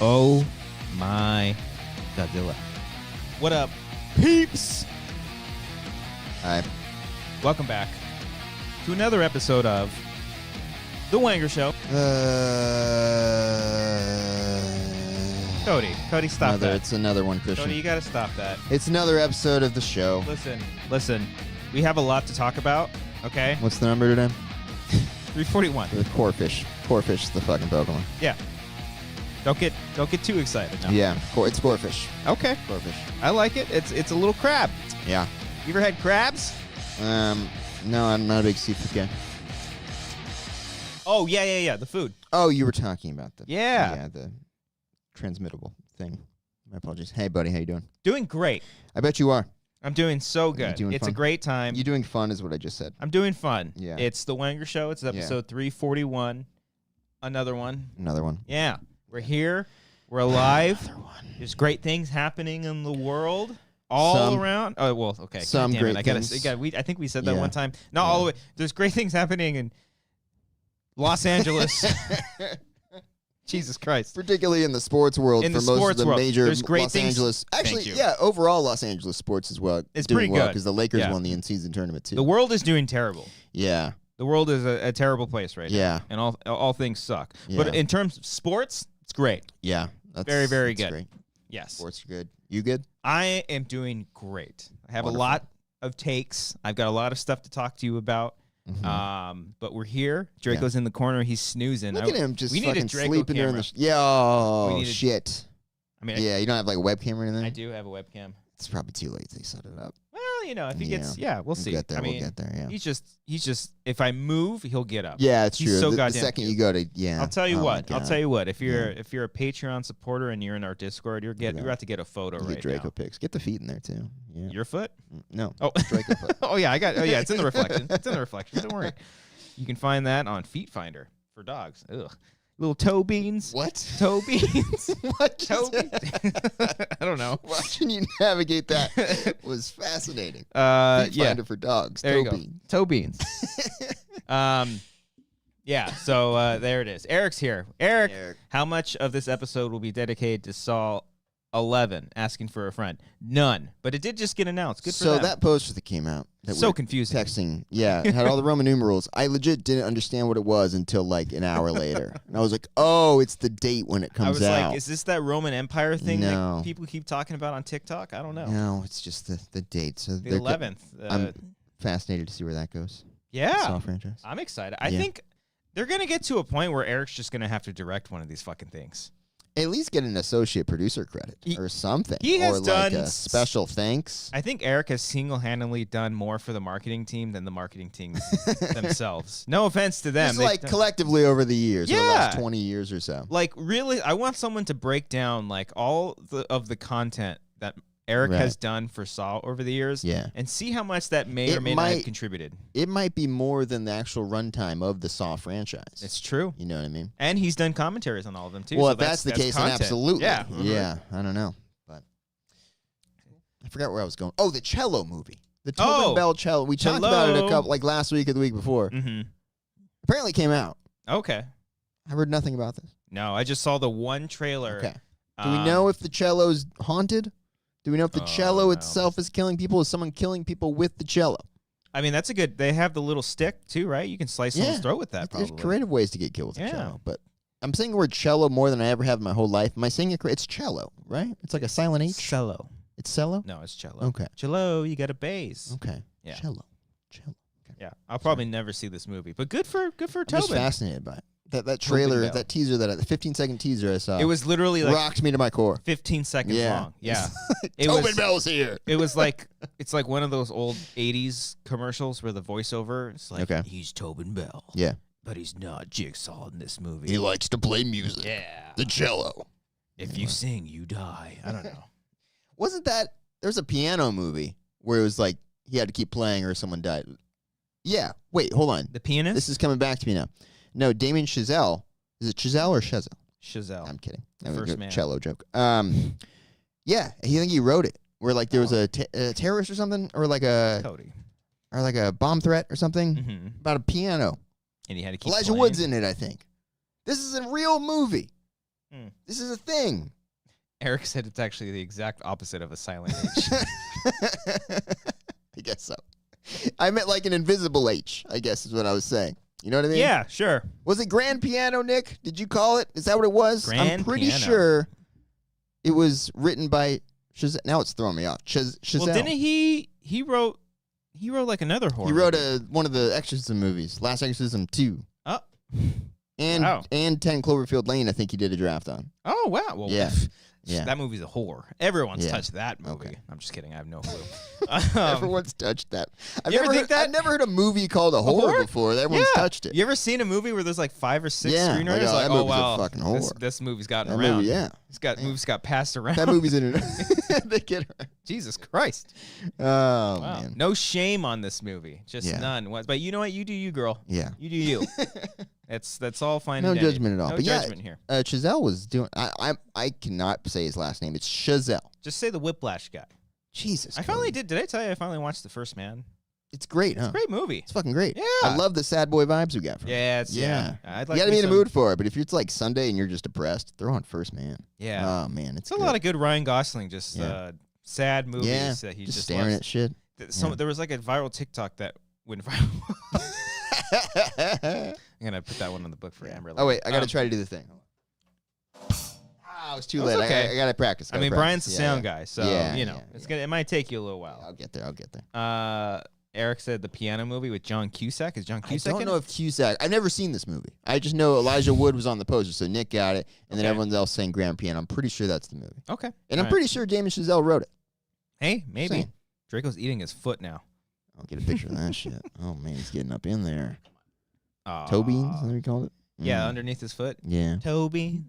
Oh my Godzilla. What up, peeps? Hi. Welcome back to another episode of The Wanger Show. Cody, stop that. It's another one, Christian. Cody, you gotta stop that. It's another episode of the show. Listen. We have a lot to talk about, okay? What's the number today? 341. The Corefish. Corefish is the fucking Pokemon. Yeah. Don't get too excited now. Yeah, it's Corefish. Okay. Corefish. I like it. It's a little crab. Yeah. You ever had crabs? No, I'm not a big seafood guy. Oh, yeah. The food. Oh, you were talking about the... Yeah. the transmittable thing. My apologies. Hey, buddy, how you doing? Doing great. I bet you are. I'm doing so good. It's a great time. You doing fun is what I just said. I'm doing fun. Yeah. It's The Wanger Show. It's episode 341. Another one. Yeah. We're here. We're alive. Another one. There's great things happening in the world. All around. Oh, well, okay. Some great things. I think we said that one time. Not all the way. There's great things happening in Los Angeles. Jesus Christ. Particularly in the sports world, for most of the major There's great Los things. Angeles. Actually, yeah, overall Los Angeles sports as well. It's doing pretty well good. because the Lakers won the in-season tournament too. The world is doing terrible. Yeah. The world is a terrible place right now. Yeah. And all things suck. Yeah. But in terms of sports, it's great. Yeah. Very, very good. Great. Yes. Sports are good. You good? I am doing great. I have Wonderful. a lot of takes. I've got a lot of stuff to talk to you about. Mm-hmm. But we're here. Draco's in the corner. He's snoozing. Look at him just we need a fucking Draco sleeping camera. during the... Oh, shit. I mean, yeah, you don't have like a webcam or anything? I do have a webcam. It's probably too late to set it up. Well, if he gets... Yeah, we'll see. We'll get there, I mean, we'll get there, yeah. He's just... If I move, he'll get up. Yeah, it's He's true. so the goddamn second cute. you go to... Yeah. I'll tell you what. If you're Yeah. if you're a Patreon supporter and you're in our Discord, you're about to get a photo You right get Draco now. pics. Get the feet in there too. Yeah. Your foot? No. Oh, Draco foot. it's in the reflection. It's in the reflection. Don't worry. You can find that on Feet Finder for dogs. Ugh. Little toe beans. What? Toe beans. What? Toe beans. I don't know. Watching you navigate that was fascinating. Feet Finder for dogs. There toe you go. bean. Toe beans. Yeah, so there it is. Eric's here. Eric, how much of this episode will be dedicated to Saw 11, asking for a friend? None. But it did just get announced. Good for them. So that poster that came out. That So we're confusing. Texting. Yeah, it had all the Roman numerals. I legit didn't understand what it was until like an hour later. And I was like, oh, it's the date when it comes out. I was like, is this that Roman Empire thing No. that people keep talking about on TikTok? I don't know. No, it's just the date. So The 11th. I'm fascinated to see where that goes. Yeah. Saw franchise. I'm excited. I think they're going to get to a point where Eric's just going to have to direct one of these fucking things. At least get an associate producer credit or something. He has or done like a special thanks. I think Eric has single-handedly done more for the marketing team than the marketing teams themselves. No offense to them. Just like collectively over the years, over the last 20 years or so. Like really, I want someone to break down like all of the content that Eric has done for Saw over the years, and see how much that may or may not have contributed. It might be more than the actual runtime of the Saw franchise. It's true. You know what I mean? And he's done commentaries on all of them too. Well, so if that's the case, then content. absolutely. Yeah. Yeah. I don't know, but I forgot where I was going. Oh, the cello movie, the Tobin Bell cello. We talked about it a couple, like last week or the week before. Mm-hmm. Apparently, came out. Okay. I heard nothing about this. No, I just saw the one trailer. Okay. Do we know if the cello's haunted? Do we know if the cello itself is killing people? Is someone killing people with the cello? I mean, that's a good... They have the little stick, too, right? You can slice someone's throat with that, probably. There's creative ways to get killed with the cello. But I'm saying the word cello more than I ever have in my whole life. Am I saying it correct? It's cello, right? It's like a silent H? Cello. It's cello? No, it's cello. Okay. Cello, you got a bass. Okay. Yeah. Cello. Okay. Yeah. I'll probably never see this movie. But good for Tobin. I'm just fascinated by it. That trailer, that teaser, that the 15-second teaser I saw. It was literally like rocked me to my core. 15 seconds long. Yeah. Tobin Bell's here. It was like it's like one of those old 80s commercials where the voiceover is like he's Tobin Bell. Yeah. But he's not Jigsaw in this movie. He likes to play music. Yeah. The cello. If you sing, you die. I don't know. Wasn't that there's a piano movie where it was like he had to keep playing or someone died. Yeah. Wait, hold on. The Pianist? This is coming back to me now. No, Damien Chazelle. Is it Chazelle or Chazelle? Chazelle. I'm kidding. First man. Cello joke. Yeah, I think he wrote it. Where like there was a terrorist or something, or like a bomb threat or something about a piano. And he had to keep Elijah playing. Wood's in it, I think. This is a real movie. This is a thing. Eric said it's actually the exact opposite of a silent H. I guess so. I meant like an invisible H, I guess is what I was saying. You know what I mean? Yeah, sure. Was it Grand Piano, Nick? Did you call it? Is that what it was? Grand I'm pretty Piano. sure it was written by Shazam. Now it's throwing me off. Shazam. Well, didn't he wrote like another horror. He wrote movie. one of the Exorcism movies, Last Exorcism 2. Oh. And Wow. and 10 Cloverfield Lane, I think he did a draft on. Oh, wow. Well, Yeah. Yeah. That movie's a whore. Everyone's Yeah. touched that movie. Okay. I'm just kidding. I have no clue. Everyone's touched that. I've You ever think that? I've never heard a movie called a horror before. Everyone's touched it. You ever seen a movie where there's like 5 or 6 Yeah, screenwriters? like, Like, that oh, movie's a wow, fucking horror. this movie's gotten That around. movie, yeah. Movies got passed around. That movie's in it. They get around. Jesus Christ. Oh, Wow. man. No shame on this movie. Just Yeah. none. But you know what? You do you, girl. Yeah. You do you. That's all fine. No and dandy. judgment at all. No But yeah, judgment here. Chazelle was doing. I cannot say his last name. It's Chazelle. Just say the Whiplash guy. Jesus. I finally did. Did I tell you I finally watched The First Man? It's great, huh? Great movie. It's fucking great. Yeah. I love the sad boy vibes we got from it. Yeah, it's Yeah. I'd You like gotta be in a some- mood for it, but if it's like Sunday and you're just depressed, throw on First Man. Yeah. Oh man, it's It's a lot of good Ryan Gosling, just Yeah. sad movies yeah. that he just just staring loves. at shit. There was like a viral TikTok that went viral. I'm gonna put that one on the book for Amber. Oh wait, I gotta Um, try to do the thing. Ah, it was too That's late. okay. I gotta practice. I mean, Brian's the sound guy, so Yeah, you know yeah, it's gonna. It might take you a little while. I'll get there. Eric said the piano movie with John Cusack. Is John I Cusack? don't in know it? if Cusack. I've never seen this movie. I just know Elijah Wood was on the poster, so Nick got it, and then Okay. everyone else saying Grand Piano. I'm pretty sure that's the movie, Okay. and I'm pretty sure Damon Chazelle wrote it. Hey, maybe Saying. Draco's eating his foot now. I'll get a picture of that shit. Oh man, he's getting up in there. Aw. Toe beans, is that what you called it? Yeah, underneath his foot. Yeah. Toby.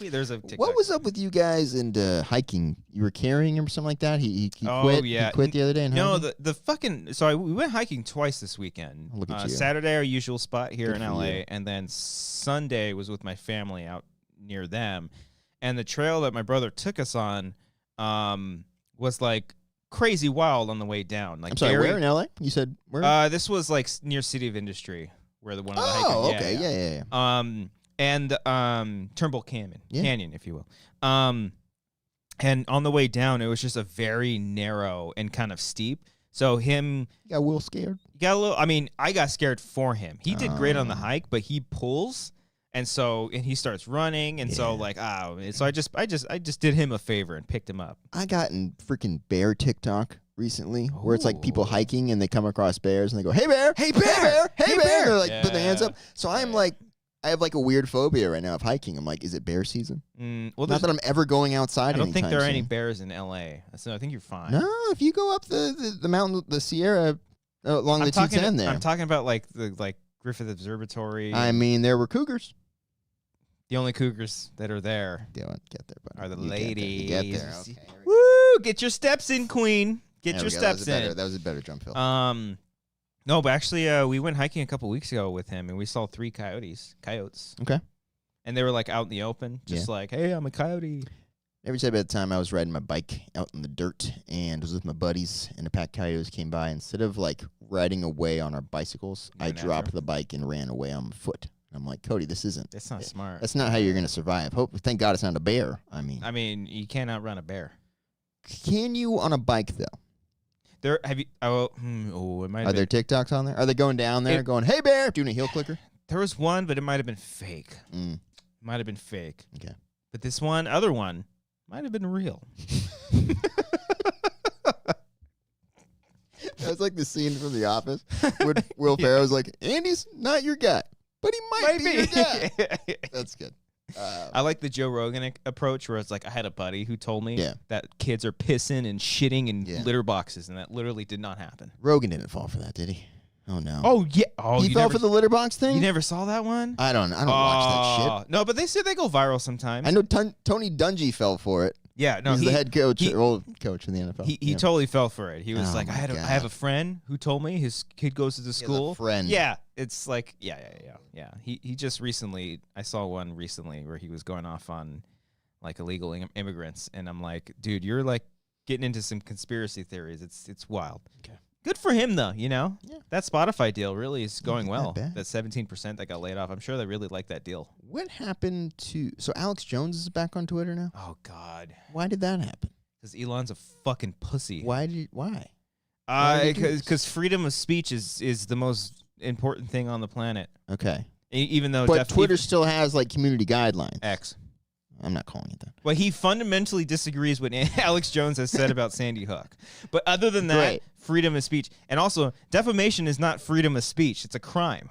There's a TikTok. What was up with you guys and hiking? You were carrying him or something like that? He Oh, quit? yeah. He quit the other day? And No, hiking? the fucking. So we went hiking twice this weekend. Look at you. Saturday, our usual spot here Good in for LA, you. and then Sunday was with my family out near them. And the trail that my brother took us on was like crazy wild on the way down. Like I'm sorry, very- where in LA? You said where? This was like near City of Industry, where one of the oh, hiking. okay. Yeah. And Turnbull Canyon, Yeah. if you will. And on the way down, it was just a very narrow and kind of steep. So You got Will scared? got a little. I mean, I got scared for him. He did great on the Oh. hike, but he pulls, and he starts running, and so Yeah. like so I just did him a favor and picked him up. I got in freaking bear TikTok recently where it's like people Ooh. hiking and they come across bears and they go, "Hey bear, Hey, hey bear! bear, hey Hey, bear!" bear! They're like put their hands Yeah. up. So I'm like, I have like a weird phobia right now of hiking. I'm like, is it bear season? Well, Not there's- that I'm ever going I outside. don't think anytime there are any soon. bears in LA. So I think you're fine. No, if you go up the mountain, the Sierra, along I'm the talking. T10 there. I'm talking about like the Griffith Observatory. I mean, there were cougars. The only cougars that are there Get there, buddy. are the You ladies. Get there. Okay, here we go. Woo! Get your steps in, Queen. Get There your we go. steps That was a better jump, Phil. in. No, but actually, we went hiking a couple weeks ago with him, and we saw 3 coyotes. Okay. And they were like out in the open, just like, "Hey, I'm a coyote." Every time at the time I was riding my bike out in the dirt and was with my buddies and a pack of coyotes came by, instead of like riding away on our bicycles, You I ran dropped after? the bike and ran away on foot. I'm like, Cody, this isn't. That's not smart. That's not how you're gonna survive. Thank God it's not a bear. I mean, You can't outrun a bear. can you on a bike though? There, have you? Oh, it might Are have there been. TikToks on there? Are they going down there going, "Hey bear," doing a heel clicker? There was one, but it might have been fake. Mm. Might have been fake. Okay. But this other one, might have been real. That's like the scene from The Office when Will Ferrell's like, "Andy's not your guy, but he might be your guy." That's good. I like the Joe Rogan approach where it's like I had a buddy who told me Yeah. that kids are pissing and shitting in Yeah. litter boxes, and that literally did not happen. Rogan didn't fall for that, did he? Oh no. Oh yeah. Oh, he you fell never, for the litter box thing. You never saw that one? I don't watch that shit. No, but they say they go viral sometimes. I know Tony Dungy fell for it. Yeah, no, He's the head coach, old coach in the NFL. He Yeah. totally fell for it. He was Oh like, I my have a God. friend who told me his kid goes to the has a school. friend. Yeah, it's like yeah. He just recently, I saw one recently where he was going off on like illegal immigrants, and I'm like, dude, you're like getting into some conspiracy theories. It's wild. Okay. Good for him, though, you know? Yeah. That Spotify deal really is going well. That That 17% that got laid off, I'm sure they really like that deal. What happened to... So Alex Jones is back on Twitter now? Oh, God. Why did that happen? Because Elon's a fucking pussy. Why? Because freedom of speech is the most important thing on the planet. Okay. Even though... But Twitter still has, like, community guidelines. X. I'm not calling it that. Well, he fundamentally disagrees with what Alex Jones has said about Sandy Hook. But other than that, freedom of speech. And also, defamation is not freedom of speech. It's a crime.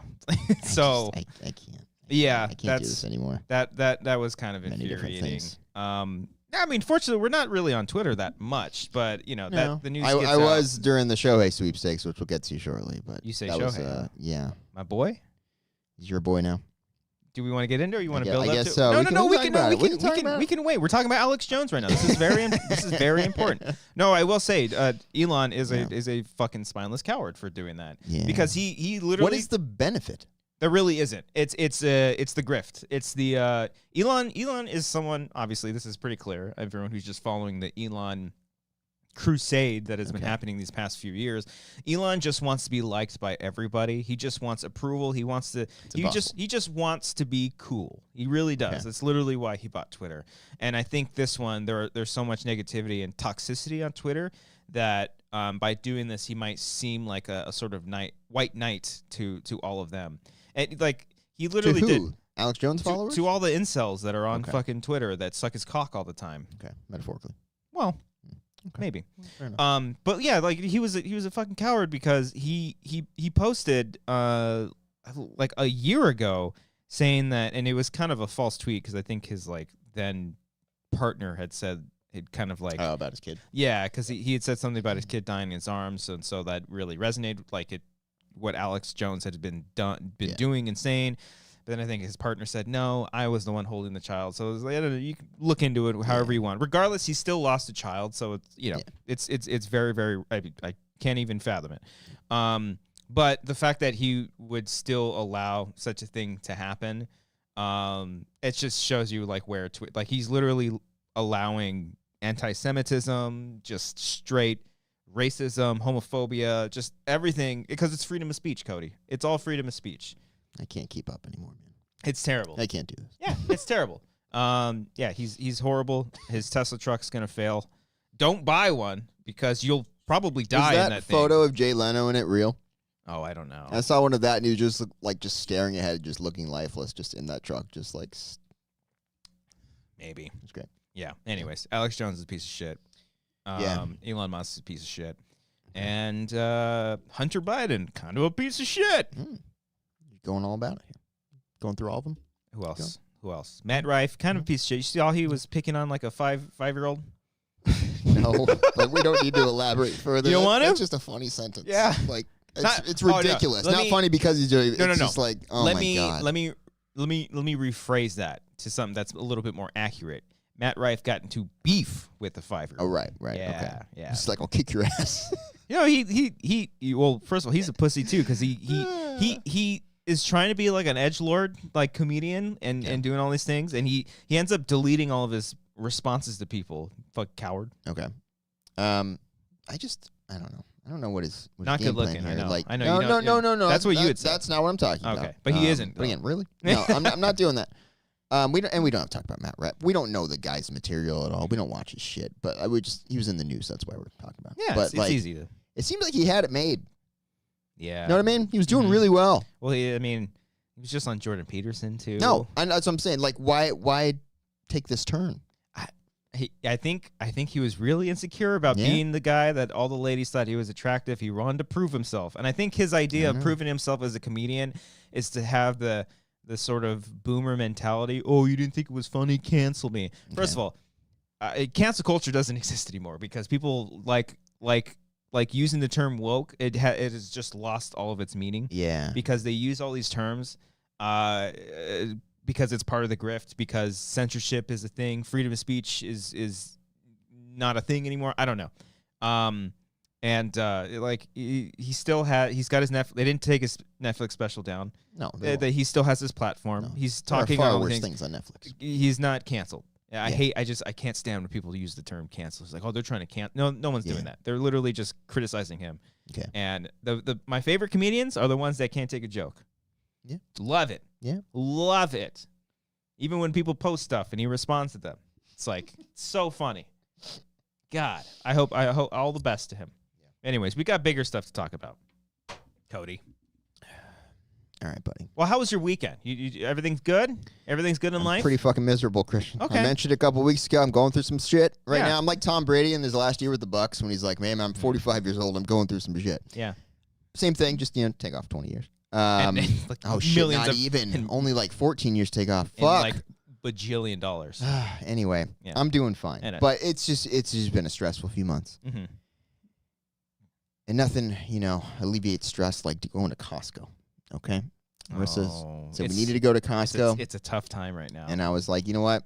So... I can't. Yeah. I can't do this anymore. That was kind of infuriating. I mean, fortunately, we're not really on Twitter that much. But, you know, the news gets I was during the Shohei sweepstakes, which we'll get to shortly. But you say Shohei. Yeah. My boy? He's your boy now. Do we want to get into it, or you want to build up to it? I guess so. No, we can wait. We're talking about Alex Jones right now. This is very important. No, I will say Elon is a fucking spineless coward for doing that. Yeah. Because he literally... What is the benefit? There really isn't. It's the grift. It's the Elon is someone, obviously this is pretty clear, everyone who's just following the Elon crusade that has been happening these past few years. Elon just wants to be liked by everybody. He just wants approval. He wants to he just wants to be cool. He really does. That's literally why he bought Twitter. And I think this one there's so much negativity and toxicity on Twitter that by doing this he might seem like a sort of white knight to all of them. And like he literally did Alex Jones followers? To all the incels that are on fucking Twitter that suck his cock all the time. Okay, metaphorically. Well, maybe. But yeah, like he was a fucking coward because he posted like a year ago saying that, and it was kind of a false tweet because I think his like then partner had said it kind of like about his kid. Yeah, because he had said something about his kid dying in his arms, and so that really resonated like what Alex Jones had been doing and saying. But then I think his partner said, no, I was the one holding the child. So it was like, I don't know, you can look into it however you want. Regardless, he still lost a child. So it's, you know, it's very, very, I can't even fathom it. But the fact that he would still allow such a thing to happen, it just shows you like where, like he's literally allowing anti-Semitism, just straight racism, homophobia, just everything, because it's freedom of speech, Cody. It's all freedom of speech. I can't keep up anymore, man. It's terrible. I can't do this. Yeah, it's terrible. Yeah, he's horrible. His Tesla truck's gonna fail. Don't buy one because you'll probably die in that thing. Photo of Jay Leno in it real? Oh, I don't know. I saw one of that, and he was just like staring ahead, just looking lifeless, just in that truck, just like. Maybe it's great. Yeah. Anyways, Alex Jones is a piece of shit. Elon Musk is a piece of shit, and Hunter Biden kind of a piece of shit. Going all about it here. Going through all of them. Who else? Matt Rife, kind of a piece of shit. You see how he was picking on like a five-year-old? No, like we don't need to elaborate further. You don't want to? That's just a funny sentence. Yeah, like it's ridiculous. Not funny because he's doing. It's just like, oh my god. Let me rephrase that to something that's a little bit more accurate. Matt Rife got into beef with the 5-year-old. Oh right, yeah, okay. Yeah. Just like I'll kick your ass. You know, he well, first of all, he's a pussy too because he is trying to be like an edgelord, like comedian, and doing all these things, and he ends up deleting all of his responses to people. Fuck coward. Okay. I don't know. I don't know what his not good looking. Here. I know. No. That's what you would say. That's not what I'm talking about. Okay, but he isn't. But again, really? No, I'm not doing that. We don't have to talk about Matt Rife. We don't know the guy's material at all. We don't watch his shit. But he was in the news. That's why we're talking about. Yeah, but it's easy to. It seemed like he had it made. Yeah. You know what I mean? He was doing really well. Well, he was just on Jordan Peterson too. No, that's what I'm saying. Like, why take this turn? I think he was really insecure about being the guy that all the ladies thought he was attractive. He wanted to prove himself, and I think his idea of proving himself as a comedian is to have the sort of boomer mentality. Oh, you didn't think it was funny? Cancel me. First of all, cancel culture doesn't exist anymore because people like using the term woke. It has just lost all of its meaning. Yeah, because they use all these terms. Because it's part of the grift, because censorship is a thing, freedom of speech is not a thing anymore. I don't know. He still he's got his Netflix. They didn't take his Netflix special down. No, he still has his platform. No. He's talking there are far on worse things on Netflix. He's not canceled. Yeah, I can't stand when people use the term cancel. It's like, oh, they're trying to cancel. No one's doing that. They're literally just criticizing him. Okay. And my favorite comedians are the ones that can't take a joke. Yeah. Love it. Yeah. Love it. Even when people post stuff and he responds to them. It's like so funny. God, I hope all the best to him. Yeah. Anyways, we got bigger stuff to talk about. Cody. All right, buddy. Well, how was your weekend? You everything's good? Everything's good in life? Pretty fucking miserable, Christian. Okay. I mentioned a couple weeks ago, I'm going through some shit right Yeah. now. I'm like Tom Brady in his last year with the Bucks when he's like, man, I'm 45 years old. I'm going through some shit. Yeah. Same thing, just, take off 20 years. Like oh, shit, not even. Only like 14 years take off. Fuck. Like bajillion dollars. Anyway, yeah. I'm doing fine. But it's just been a stressful few months. Mm-hmm. And nothing, alleviates stress like going to Costco. Okay? Marissa said we needed to go to Costco. It's a tough time right now. And I was like, you know what?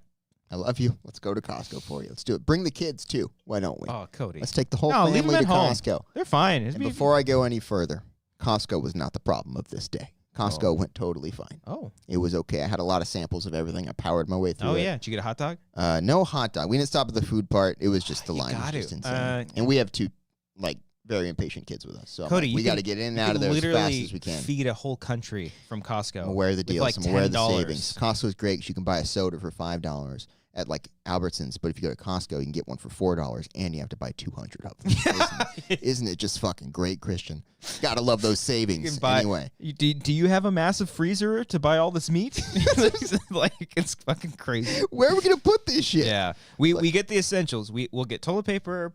I love you. Let's go to Costco for you. Let's do it. Bring the kids, too. Why don't we? Oh, Cody. Let's take the whole family to Costco. They're fine. And before I go any further, Costco was not the problem of this day. Costco went totally fine. Oh. It was okay. I had a lot of samples of everything. I powered my way through it. Oh, yeah. Did you get a hot dog? No hot dog. We didn't stop at the food part. It was just the line was just insane. And we have two, very impatient kids with us. So Cody, we got to get in and out of there as fast as we can. Feed a whole country from Costco. I'm aware of the deals. I'm aware of the savings. $10. Costco's great because you can buy a soda for $5 at Albertsons, but if you go to Costco, you can get one for $4 and you have to buy 200 of them. Isn't it just fucking great, Christian? Gotta love those savings. Anyway. Do you have a massive freezer to buy all this meat? It's fucking crazy. Where are we gonna put this shit? Yeah. We get the essentials. We'll get toilet paper,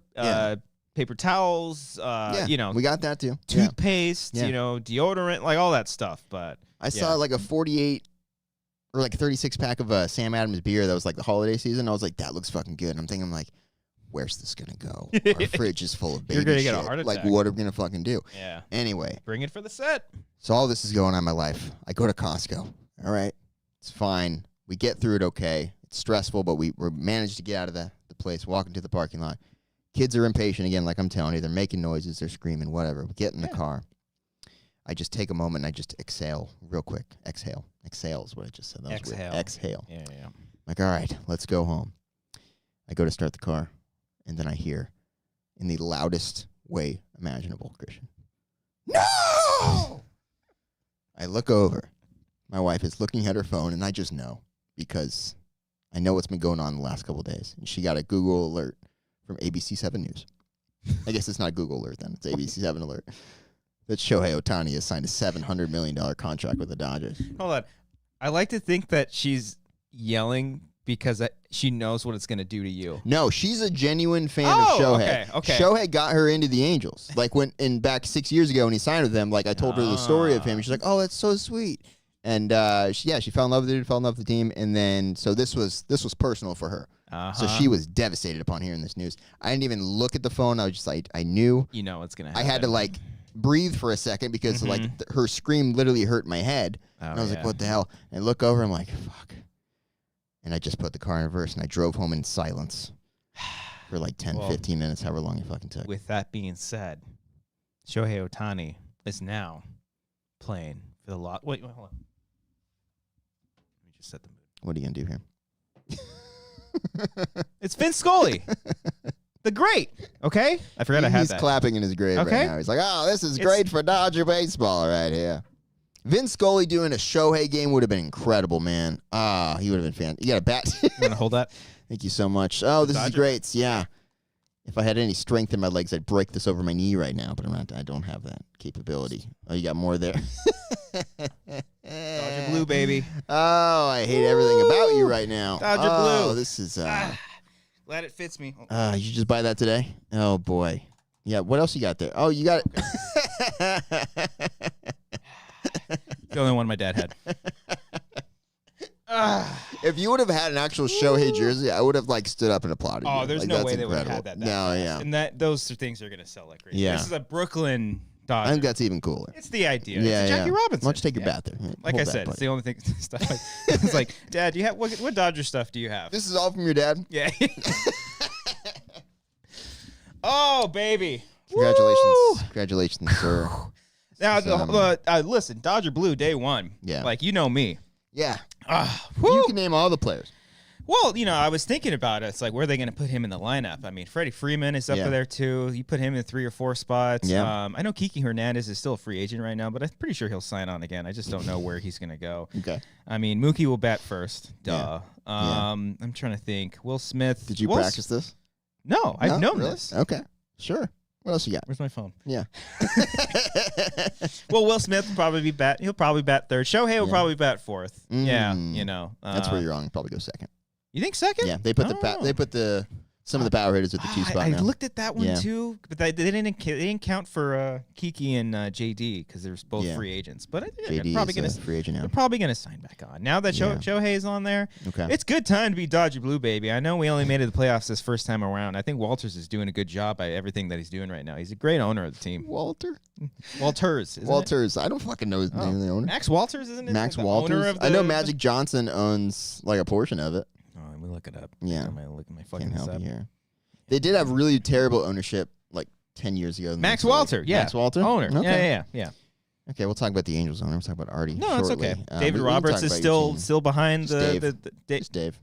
paper towels, we got that too. Toothpaste, deodorant, like all that stuff. But I saw like a 48 or like a 36 pack of Sam Adams beer that was like the holiday season. I was like, that looks fucking good. And I'm thinking like, where's this gonna go? Our fridge is full of baby You're gonna shit. get a heart attack. Like, what are we gonna fucking do? Yeah. Anyway. Bring it for the set. So all this is going on in my life. I go to Costco. All right. It's fine. We get through it okay. It's stressful, but we managed to get out of the place, walk into the parking lot. Kids are impatient again, like I'm telling you. They're making noises. They're screaming, whatever. We get in the car. I just take a moment and I just exhale real quick. Exhale. Exhale is what I just said. That was weird. Exhale. Yeah. Like, all right, let's go home. I go to start the car, and then I hear, in the loudest way imaginable, Christian, no! I look over. My wife is looking at her phone, and I just know because I know what's been going on the last couple of days. And she got a Google alert from ABC 7 News. I guess it's not Google alert then. It's ABC 7 alert. That Shohei Ohtani has signed a $700 million contract with the Dodgers. Hold on. I like to think that she's yelling because she knows what it's going to do to you. No, she's a genuine fan of Shohei. Okay. Shohei got her into the Angels. Like back 6 years ago when he signed with them, like I told her the story of him. She's like, oh, that's so sweet. And she fell in love with it, fell in love with the team. And then, so this was personal for her. So she was devastated upon hearing this news. I didn't even look at the phone. I was just like, I knew. You know what's going to happen. I had to breathe for a second because her scream literally hurt my head. And I was like, what the hell? And I look over, I'm like, fuck. And I just put the car in reverse and I drove home in silence for 10, 15 minutes, however long it fucking took. With that being said, Shohei Ohtani is now playing for the lot. Wait, hold on. Let me just set the mood. What are you going to do here? It's Vince Scully. The great. Okay? I forgot I had that. He's clapping in his grave right now. He's like, oh, this is great for Dodger baseball right here. Vince Scully doing a Shohei game would have been incredible, man. He would have been fantastic. You got a bat? You want to hold that? Thank you so much. Oh, this is great. Yeah. If I had any strength in my legs, I'd break this over my knee right now, but I don't have that capability. Oh, you got more there. Dodger blue, baby. Oh, I hate everything about you right now. Dodger blue. Oh, this is... Glad it fits me. You should just buy that today? Oh, boy. Yeah, what else you got there? Oh, you got it. The only one my dad had. If you would have had an actual Shohei jersey, I would have stood up and applauded. Oh, there's no way they would have had that. No, yeah. And those things are gonna sell like crazy. Yeah. This is a Brooklyn Dodger. I think that's even cooler. It's the idea. Yeah, it's Jackie Robinson. Why don't you take your bath there? Like I said, it's the only thing. Stuff. It's like, Dad, do you have what Dodger stuff do you have? This is all from your dad. Yeah. Oh, baby! Congratulations, Woo! Congratulations, sir. Now, listen, Dodger blue day one. Yeah. Like, you know me. Yeah. Woo! You can name all the players. Well, I was thinking about it. It's like, where are they going to put him in the lineup? I mean, Freddie Freeman is up there too. You put him in 3 or 4 spots. Yeah. I know Kiki Hernandez is still a free agent right now, but I'm pretty sure he'll sign on again. I just don't know where he's going to go. Okay. I mean, Mookie will bat first. Duh. Yeah. I'm trying to think. Will Smith. Did you practice this? No, I've known really? this. Okay. Sure. What else you got? Where's my phone? Yeah. Well, Will Smith will probably bat. He'll probably bat third. Shohei will probably bat fourth. Yeah, That's where you're wrong. Probably go second. You think second? Yeah, they put some of the power hitters at the 2 spot. I now. looked at that one too, but they didn't count for Kiki and JD because they're both free agents. But I think JD is a free agent now. They're probably gonna sign back on now that Shohei is on there. Okay, it's good time to be Dodger Blue, baby. I know we only made it to the playoffs this first time around. I think Walters is doing a good job by everything that he's doing right now. He's a great owner of the team. Walters. Isn't I don't fucking know his name of the owner. Max Walters, isn't it? Max the Walters. Owner of I know Magic Johnson owns like a portion of it. Oh, let me look it up. Yeah. Am I looking my fucking Can't help up? you here. They did have really terrible ownership like 10 years ago. Max Walter, Max Walter? owner. Okay. Yeah. Okay, we'll talk about the Angels owner. We'll talk about Artie No, shortly. it's okay. David we can Roberts talk is about your team. still behind It's Dave.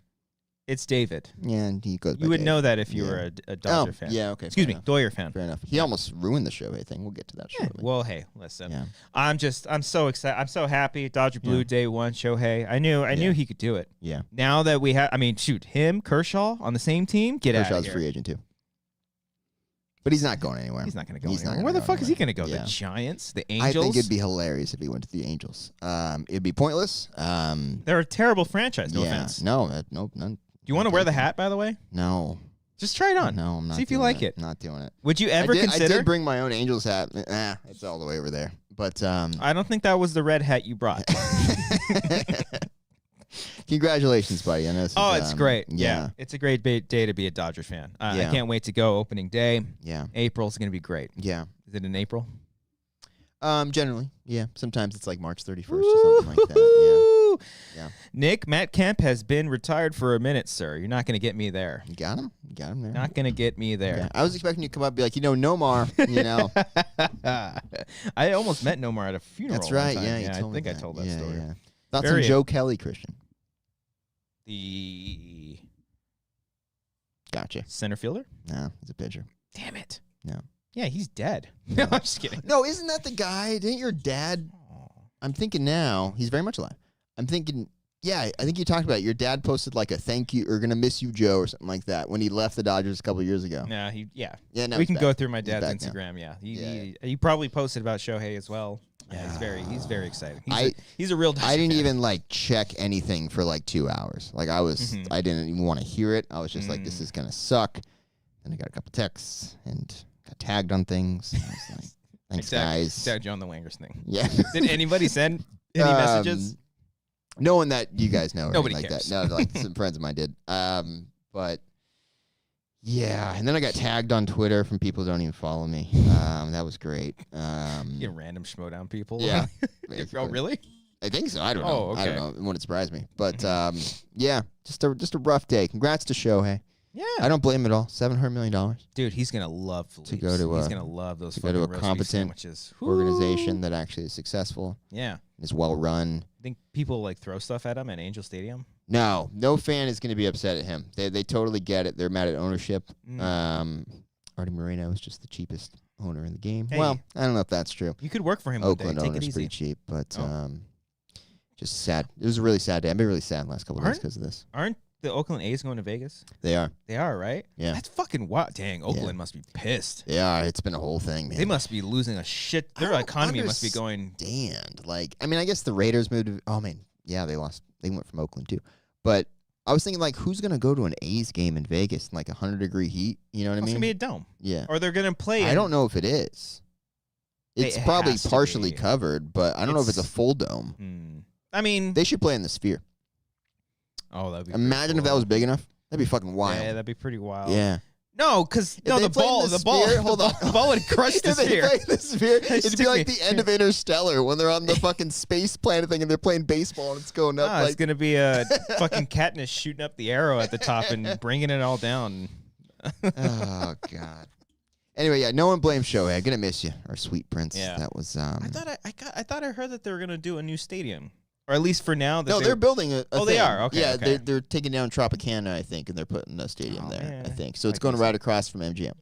It's David. Yeah, and he goes by You would Dave. know that if you were a Dodger fan. Yeah, okay. Excuse fair me, enough. Doyer fan. Fair enough. He almost ruined the Shohei thing. We'll get to that shortly. Well, hey, listen. Yeah. I'm so excited. I'm so happy. Dodger Blue day one, Shohei. I knew he could do it. Yeah. Now that we have, him, Kershaw on the same team, get out of Kershaw's here. free agent too. But he's not going anywhere. He's not going to go He's not anywhere. gonna Where the go fuck is he anywhere. going to go? Yeah. The Giants? The Angels? I think it'd be hilarious if he went to the Angels. It'd be pointless. They're a terrible franchise. No offense. No, none. Do you want to wear the hat, by the way? No. Just try it on. No, I'm not. See if you doing like it. Not doing it. Would you ever I consider? did bring my own Angels hat. It's all the way over there. But I don't think that was the red hat you brought. Congratulations, buddy. I know It's great. Yeah. It's a great day to be a Dodger fan. I Yeah. can't wait to go opening day. Yeah. April's going to be great. Yeah. Is it in April? Generally, yeah. Sometimes it's like March 31st or something like that. Yeah. Nick, Matt Kemp has been retired for a minute, sir. You're not going to get me there. You got him? You got him there? Not going to get me there. Okay. I was expecting you to come up and be like, Nomar, I almost met Nomar at a funeral. That's right. one time. Yeah, I told me think I told that yeah, story. Yeah. Thoughts on Joe Kelly, Christian? The Gotcha. center fielder? No, he's a pitcher. Damn it. No. Yeah, he's dead. No, I'm just kidding. No, isn't that the guy? Didn't your dad? I'm thinking now. He's very much alive. I'm thinking, yeah, I think you talked about it. Your dad posted like a thank you or gonna miss you, Joe, or something like that when he left the Dodgers a couple of years ago. No, Yeah, no, we he's can back. go through my He's dad's back now. Instagram. Yeah, Yeah. he probably posted about Shohei as well. Yeah, he's very excited. He's a real Dodger I didn't fan. even like check anything for like 2 hours. Like I didn't even want to hear it. I was just like, this is gonna suck. Then I got a couple texts and got tagged on things. I was like, thanks, guys. Tagged you on the Wangers thing. Yeah. Did anybody send any messages? No one that you guys know. Or Nobody anything cares. Like that. No, like some friends of mine did. But yeah, and then I got tagged on Twitter from people who don't even follow me. That was great. You get random schmodown people. Yeah. Oh, really? I think so. I don't know. Oh, I okay. don't know. It wouldn't surprise me. But yeah, just a rough day. Congrats to Shohei. Yeah. I don't blame him at all. $700 million Dude, he's gonna love Phillies. to go to he's gonna love those to fucking go to a roast beef competent sandwiches. organization that actually is successful, Yeah. is well run. I think people like throw stuff at him at Angel Stadium. No fan is going to be upset at him. They totally get it. They're mad at ownership. Artie Moreno is just the cheapest owner in the game. Hey. Well, I don't know if that's true. You could work for him Oakland one day. Take it owner's easy. pretty cheap, but Oh. just sad. It was a really sad day. I've been really sad the last couple of days because of this. Aren't the Oakland A's going to Vegas? They are. They are, right? Yeah. That's fucking wild. Dang, Oakland must be pissed. They are. It's been a whole thing, man. They must be losing a shit. Their economy must be going. Damned. Like, I mean, I guess the Raiders moved to, oh, man. Yeah, they lost. They went from Oakland, too. But I was thinking, like, who's going to go to an A's game in Vegas in, like, 100-degree heat? You know what I It's mean? gonna be a dome. Yeah. Or they're gonna play. I don't know if it is. It's It probably has to partially be. covered, but I don't know if it's a full dome. I mean, They should play in the Sphere. oh, that'd be. Imagine if that was big enough. That'd be fucking wild. Yeah, that'd be pretty wild. Yeah. No, because they the played in ball, the the ball, Sphere- hold on. the ball would crush the If they sphere. play the Sphere, it'd be took like me- the end of Interstellar when they're on the fucking space planet thing and they're playing baseball and it's going up. It's Like, gonna be a fucking Katniss shooting up the arrow at the top and bringing it all down. oh god. Anyway, yeah, no one blames Shohei. I'm gonna miss you, our sweet prince. Yeah. That was I thought I heard that they were gonna do a new stadium, or at least for now. That No, they're building a Oh, thing. they are? Okay, Yeah, okay. they're taking down Tropicana, I think, and they're putting a stadium there, man. I think. So it's I going guess right across from MGM.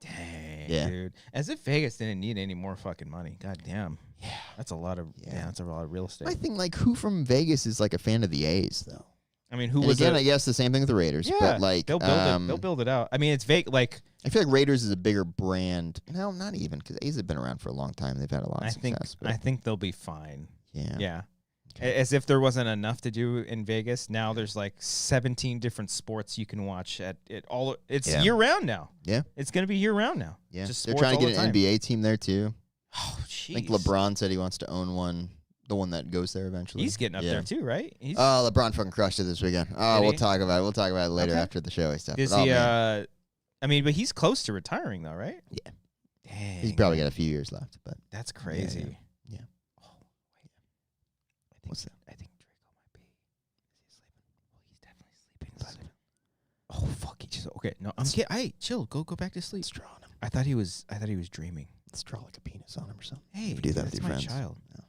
Dang, Yeah. dude. As if Vegas didn't need any more fucking money. God damn. Yeah. That's a lot of that's a lot of real estate. I think, like, who from Vegas is, like, a fan of the A's, though? I mean, who And was again, it? I guess the same thing with the Raiders. Yeah, But, like, they'll build it. They'll build it out. I mean, it's vague. Like, I feel like Raiders is a bigger brand. No, not even, because A's have been around for a long time. They've had a lot of success. I think they'll be fine. Yeah. Yeah. Okay. As if there wasn't enough to do in Vegas. Now there's like 17 different sports you can watch at it all. It's year round now. Yeah. It's gonna be year round now. Yeah. Just They're sports trying to all get the an time. NBA team there, too. Oh, I jeez. think LeBron said he wants to own one, the one that goes there eventually. He's getting up there too, right? He's, Oh, LeBron fucking crushed it this weekend. Oh, Did we'll he? talk about it. We'll talk about it later Okay. after the show and stuff. Is But, oh, he? man. I mean, but he's close to retiring though, right? Yeah. Dang. He's probably got a few years left, but That's crazy. yeah. Oh, wait. I think, What's that? I think Draco might be. Is he sleeping? Well, he's definitely sleeping. Oh fuck! He just okay. No, I'm kidding. Hey, chill. Go back to sleep. Let's draw on him. I thought he was dreaming. Let's draw like a penis on him or something. Hey, You do that that's with your my friends. child. Oh,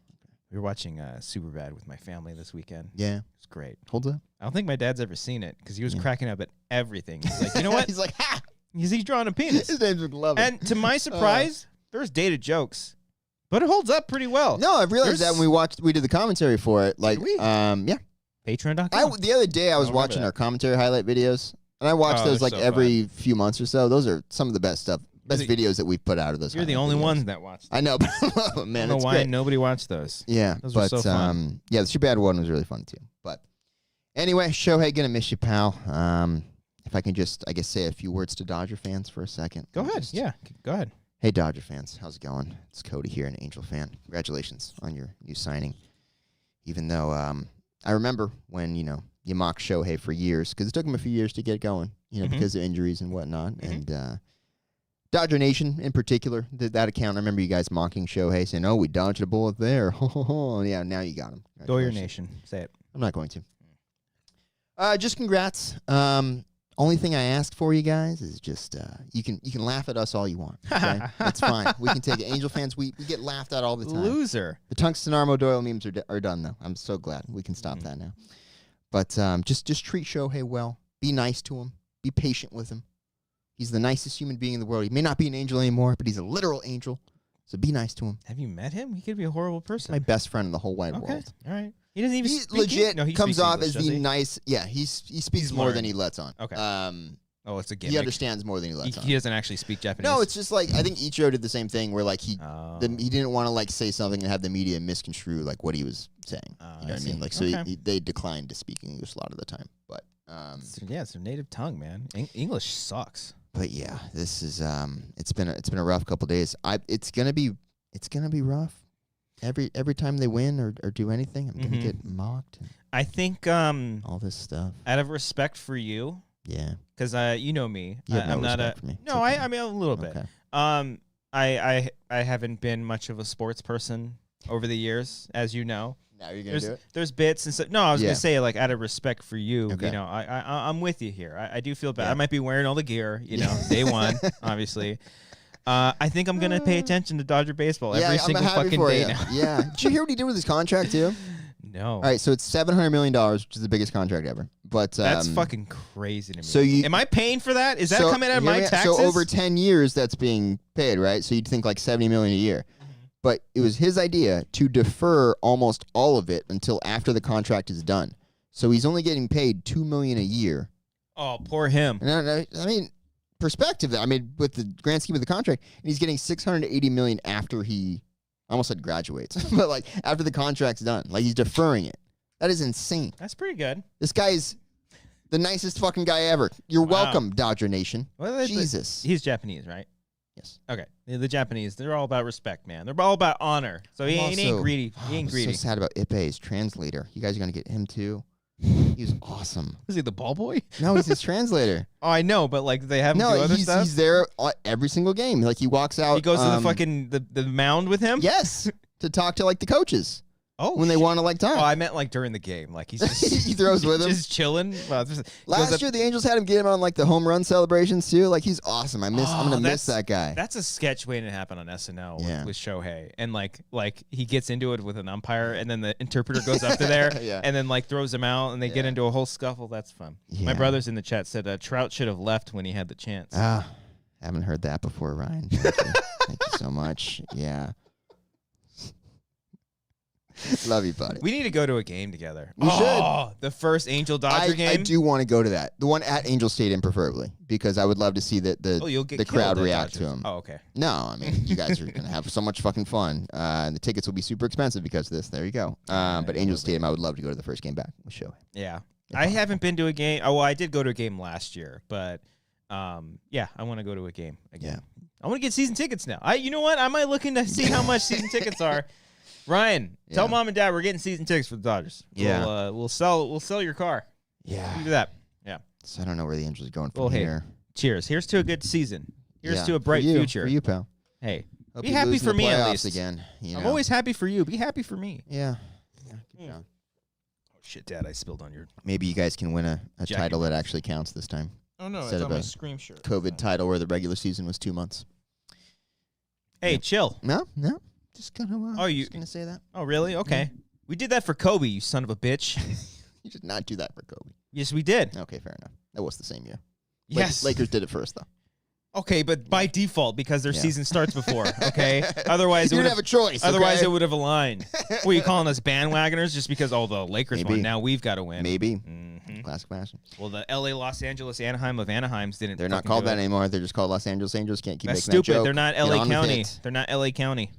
We were watching Superbad with my family this weekend. yeah. It's great. Hold up. I don't think my dad's ever seen it because he was Yeah. cracking up at everything. He's like, you know what? He's like, ha! He's drawing a penis. His name's McLovin. And to my surprise, there's dated jokes, but it holds up pretty well. No, I've realized that There's- when we did the commentary for it. Like, we? yeah. Patreon.com. The other day I was I remember watching that. our commentary highlight videos, and I watch Oh, those they're like so every few months or so. Those are some of the best stuff, best You're the- videos that we've put out of those. You're the highlight only videos. one that watched. I know, but I man, don't it's know why great. nobody watched those. Yeah, Those were but so fun. yeah, the Superbad one was really fun too. But anyway, Shohei, gonna miss you, pal. If I can just, I guess, say a few words to Dodger fans for a second. Go ahead. Just- Yeah, go ahead. Hey, Dodger fans, how's it going? It's Cody here, an Angel fan. Congratulations on your new signing. Even though I remember when you mocked Shohei for years because it took him a few years to get going, Mhm. because of injuries and whatnot. And Dodger Nation in particular, that account. I remember you guys mocking Shohei, saying, "Oh, we dodged a bullet there." Yeah, now you got him. Doyer Congratulations. Nation. Say it. I'm not going to. Just congrats. Only thing I ask for you guys is just you can laugh at us all you want. Okay? That's fine. We can take it. Angel fans, we get laughed at all the time. Loser. The Tungsten Armo Doyle memes are done though. I'm so glad we can stop that now. But just treat Shohei well. Be nice to him. Be patient with him. He's the nicest human being in the world. He may not be an angel anymore, but he's a literal angel. So be nice to him. Have you met him? He could be a horrible person. My best friend in the whole wide Okay. world. All right. He doesn't even He speak legit No, he comes speaks off English, as does the he? nice. Yeah, he speaks He's more than learned. he lets on. Okay. Oh, it's a He gimmick. understands more than he lets on. He doesn't actually speak Japanese. No, it's just like I think Ichiro did the same thing where like he Oh. he didn't want to like say something and have the media misconstrue like what he was saying. Oh, You know I what I see. mean? Like so Okay. they declined to speak English a lot of the time. But Yeah, it's their native tongue, man. English sucks. but yeah, this is it's been a rough couple days. It's gonna be rough. Every time they win or do anything, I'm gonna get mocked and I think all this stuff. out of respect for you, Yeah. because you know me, You have no I'm not a respect for me. It's no. okay. I mean a little bit. Okay. I haven't been much of a sports person over the years, as you know. Now you're gonna do it. There's bits and stuff. No, I was Yeah. gonna say like out of respect for you, Okay. you know, I'm with you here. I do feel bad. Yeah. I might be wearing all the gear, you know, day one, obviously. I think I'm gonna pay attention to Dodger baseball every single I'm happy fucking for day you. now. Yeah. Did you hear what he did with his contract too? No, All right, so it's $700 million, which is the biggest contract ever. But that's fucking crazy to me. so you- am I paying for that? Is that so coming out of hear my me taxes? So over 10 years, that's being paid, right? So you'd think like $70 million a year. But it was his idea to defer almost all of it until after the contract is done. So he's only getting paid $2 million a year. Oh, poor him. And I mean, perspective. I mean, with the grand scheme of the contract, and he's getting $680 million after he I almost said graduates, but like after the contract's done, like he's deferring it. That is insane. That's pretty good. This guy is the nicest fucking guy ever. You're welcome, Dodger Nation. Well, Jesus. He's Japanese, right? Yes. Okay. The Japanese, they're all about respect, man. They're all about honor. So he ain't greedy. He ain't I'm greedy. so sad about Ippei's translator. You guys are going to get him too. He was awesome. Is he the ball boy? No, he's his translator. Oh, I know, but like they have him do No, other stuff. he's there every single game. Like he walks out. He goes to the fucking the mound with him. Yes, to talk to like the coaches. when they want to like talk. Oh, I meant like during the game. Like he's just he throws with him. Just chilling. Last year, the Angels had him get him on like the home run celebrations too. Like he's awesome. I'm gonna miss that guy. That's a sketch waiting to happen on SNL with Shohei, and like he gets into it with an umpire, and then the interpreter goes up to there, and then like throws him out, and they get into a whole scuffle. That's fun. Yeah. My brothers in the chat said Trout should have left when he had the chance. Haven't heard that before, Ryan. Thank you so much. Yeah. Love you, buddy. We need to go to a game together. We should. The first Angel Dodger game. I do want to go to that. The one at Angel Stadium, preferably, because I would love to see the crowd react to him. Oh, okay. No, I mean, you guys are gonna have so much fucking fun. And the tickets will be super expensive because of this. There you go. But Angel Stadium, I would love to go to the first game back with Shohei. Yeah, I haven't been to a game. Oh, well, I did go to a game last year, but yeah, I want to go to a game again. Yeah. I want to get season tickets now. You know what? I might look into see how much season tickets are. Ryan, tell mom and dad we're getting season tickets for the Dodgers. Yeah, we'll sell your car. Yeah, do that. Yeah. So I don't know where the Angels are going from here. Cheers. Here's to a good season. Here's to a bright future for you, pal. Hey, be happy for me at least. Again, I'm always happy for you. Be happy for me. Yeah. Good job. Oh shit, Dad! I spilled on your. Maybe you guys can win a title that actually counts this time. Oh no, it's on my Scream shirt. COVID title where the regular season was 2 months. Hey, chill. No. Just kind of. You gonna say that? Oh, really? Okay. We did that for Kobe, you son of a bitch. You did not do that for Kobe. Yes, we did. Okay, fair enough. That was the same year. Yes. Lakers did it first, though. Okay, but by default, because their season starts before, okay? Otherwise, you didn't have a choice. Otherwise, it would have aligned. What, are you calling us bandwagoners just because, the Lakers won, now we've got to win? Maybe. Mm-hmm. Classic fashion. Well, the L.A., Los Angeles, Anaheim of Anaheims didn't. They're not called that anymore. They're just called Los Angeles Angels. Can't keep That's making stupid. that joke. They're not L.A. County. They're not L.A. County.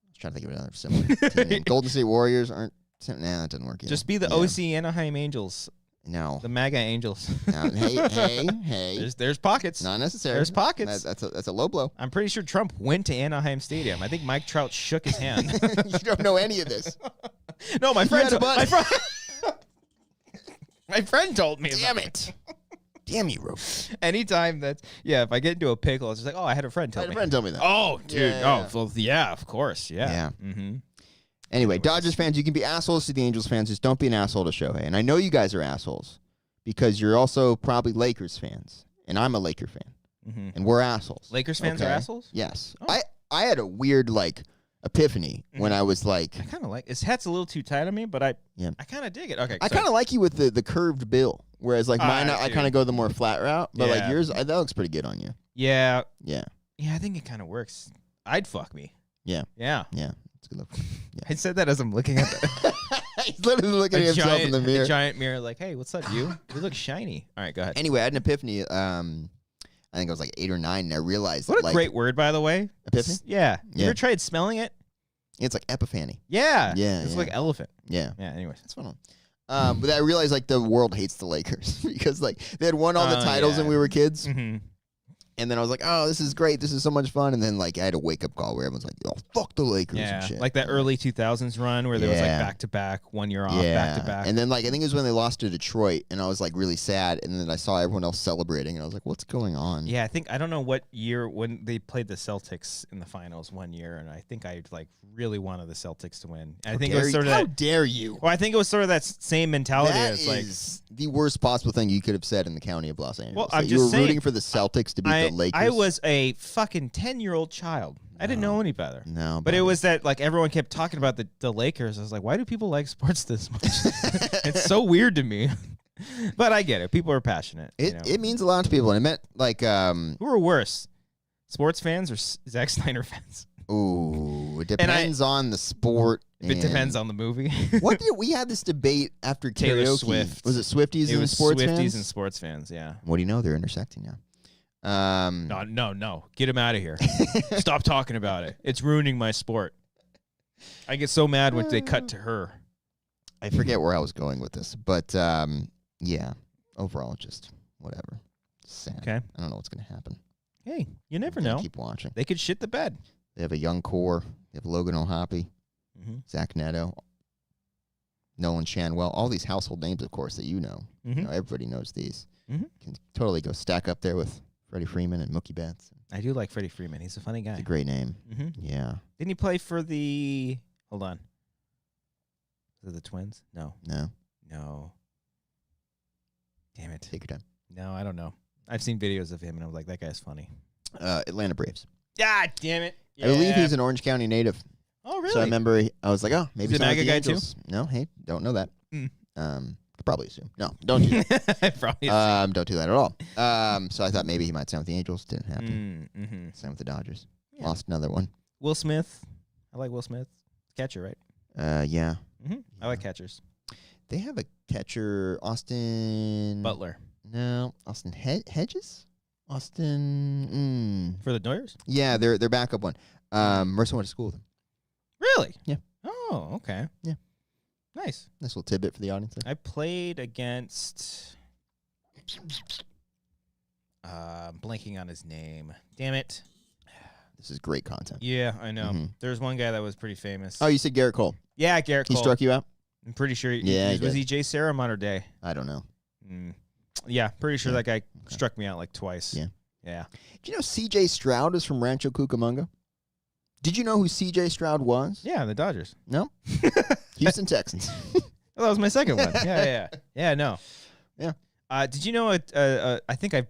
I was trying to think of another similar team name. Golden State Warriors aren't. Nah, that didn't work either. Just be the OC Anaheim Angels. No. The MAGA Angels. No, hey. There's pockets. Not necessary. There's pockets. That's a low blow. I'm pretty sure Trump went to Anaheim Stadium. I think Mike Trout shook his hand. You don't know any of this. No, my friend told me. Damn it. Damn you, Rose. Anytime if I get into a pickle, it's just like, I had a friend tell me. I had a friend tell me that. Oh, dude. Yeah. Oh, well, yeah, of course. Yeah. Yeah. Mm-hmm. Anyway, Dodgers fans, you can be assholes to the Angels fans. Just don't be an asshole to Shohei. And I know you guys are assholes because you're also probably Lakers fans. And I'm a Laker fan. Mm-hmm. And we're assholes. Lakers fans are assholes? Yes. Oh. I had a weird, epiphany when I was like... I kind of like... His hat's a little too tight on me, but I kind of dig it. Okay. I kind of like you with the curved bill. Whereas, mine, I kind of go the more flat route. But, yours, that looks pretty good on you. Yeah. Yeah. Yeah, I think it kind of works. I'd fuck me. Yeah. Yeah. Yeah. It's a good look. Yeah. I said that as I'm looking at the... He's literally looking at himself in the mirror. A giant mirror, like, hey, what's up, you? You look shiny. All right, go ahead. Anyway, I had an epiphany. I think I was 8 or 9, and I realized what a great word, by the way. Epiphany? Yeah. You ever tried smelling it? It's like epiphany. Yeah. Yeah. It's like elephant. Yeah. Yeah, anyways. That's fun. But I realized, the world hates the Lakers because, they had won all the titles when we were kids. Mm-hmm. And then I was like, oh, this is great. This is so much fun. And then, I had a wake-up call where everyone's like, oh, fuck the Lakers and shit. Like that early 2000s run where there was, back-to-back, 1 year off, back-to-back. And then, I think it was when they lost to Detroit, and I was, really sad. And then I saw everyone else celebrating, and I was like, what's going on? Yeah, I don't know what year, when they played the Celtics in the finals 1 year, and I think I, really wanted the Celtics to win. And I think it was sort of How dare you? Well, I think it was sort of that same mentality. That is the worst possible thing you could have said in the county of Los Angeles. Well, I'm you were rooting for the Celtics to beat the Lakers. I was a fucking 10-year-old child. I didn't know any better. No, but it was that everyone kept talking about the Lakers. I was like, why do people like sports this much? It's so weird to me. But I get it. People are passionate. It means a lot to people, and it meant who are worse, sports fans or Zack Snyder fans? Ooh, it depends on the sport. It depends on the movie. What did we had this debate after Taylor karaoke? Swift. Was it Swifties and sports fans? Swifties and sports fans, yeah. What do you know? They're intersecting now. No. Get him out of here. Stop talking about it. It's ruining my sport. I get so mad when they cut to her. I forget where I was going with this, but yeah. Overall, just whatever. Sad. Okay. I don't know what's going to happen. Hey, you never know. Keep watching. They could shit the bed. They have a young core. They have Logan O'Hoppe, Zach Neto, Nolan Shanwell. All these household names, of course, that you know. Mm-hmm. Everybody knows these. Mm-hmm. Can totally go stack up there with Freddie Freeman and Mookie Betts. I do like Freddie Freeman. He's a funny guy. It's a great name. Mm-hmm. Yeah. Didn't he play for the? Hold on. Was it the Twins? No. No. Damn it. Take your time. No, I don't know. I've seen videos of him, and I'm like, that guy's funny. Atlanta Braves. God damn it. Yeah. I believe he's an Orange County native. Oh, really? So I remember I was like, oh, maybe he's a MAGA guy too? No, hey, don't know that. Mm. Could probably assume. No, don't do that. Probably. Don't do that at all. So I thought maybe he might sign with the Angels. Didn't happen. Mm-hmm. Signed with the Dodgers. Yeah. Lost another one. Will Smith. I like Will Smith. Catcher, right? Yeah. Mm-hmm. I like catchers. They have a catcher, Austin Butler. No, Austin Hedges. Austin. For the Doyers? Yeah, their backup one. Marissa went to school with him. Really? Yeah. Oh, okay. Yeah. Nice. Nice little tidbit for the audience. I played against. Blanking on his name. Damn it. This is great content. Yeah, I know. Mhm. There's one guy that was pretty famous. Oh, you said Garrett Cole. Yeah, Garrett Cole. He struck you out? I'm pretty sure. Yeah, he was did. he Jay Sarah Modern Day? I don't know. Yeah, pretty sure Yeah. that guy struck me out like twice. Yeah. Yeah. Do you know C.J. Stroud is from Rancho Cucamonga? Did you know who C.J. Stroud was? Yeah, the Dodgers. No? Houston Texans. Well, that was my second one. Yeah, no. Yeah. Did you know? I think I'm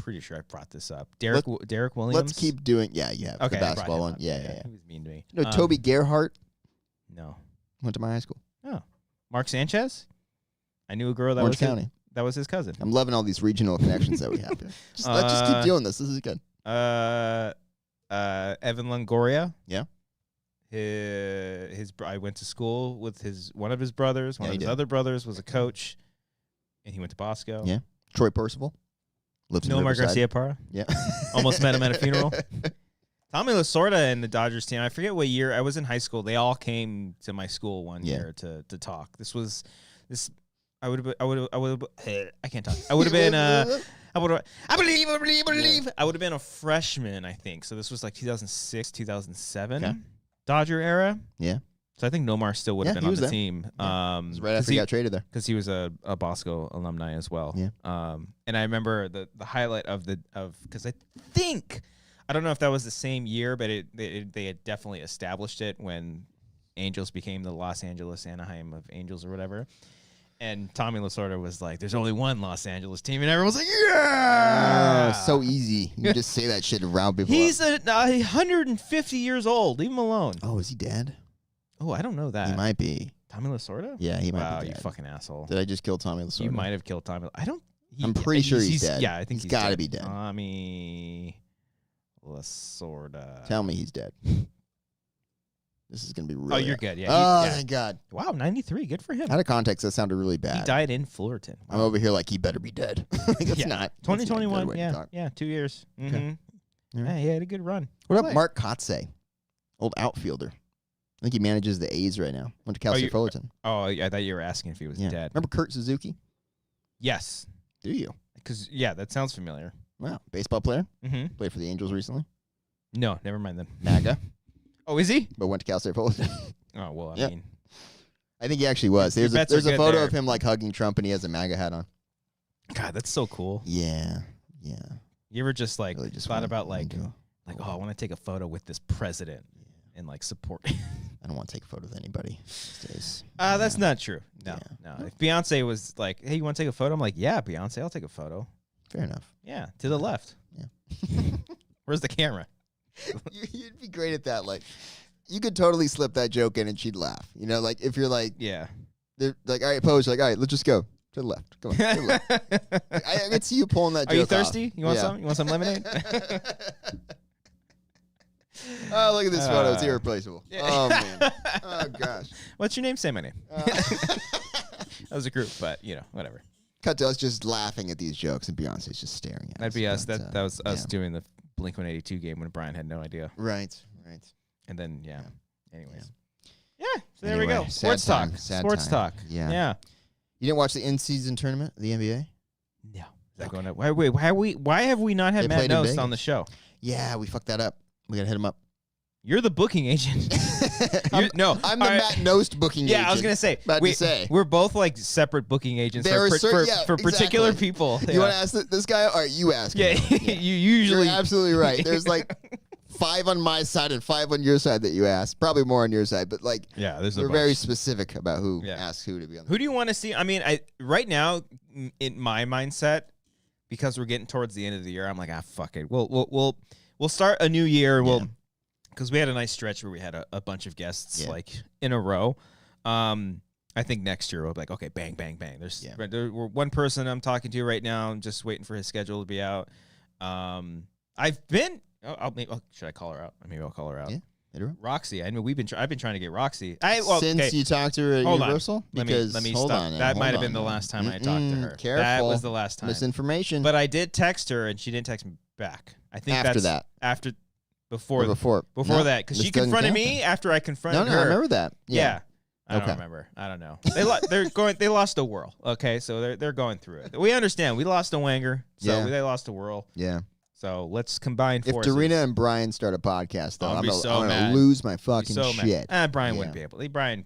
pretty sure I brought this up. Derek Williams. Let's keep doing. Yeah, you have Okay, the I brought basketball him one. up. Yeah. He was mean to me. You know, Toby Gerhart No. went to my high school. Oh, Mark Sanchez. I knew a girl that Orange was County. that was his cousin. I'm loving all these regional connections that we have here. Let's just keep doing this. This is good. Evan Longoria. Yeah. I went to school with one of his brothers. One of his other brothers was a coach, and he went to Bosco. Yeah. Troy Percival. Lives in Nomar Riverside. Garcia Parra. Yeah. Almost met him at a funeral. Tommy Lasorda and the Dodgers team. I forget what year. I was in high school. They all came to my school one year to talk. I would have. I can't talk. I would have been. I would have been a freshman, I think. So this was like 2006, 2007, Okay. Dodger era. Yeah. So I think Nomar still would have Yeah, been he on was the there. team. It was right after he got traded there. Because he was a Bosco alumni as well. Yeah. And I remember the highlight because I don't know if that was the same year, but they had definitely established it when Angels became the Los Angeles Anaheim of Angels or whatever. And Tommy Lasorda was like, "There's only one Los Angeles team," and everyone's like, "Yeah!" So easy. You just say that shit and round people He's up. 150 years old. Leave him alone. Oh, is he dead? Oh, I don't know that. He might be. Tommy Lasorda? Yeah, he might Wow, be you dead. fucking asshole. Did I just kill Tommy Lasorda? You might have killed Tommy. I'm pretty sure he's dead. Yeah, I think he's got to dead. be dead. Tommy Lasorda. Tell me he's dead. This is going to be really... Oh, you're good. Yeah. Oh, thank God. Wow, 93. Good for him. Out of context, that sounded really bad. He died in Fullerton. Wow. I'm over here like, he better be dead. That's Yeah. not. 2021. Yeah, 2 years. Okay. Mm-hmm. Yeah. Yeah, he had a good run. What Play. about Mark Kotze? Old outfielder. I think he manages the A's right now. Went to Cal State Fullerton. Oh, I thought you were asking if he was Yeah. dead. Remember Kurt Suzuki? Yes. Do you? Because, yeah, that sounds familiar. Wow. Baseball player. Mm-hmm. Played for the Angels recently. No, never mind then. MAGA. Oh, is he? But went to Cal State Fullerton. Oh, well, I Yep. mean. I think he actually was. Your There's bets are a good photo there. of him like hugging Trump and he has a MAGA hat on. God, that's so cool. Yeah. You ever just like Really just thought wanna- about wanna like, go. oh, I want to take a photo with this president and like support. I don't want to take a photo with anybody these days. That's not true. No, Yeah. no. If Beyonce was like, hey, you want to take a photo? I'm like, yeah, Beyonce, I'll take a photo. Fair enough. Yeah, to the left. Yeah. Where's the camera? You'd be great at that. Like, you could totally slip that joke in and she'd laugh. You know, like if you're like, Yeah. they're like, all right, pose. Like, all right, let's just go to the left. Come on. To the left. I could see you pulling that joke Are you off. thirsty? You want Yeah. some? You want some lemonade? Oh, look at this photo. It's irreplaceable. Yeah. Oh, man. Oh, gosh. What's your name? Say my name. Uh, That was a group, but whatever. cut to us just laughing at these jokes and Beyonce's just staring at us. That'd be us. But, That was us yeah. doing the Blink-182 game when Brian had no idea. Right. And then, anyways. Yeah, so Anyway, there we go. sad Sports time, talk. sad Sports time. talk. Yeah. Yeah. You didn't watch the in-season tournament, the NBA? No. Is that Okay. going up? Why have we not had They Matt played in Nost Vegas. on the show? Yeah, we fucked that up. We got to hit him up. You're the booking agent. I'm the Matt Nost booking agent. Yeah, I was gonna say. We're both like separate booking agents for particular people. You want to ask this guy? All right, you ask. Yeah, you usually. You're absolutely right. There's like 5 on my side and 5 on your side that you ask. Probably more on your side, but like, we're very specific about who asks who to be on. Who do you want to see? I mean, right now in my mindset, because we're getting towards the end of the year, I'm like, fuck it. We'll start a new year. And because we had a nice stretch where we had a bunch of guests like in a row. I think next year we'll be like, okay, bang, bang, bang. We're one person I'm talking to right now. I'm just waiting for his schedule to be out. I've been. Should I call her out? Maybe I'll call her out. Yeah, Roxy. I mean, I've been trying to get Roxy. Since you talked to her at Universal. Let me stop. That might have been the last time I talked to her. Careful. That was the last time. Misinformation. But I did text her, and she didn't text me back. I think before that, because she confronted me after I confronted her. I remember that. Yeah. I don't remember. I don't know. They lost a whirl. Okay, so they're going through it. We understand. We lost a Wanger, so they lost a whirl. Yeah. So let's combine forces. If Dorina and Brian start a podcast, though, I'm gonna lose my fucking shit. Brian wouldn't be able. Brian,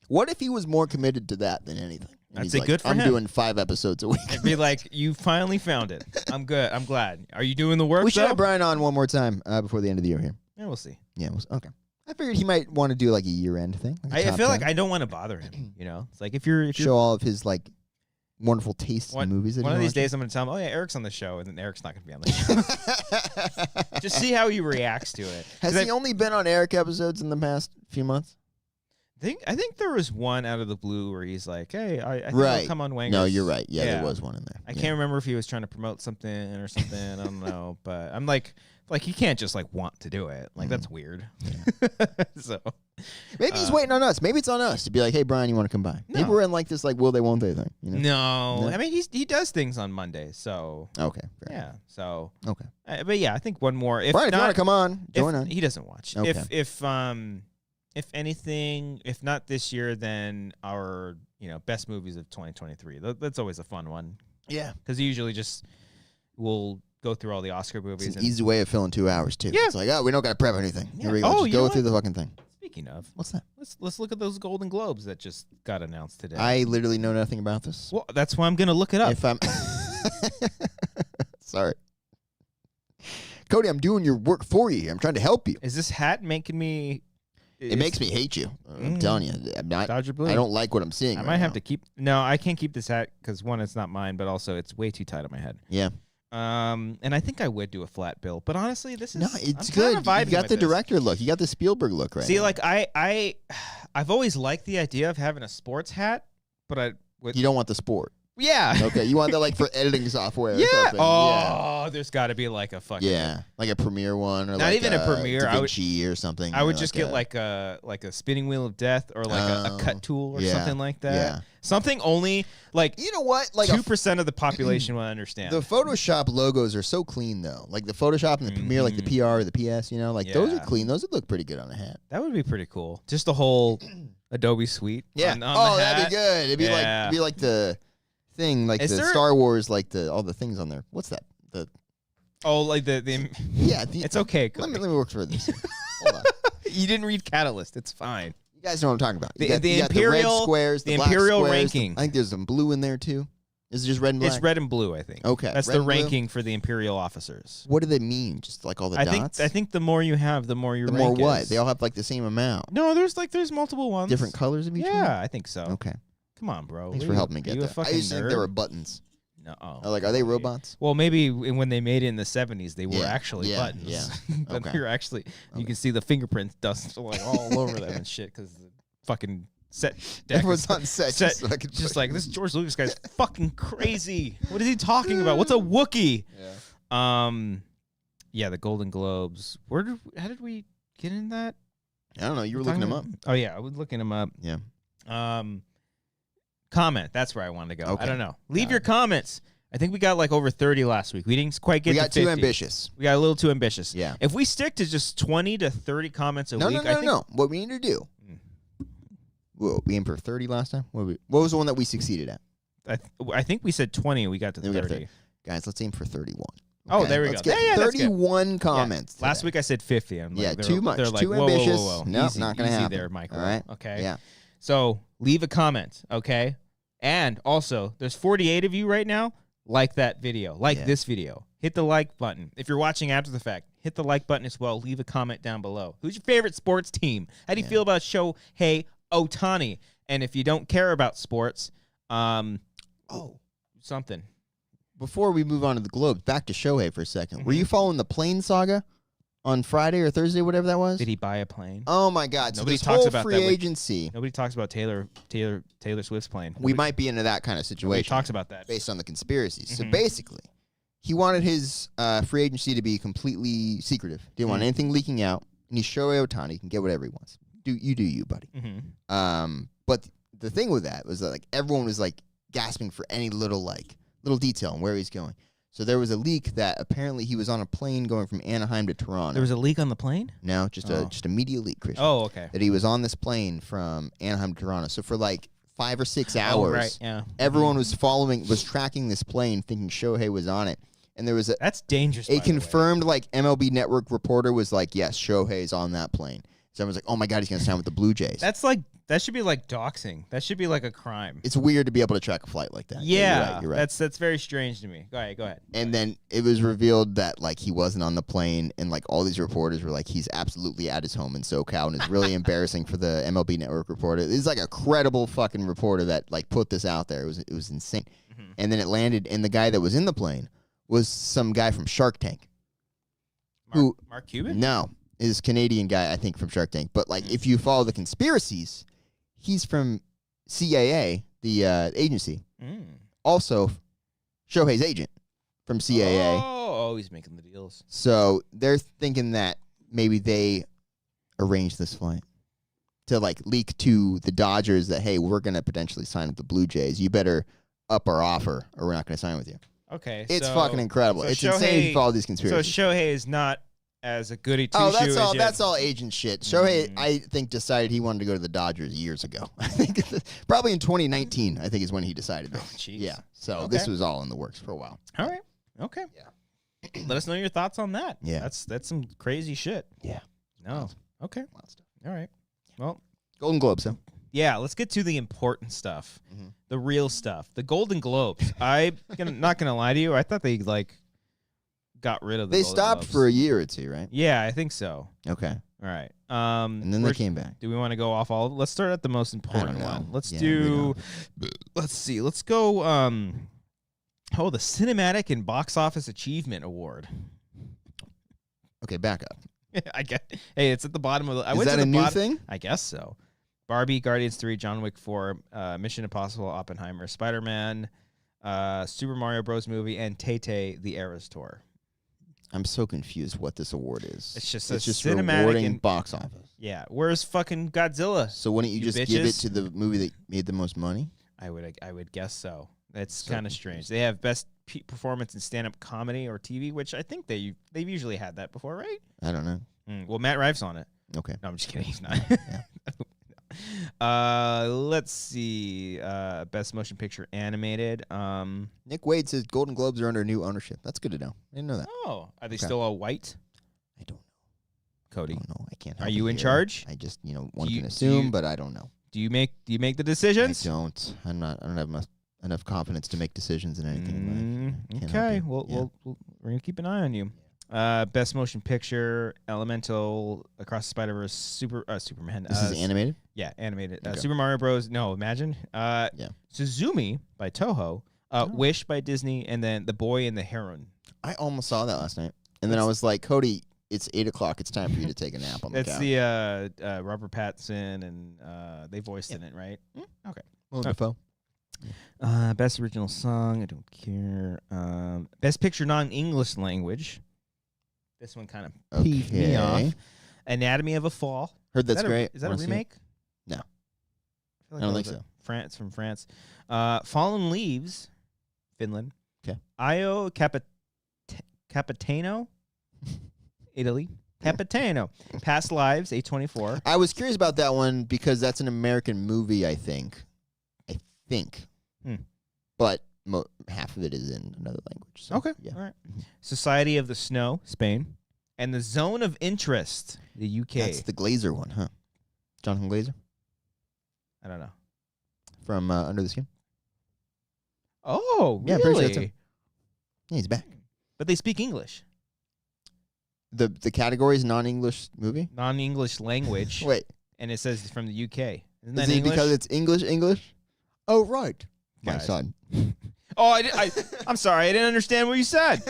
what if he was more committed to that than anything? I'd say good for him. I'm doing 5 episodes a week. I'd be like, you finally found it. I'm good. I'm glad. Are you doing the work? We should have Brian on one more time before the end of the year here. Yeah, we'll see. Yeah, okay. I figured he might want to do like a year-end thing. Like I feel like I don't want to bother him. You know, it's like if you're show all of his like wonderful tastes in movies. One of these days, I'm going to tell him, "Oh yeah, Eric's on the show," and then Eric's not going to be on the show. Just see how he reacts to it. Has he only been on Eric episodes in the past few months? I think there was one out of the blue where he's like, "Hey, I think I'll come on Wanger." No, you're right. Yeah, there was one in there. I can't remember if he was trying to promote something or something. I don't know, but I'm like he can't just like want to do it. Like that's weird. Yeah. So maybe he's waiting on us. Maybe it's on us to be like, "Hey, Brian, you want to come by?" No. Maybe we're in like this like will they won't they thing. You know? No, I mean he does things on Mondays, so okay, fair enough. So okay, but yeah, I think one more. If Brian, not, if you want to come on, join on. He doesn't watch. Okay. If anything, if not this year, then our best movies of 2023. That's always a fun one. Yeah, because usually we'll go through all the Oscar movies. It's an easy way of filling 2 hours too. Yeah, it's like we don't got to prep anything. Yeah. Here we go. Just go through the fucking thing. Speaking of, what's that? Let's look at those Golden Globes that just got announced today. I literally know nothing about this. Well, that's why I'm gonna look it up. If I'm sorry. Cody, I'm doing your work for you. I'm trying to help you. Is this hat making me? It makes me hate you. I'm telling you. I'm not. Dodger blue. I don't like what I'm seeing. I might have to keep. No, I can't keep this hat because one, it's not mine, but also it's way too tight on my head. Yeah. And I think I would do a flat bill, but honestly, this is it's good. You got the director look. You got the Spielberg look right. See, like I've always liked the idea of having a sports hat, but you don't want the sport. Yeah. Okay, you want that like for editing software. Yeah. Or something. Oh, there's got to be like a fucking like a Premiere one or not like even a Premiere. Da Vinci or something. I would just get like a spinning wheel of death or like a cut tool or something like that. Yeah. Something only like you know what, like 2% of the population will understand. The Photoshop logos are so clean though. Like the Photoshop and the Premiere, like the PR or the PS. Like those are clean. Those would look pretty good on a hat. That would be pretty cool. Just the whole Adobe suite. Yeah. On the hat. That'd be good. It'd be like the thing, like Star Wars, like all the things on there. What's that? Like the it's okay. Let me work through this. Hold on. You didn't read Catalyst. It's fine. You guys know what I'm talking about. The you got Imperial the red squares, the Imperial black squares, ranking. I think there's some blue in there too. Is it just red and black? It's red and blue, I think. Okay. That's the ranking for the Imperial officers. What do they mean? Just like all the dots? I think the more you have, the more your rank rank more what? is. They all have like the same amount. No, there's multiple ones. Different colors of each one? Yeah, I think so. Okay. Come on, bro. Thanks for helping me get that. I used to think there were buttons. No. Are they robots? Well, maybe when they made it in the 70s, they were actually buttons. Yeah. But you're actually, you can see the fingerprints dust like all over them and shit because the fucking set. Everyone's on set. Just like this George Lucas guy's fucking crazy. What is he talking about? What's a Wookiee? Yeah. Yeah, the Golden Globes. How did we get in that? I don't know. You were looking them up. Oh yeah, I was looking them up. Yeah. Comment. That's where I wanted to go. Okay. I don't know. Leave your comments. I think we got like over 30 last week. We didn't quite get to 50. We got too ambitious. We got a little too ambitious. Yeah. If we stick to just 20 to 30 comments a week, No. What we need to do. We aimed for 30 last time. What was the one that we succeeded at? I think we said 20 and we got to 30. Guys, let's aim for 31. Oh, there we Let's go. Get Yeah, that's good. 31 comments. Last today. week I said 50. I'm Yeah, like, too much. They're like, Too whoa, ambitious. Whoa, whoa, whoa. Nope, Easy, not gonna easy happen. there, Michael. All right. Okay. Yeah. So leave a comment, okay? And also, there's 48 of you right now. Like that video. Like this video. Hit the like button. If you're watching after the fact, hit the like button as well. Leave a comment down below. Who's your favorite sports team? How do you feel about Shohei Ohtani? And if you don't care about sports, something. Before we move on to the Globes, back to Shohei for a second. Were you following the plane saga on Friday or Thursday, whatever that was? Did he buy a plane? Oh my God! Nobody so talks whole about free that with- agency. Nobody talks about Taylor Swift's plane. We might be into that kind of Nobody situation. talks about that. Based on the conspiracies. So basically, he wanted his free agency to be completely secretive. Didn't want anything leaking out. And he's Shohei Ohtani. He can get whatever he wants. Do you, buddy. But the thing with that was that like everyone was like gasping for any little detail on where he's going. So there was a leak that apparently he was on a plane going from Anaheim to Toronto. There was a leak on the plane? No, just a media leak, Christian. Oh, okay. That he was on this plane from Anaheim to Toronto. So for like 5 or 6 hours, right, yeah. everyone was tracking this plane, thinking Shohei was on it. And there was That's dangerous. a confirmed like MLB Network reporter was like, yes, Shohei's on that plane. So everyone's like, oh my God, he's going to sign with the Blue Jays. That should be like doxing. That should be like a crime. It's weird to be able to track a flight like that. Yeah, you're right. That's very strange to me. Go ahead. And then it was revealed that like he wasn't on the plane, and like all these reporters were like, he's absolutely at his home in SoCal, and it's really embarrassing for the MLB Network reporter. It's like a credible fucking reporter that like put this out there. It was insane. And then it landed, and the guy that was in the plane was some guy from Shark Tank. Mark Cuban? No, is Canadian guy I think from Shark Tank. But like if you follow the conspiracies, he's from CAA, the agency. Also, Shohei's agent from CAA. Oh, he's making the deals. So they're thinking that maybe they arranged this flight to like leak to the Dodgers that, hey, we're going to potentially sign with the Blue Jays. You better up our offer or we're not going to sign with you. Okay. It's fucking incredible. So It's insane if you follow these conspiracies. So Shohei is not as a goody two-shoe that's all agent shit. Shohei, I think, decided he wanted to go to the Dodgers years ago. I think probably in 2019, I think is when he decided that. Jeez. Yeah. So this was all in the works for a while. All right. Okay. Yeah. Let us know your thoughts on that. Yeah. That's some crazy shit. Yeah. No. Okay. A lot of stuff. All right. Well, Golden Globes, huh? yeah, let's get to the important stuff. The real stuff. The Golden Globes. I'm not going to lie to you. I thought they got rid of the They Golden stopped Globes. for a year or two, right? Yeah, I think so. Okay. All right. And then they came back. Do we want to go off all? Let's start at the most important know. one. Let's Yeah, do. Let's see. Let's go. The Cinematic and Box Office Achievement Award. Okay, back up. I get. Hey, it's at the bottom of the. Is that a new thing? I guess so. Barbie, Guardians 3, John Wick 4, Mission Impossible, Oppenheimer, Spider-Man, Super Mario Bros. Movie, and Tay-Tay, The Eras Tour. I'm so confused what this award is. It's just cinematic rewarding and box office. Yeah, where's fucking Godzilla? So wouldn't you just give it to the movie that made the most money? I would guess so. That's kind of strange. They have best performance in stand-up comedy or TV, which I think they've usually had that before, right? I don't know. Well, Matt Rife's on it. Okay. No, I'm just kidding. He's not. Let's see. Best motion picture animated. Nick Wade says Golden Globes are under new ownership. That's good to know. I didn't know that. Oh, are they still all white? I don't know. Cody, I don't know. I can't. Are you in charge? I just one can assume, but I don't know. Do you make the decisions? I don't. I don't have enough confidence to make decisions in anything. In life. Okay. We're gonna keep an eye on you. Best motion picture, Elemental, Across the Spider-Verse, Superman. This is animated? Yeah, animated. Okay. Super Mario Bros. No, imagine. Suzumi by Toho, Wish by Disney, and then The Boy and the Heron. I almost saw that last night. And then I was like, Cody, it's 8 o'clock. It's time for you to take a nap on the couch. That's the Robert Pattinson, and they voiced in it, right? Okay. Wonderful. Best original song, I don't care. Best picture non-English language. This one kind of peeved me off. Anatomy of a Fall. Heard that's great. Is that a remake? No. I don't think so. From France. Fallen Leaves, Finland. Okay. Io Capitano, Italy. Capitano. Past Lives, A24. I was curious about that one because that's an American movie, I think. But half of it is in another language. So, Okay. Yeah. All right. Society of the Snow, Spain. And the Zone of Interest, the UK. That's the Glazer one, huh? Jonathan Glazer I don't know. from Under the Skin. Oh, Yeah, I'm pretty sure really? that's him. Yeah, he's back. But they speak English. The category is non-English movie. Non-English language. Wait, And it says from the UK. Isn't is that it English? because it's English? Oh, right, my Guys. son. Oh, I'm sorry. I didn't understand what you said.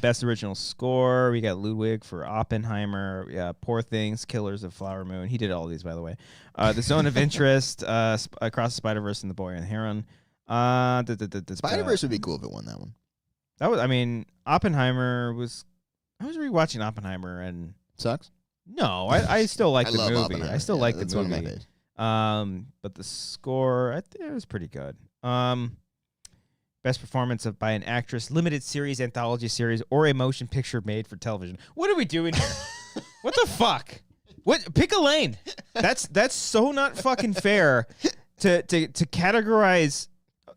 Best original score. We got Ludwig for Oppenheimer. Yeah, Poor Things, Killers of Flower Moon. He did all these, by the way. The Zone of Interest, Across the Spider-Verse and The Boy and the Heron. Spider-Verse would be cool if it won that one. That was, I mean, Oppenheimer was. I was rewatching Oppenheimer and Sucks. no, I still like I the love movie. Oppenheimer. I still Yeah, like the that's one of my movie. favorites. But the score, I think it was pretty good. Best performance by an actress, limited series, anthology series, or a motion picture made for television. What are we doing here? What the fuck? What? Pick a lane. That's so not fucking fair to categorize.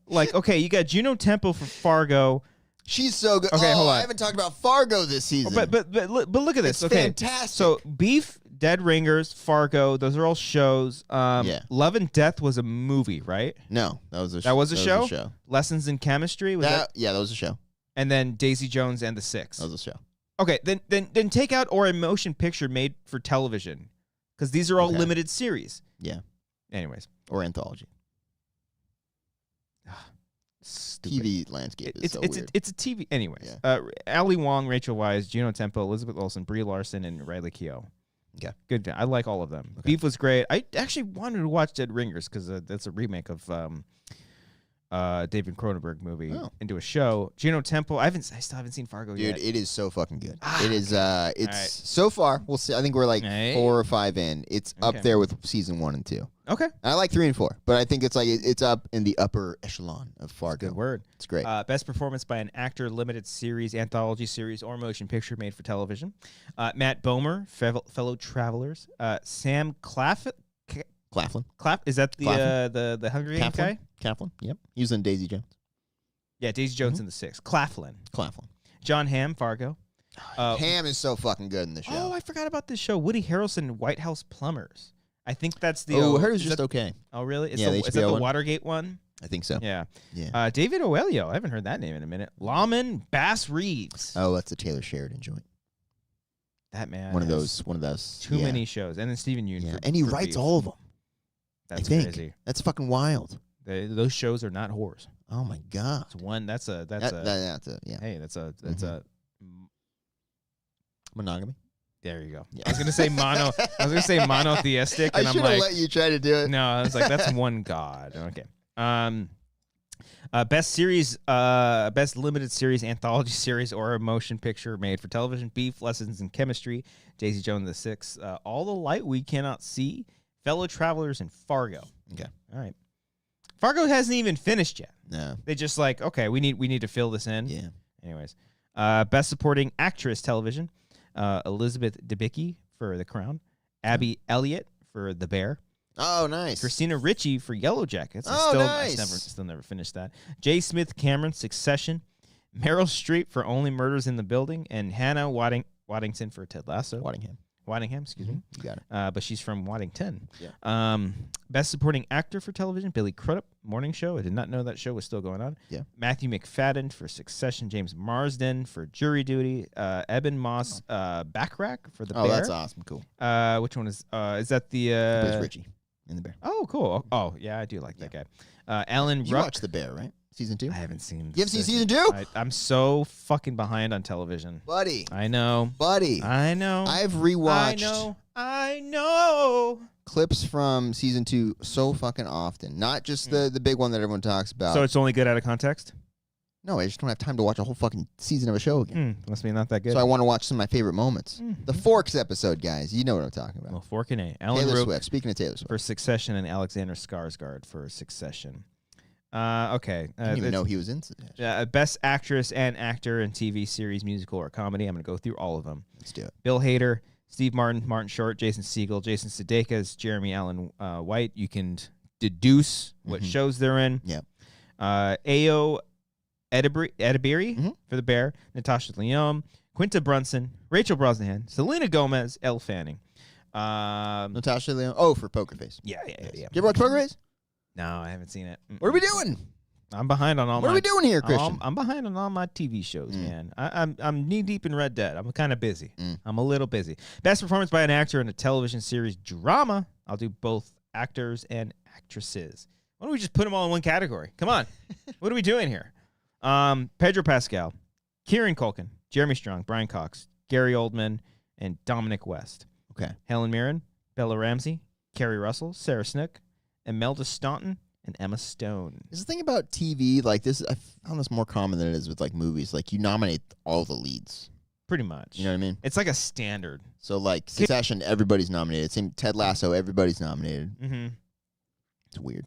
Like, okay, you got Juno Temple for Fargo. She's so good. Okay, hold on. I haven't talked about Fargo this season. But look at this. It's Okay, fantastic. so Beef, Dead Ringers, Fargo, those are all shows. Yeah. Love and Death was a movie, right? No, that was a That was a show? show. Lessons in Chemistry was that? Yeah, that was a show. And then Daisy Jones and the Six. That was a show. Okay, then take out or a motion picture made for television, because these are all Okay. limited series. Yeah, Anyways, or anthology. stupid. TV landscape is It's so it's weird. it's a TV. Anyways, Ali Wong, Rachel Weisz, Juno Temple, Elizabeth Olsen, Brie Larson, and Riley Keough. Okay. Good. I like all of them. Okay. Beef was great. I actually wanted to watch Dead Ringers because that's a remake of David Cronenberg movie into a show. Juno Temple. I still haven't seen Fargo Dude, yet. it is so fucking good. Ah, It is. It's right. so far. We'll see. I think we're like Hey. 4 or 5 in. It's Okay. up there with season 1 and 2. Okay. And I like 3 and 4, but I think it's like it's up in the upper echelon of Fargo. Good word. It's great. Best performance by an actor, limited series, anthology series, or motion picture made for television. Matt Bomer, Fellow Travelers. Sam Claflin. Is that Claflin. the Hunger Games guy? Claflin. Yep. He was in Daisy Jones. Yeah, Daisy Jones in the Six. Claflin. John Hamm, Fargo. Ham is so fucking good in the show. Oh, I forgot about this show. Woody Harrelson, White House Plumbers. I think that's the. hers is just that- okay. Oh, really? Yeah, the is that HBO the one. Watergate one? I think so. Yeah. Yeah. David Oelio. I haven't heard that name in a minute. Lawman Bass Reeves. Oh, that's a Taylor Sheridan joint. That man. One of has those. Too yeah. many shows. And then Stephen Yeun. Yeah. For, And he for writes Beef. all of them. That's I think. crazy. That's fucking wild. Those shows are not whores. Oh my god. It's one. That's a. That's a yeah. Hey, that's a. Monogamy. There you go. Yeah. I was gonna say mono. I was gonna say monotheistic, I and I'm should have like, let you try to do it. no. I was like, that's one god. Okay. Best series, best limited series, anthology series, or a motion picture made for television. Beef, Lessons in Chemistry, Daisy Jones and the Six, All the Light We Cannot See, Fellow Travelers, and Fargo. Okay. All right. Fargo hasn't even finished yet. No. They just like, okay, we need to fill this in. Yeah. Anyways, best supporting actress television, Elizabeth Debicki for The Crown, Abby Elliott for The Bear, Oh, nice. Christina Ricci for Yellow Jackets. Oh, I nice. still never finished that. J. Smith Cameron, Succession, Meryl Streep for Only Murders in the Building, and Hannah Waddington for Ted Lasso. Waddingham, excuse me. You got it. But she's from Waddington. Yeah. Best Supporting Actor for Television, Billy Crudup, Morning Show. I did not know that show was still going on. Yeah. Matthew McFadden for Succession, James Marsden for Jury Duty, Eben Moss Backrack for The Bear. Oh, that's awesome. Cool. Which one is that the... Plays Richie in The Bear. Oh, cool. Oh, yeah, I do like that guy. Alan You Ruck. watched The Bear, right? Season 2? I haven't seen. You haven't seen season 2? I'm so fucking behind on television. Buddy. I know. I know. I've rewatched I know. clips from season 2 so fucking often. Not just the big one that everyone talks about. So it's only good out of context? No, I just don't have time to watch a whole fucking season of a show again. Must be not that good. So I want to watch some of my favorite moments. The Forks episode, guys. You know what I'm talking about. Well, Fork and A. Alan Taylor Rook Swift. Speaking of Taylor Swift. for Succession and Alexander Skarsgård for Succession. Okay. I didn't even know he was in Succession. Best actress and actor in TV series, musical, or comedy. I'm going to go through all of them. Let's do it. Bill Hader, Steve Martin, Martin Short, Jason Segel, Jason Sudeikis, Jeremy Allen White. You can deduce what shows they're in. Yep. Ayo Edebiri Mhm. for The Bear, Natasha Lyonne, Quinta Brunson, Rachel Brosnahan, Selena Gomez, Elle Fanning. Natasha Leon. Oh, for Poker Face. Yeah. Did you ever watch Poker Face? No, I haven't seen it. What are we doing? I'm behind on all What my. are we doing here, Christian? I'm behind on all my TV shows, man. I'm knee deep in Red Dead. I'm kind of busy. I'm a little busy. Best performance by an actor in a television series drama. I'll do both actors and actresses. Why don't we just put them all in one category? Come on. What are we doing here? Pedro Pascal, Kieran Culkin, Jeremy Strong, Brian Cox, Gary Oldman, and Dominic West. Okay. Helen Mirren, Bella Ramsey, Kerry Russell, Sarah Snook, Imelda Staunton, and Emma Stone. Is the thing about TV like this? I found this more common than it is with like movies. Like you nominate all the leads. Pretty much. You know what I mean? It's like a standard. So like Succession, everybody's nominated. Same Ted Lasso, everybody's nominated. Mm-hmm. It's weird.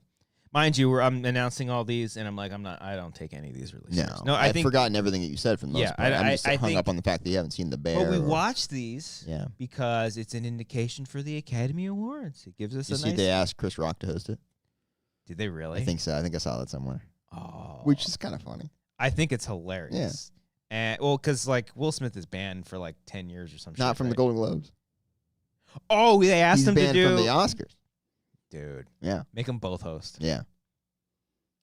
Mind you, I'm announcing all these, and I'm like, I don't take any of these really serious. No, I I've think forgotten everything that you said for the most Yeah, part. I'm just I hung think- up on the fact that you haven't seen The Bear. But we or- watch these Yeah. because it's an indication for the Academy Awards. It gives us You a see, nice. they asked Chris Rock to host it. Did they really? I think so. I think I saw that somewhere, Oh, which is kind of funny. I think it's hilarious. And well, because like Will Smith is banned for like 10 years or something. Not from the Golden Globes. Oh, they asked He's him to banned do. from the Oscars. Dude, Yeah. make them both host. Yeah.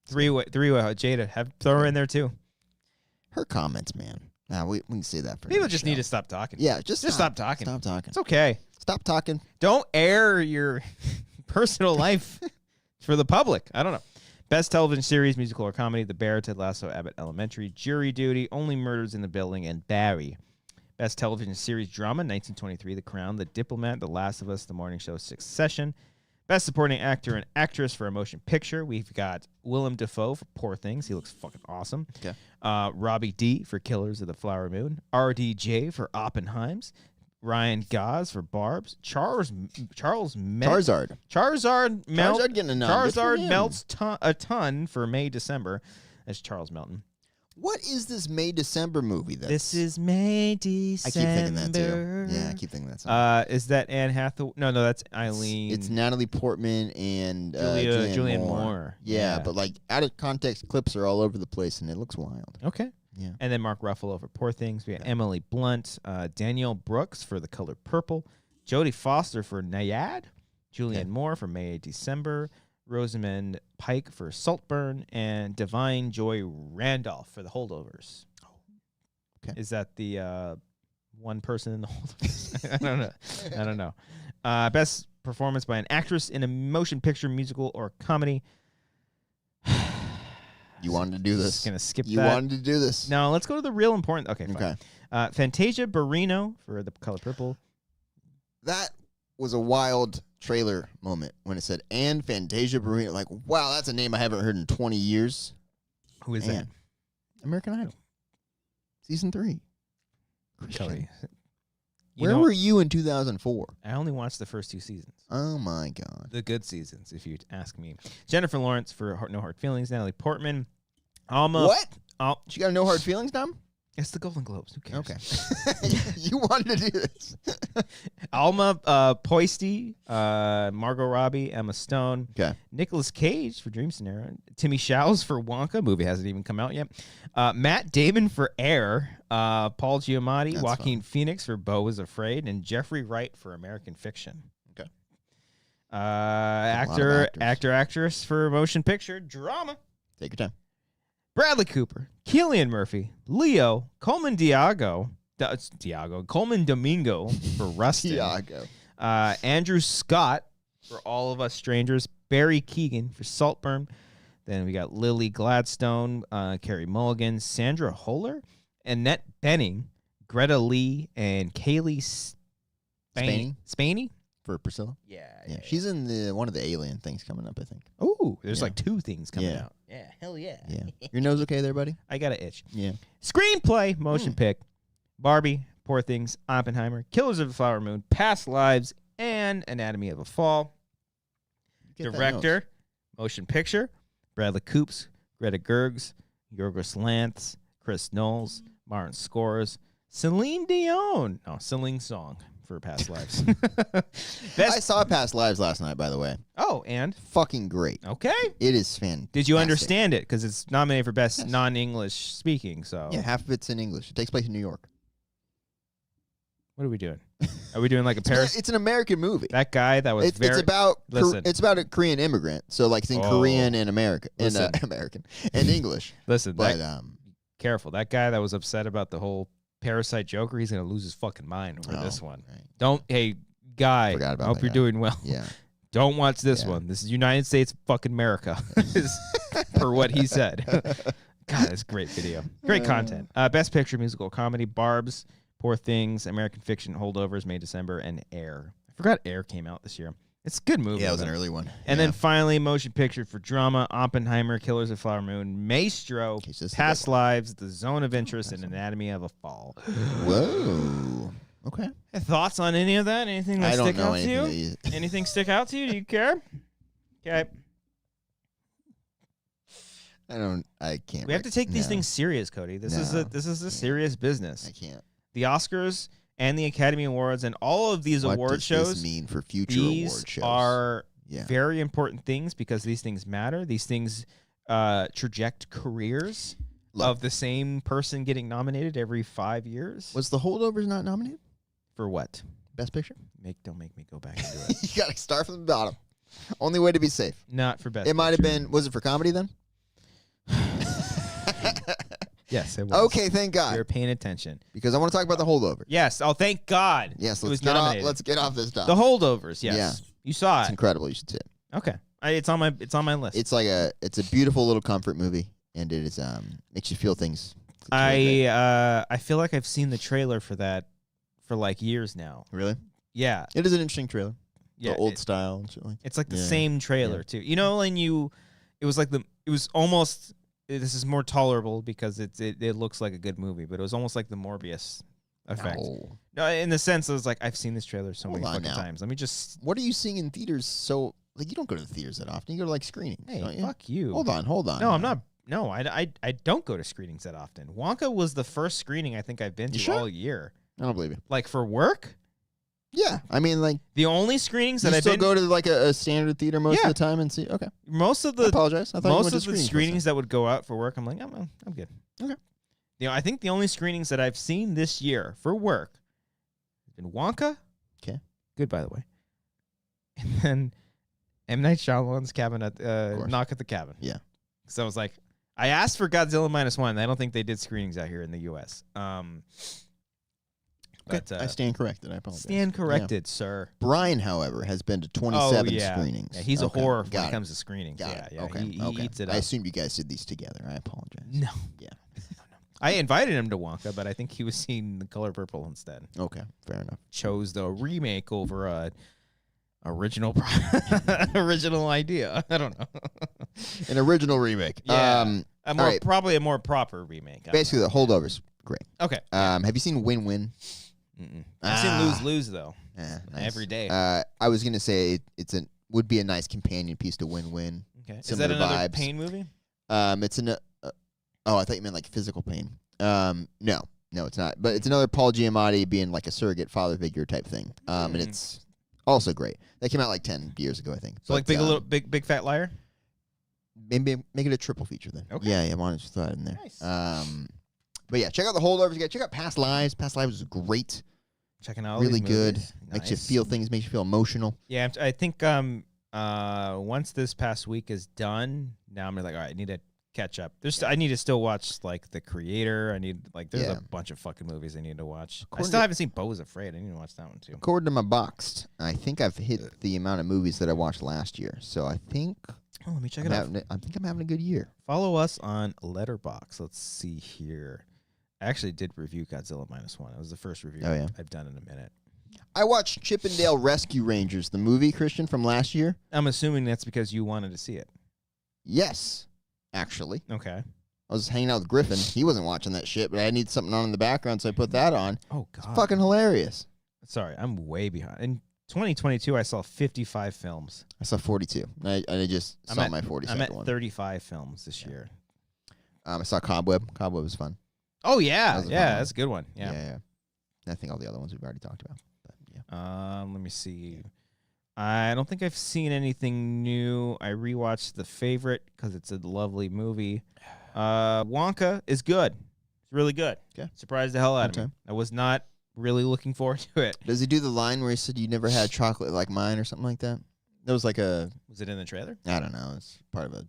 Three-way. Jada, throw her in there too. Her comments, man. Nah, we can say that for People another just show. need to stop talking. Yeah, just stop talking. Stop talking. It's okay. Stop talking. Don't air your personal life for the public. I don't know. Best television series, musical or comedy: The Bear, Ted Lasso, Abbott Elementary, Jury Duty, Only Murders in the Building, and Barry. Best television series drama: 1923, The Crown, The Diplomat, The Last of Us, The Morning Show, Succession. Best supporting actor and actress for a motion picture: we've got Willem Dafoe for Poor Things. He looks fucking awesome. Okay. Robbie D for Killers of the Flower Moon. RDJ for Oppenheims. Ryan Gos for Barbs. Charizard. Charizard getting a nod. Good for Charizard him. melts a ton for May December. That's Charles Melton. What is this May December movie? This is May December. I keep thinking that too. Yeah, I keep thinking that. Song. Is that Anne Hathaway? No, that's Eileen. It's Natalie Portman and Julianne Moore. Yeah, but like out of context clips are all over the place, and it looks wild. Okay. Yeah. And then Mark Ruffalo for Poor Things. We got Emily Blunt, Danielle Brooks for The Color Purple, Jodie Foster for Nayad, Julianne Moore for May December, Rosamund Pike for Saltburn, and Divine Joy Randolph for The Holdovers. Okay. Is that the one person in The Holdovers? I don't know. Best performance by an actress in a motion picture, musical, or comedy. You wanted to do this. Just gonna skip You that. wanted to do this. No, let's go to the real important. Okay, fine. Okay. Fantasia Barrino for The Color Purple. That was a wild trailer moment when it said, and Fantasia Barrino. Like, wow, that's a name I haven't heard in 20 years. Who is Man. American Idol. Season 3. that? Christian. Kelly. Where were you in 2004? I only watched the first 2 seasons. Oh, my God. The good seasons, if you ask me. Jennifer Lawrence for No Hard Feelings. Natalie Portman. Alma. What? She got no hard feelings, Dom? It's the Golden Globes. Who cares? Okay. You wanted to do this. Alma Poisty, Margot Robbie, Emma Stone, Okay. Nicolas Cage for Dream Scenario, Timmy Chalamet for Wonka, movie hasn't even come out yet, Matt Damon for Air, Paul Giamatti, That's Joaquin Phoenix for Beau is Afraid, and Jeffrey Wright for American Fiction. Okay. Actress for Motion Picture, Drama. Take your time. Bradley Cooper, Cillian Murphy, Leo, Coleman Domingo for Rustin, Tiago. Andrew Scott for All of Us Strangers, Barry Keoghan for Saltburn. Then we got Lily Gladstone, Carey Mulligan, Sandra Holler, Annette Bening, Greta Lee, and Kaylee Spaney. For Priscilla? Yeah. She's in the one of the Alien things coming up, I think. Oh, there's Yeah. like 2 things coming Yeah. out. Yeah, hell yeah. Yeah. Your nose okay there, buddy? I got an itch. Yeah. Screenplay, motion pick, Barbie, Poor Things, Oppenheimer, Killers of the Flower Moon, Past Lives, and Anatomy of a Fall. Get that Director, motion picture, Bradley Coops, Greta Gerwig, Yorgos Lanthimos, Chris Knowles, Martin Scores, Celine Song for Past Lives. I saw Past Lives last night, by the way. Oh, and? Fucking great. Okay. It is fantastic. Did you understand it? Because it's nominated for Best Non-English Speaking, so. Yeah, half of it's in English. It takes place in New York. What are we doing? Are we doing like a Paris? It's an American movie. That guy that was it's about it's about a Korean immigrant. So like it's in Korean and American and English. Listen, but careful. That guy that was upset about the whole Parasite Joker, he's gonna lose his fucking mind over this one. Right. Don't, hey guy. I hope you're doing well. Yeah. Don't watch this one. This is United States fucking America, per what he said. God, it's a great video. Great content. Best Picture, Musical Comedy, Barb's, Poor Things, American Fiction, Holdovers, May, December, and Air. I forgot Air came out this year. It's a good movie. Yeah, it was an early one. And then finally, Motion Picture for Drama, Oppenheimer, Killers of Flower Moon, Maestro, Past Lives, The Zone of Interest, and Anatomy of a Fall. Whoa. Okay. Thoughts on any of that? Anything that stick out to you? That Anything stick out to you? Do you care? Okay. I can't. We have to take these things serious, Cody. This is a serious business. I can't. The Oscars and the Academy Awards and all of these award shows. What does this mean for future award shows? Are very important things because these things matter. These things traject careers of the same person getting nominated every 5 years. Was the Holdovers not nominated? For what? Best Picture? Don't make me go back and do it. You got to start from the bottom. Only way to be safe. Not for Best It might have been, was it for comedy then? Yes, it was. Okay, thank God. You're paying attention. Because I want to talk about the Holdovers. Yes. Oh, thank God. Yes, let's get off this stuff. The Holdovers, yes. Yeah. You saw It's incredible. You should see it. Okay. It's on my list. It's like it's a beautiful little comfort movie, and it is makes you feel things. I feel like I've seen the trailer for that for like years now. Really? Yeah. It is an interesting trailer. Yeah. The old style and shit like. It's like the same trailer too. You know, and it was almost. This is more tolerable because it looks like a good movie, but it was almost like the Morbius effect. No, in the sense it was like I've seen this trailer so many fucking times. Let me just. What are you seeing in theaters? So like you don't go to the theaters that often. You go to like screenings. Hey, don't you? Fuck you. Hold on. No, I'm not. No, I don't go to screenings that often. Wonka was the first screening I think I've been to all year. I don't believe you. Like for work. Yeah, I mean, like the only screenings that I've been. You still go to like a standard theater most of the time and see. Okay, most of the. I apologize. I thought most of the screenings that would go out for work, I'm like, I'm good. Okay. You know, I think the only screenings that I've seen this year for work has been Wonka. Okay. Good, by the way. And then M. Night Shyamalan's Knock at the Cabin. Yeah. So I was like, I asked for Godzilla -1. I don't think they did screenings out here in the U.S. But, I stand corrected. I apologize. Stand corrected, sir. Brian, however, has been to 27 screenings. Yeah, he's a whore when it comes to screenings. Yeah. Okay. He eats it up. I assumed you guys did these together. I apologize. No. Yeah. No. I invited him to Wonka, but I think he was seeing The Color Purple instead. Okay, fair enough. Chose the remake over a original idea. I don't know. An original remake. Yeah. Probably a more proper remake. Basically, The Holdovers. Great. Okay. Have you seen Win-Win? I've seen Lose-Lose, though. Nice. Every day. I was going to say would be a nice companion piece to Win-Win. Okay. Is that another pain movie? It's I thought you meant like physical pain. No, it's not. But it's another Paul Giamatti being like a surrogate father figure type thing. And it's also great. That came out like 10 years ago, I think. So like Big Fat Liar? Maybe make it a triple feature then. Okay. Yeah, why don't you throw that in there? Nice. But yeah, check out The Holdovers. Check out Past Lives. Past Lives is great. Checking out really these good. Nice. Makes you feel things. Makes you feel emotional. Yeah, I think once this past week is done, now I'm like, all right, I need to catch up. I need to still watch like The Creator. There's a bunch of fucking movies I need to watch. I still haven't seen Beau is Afraid. I need to watch that one too. According to my box, I think I've hit the amount of movies that I watched last year. So I think. Oh, let me check it out. I think I'm having a good year. Follow us on Letterboxd. Let's see here. I actually did review Godzilla -1. It was the first review I've done in a minute. I watched Chippendale Rescue Rangers, the movie, Christian, from last year. I'm assuming that's because you wanted to see it. Yes, actually. Okay. I was hanging out with Griffin. He wasn't watching that shit, but I need something on in the background, so I put that on. Oh, God. It's fucking hilarious. Sorry, I'm way behind. In 2022, I saw 55 films. I saw 42. I just saw my 42nd one. I'm at 35 films this year. I saw Cobweb. Cobweb was fun. Oh, yeah. That's a good one. Yeah. I think all the other ones we've already talked about. But Let me see. I don't think I've seen anything new. I rewatched The Favorite because it's a lovely movie. Wonka is good. It's really good. Okay. Surprised the hell out of me. Okay. I was not really looking forward to it. Does he do the line where he said you never had chocolate like mine or something like that? That was like a... Was it in the trailer? I don't know. It's part of a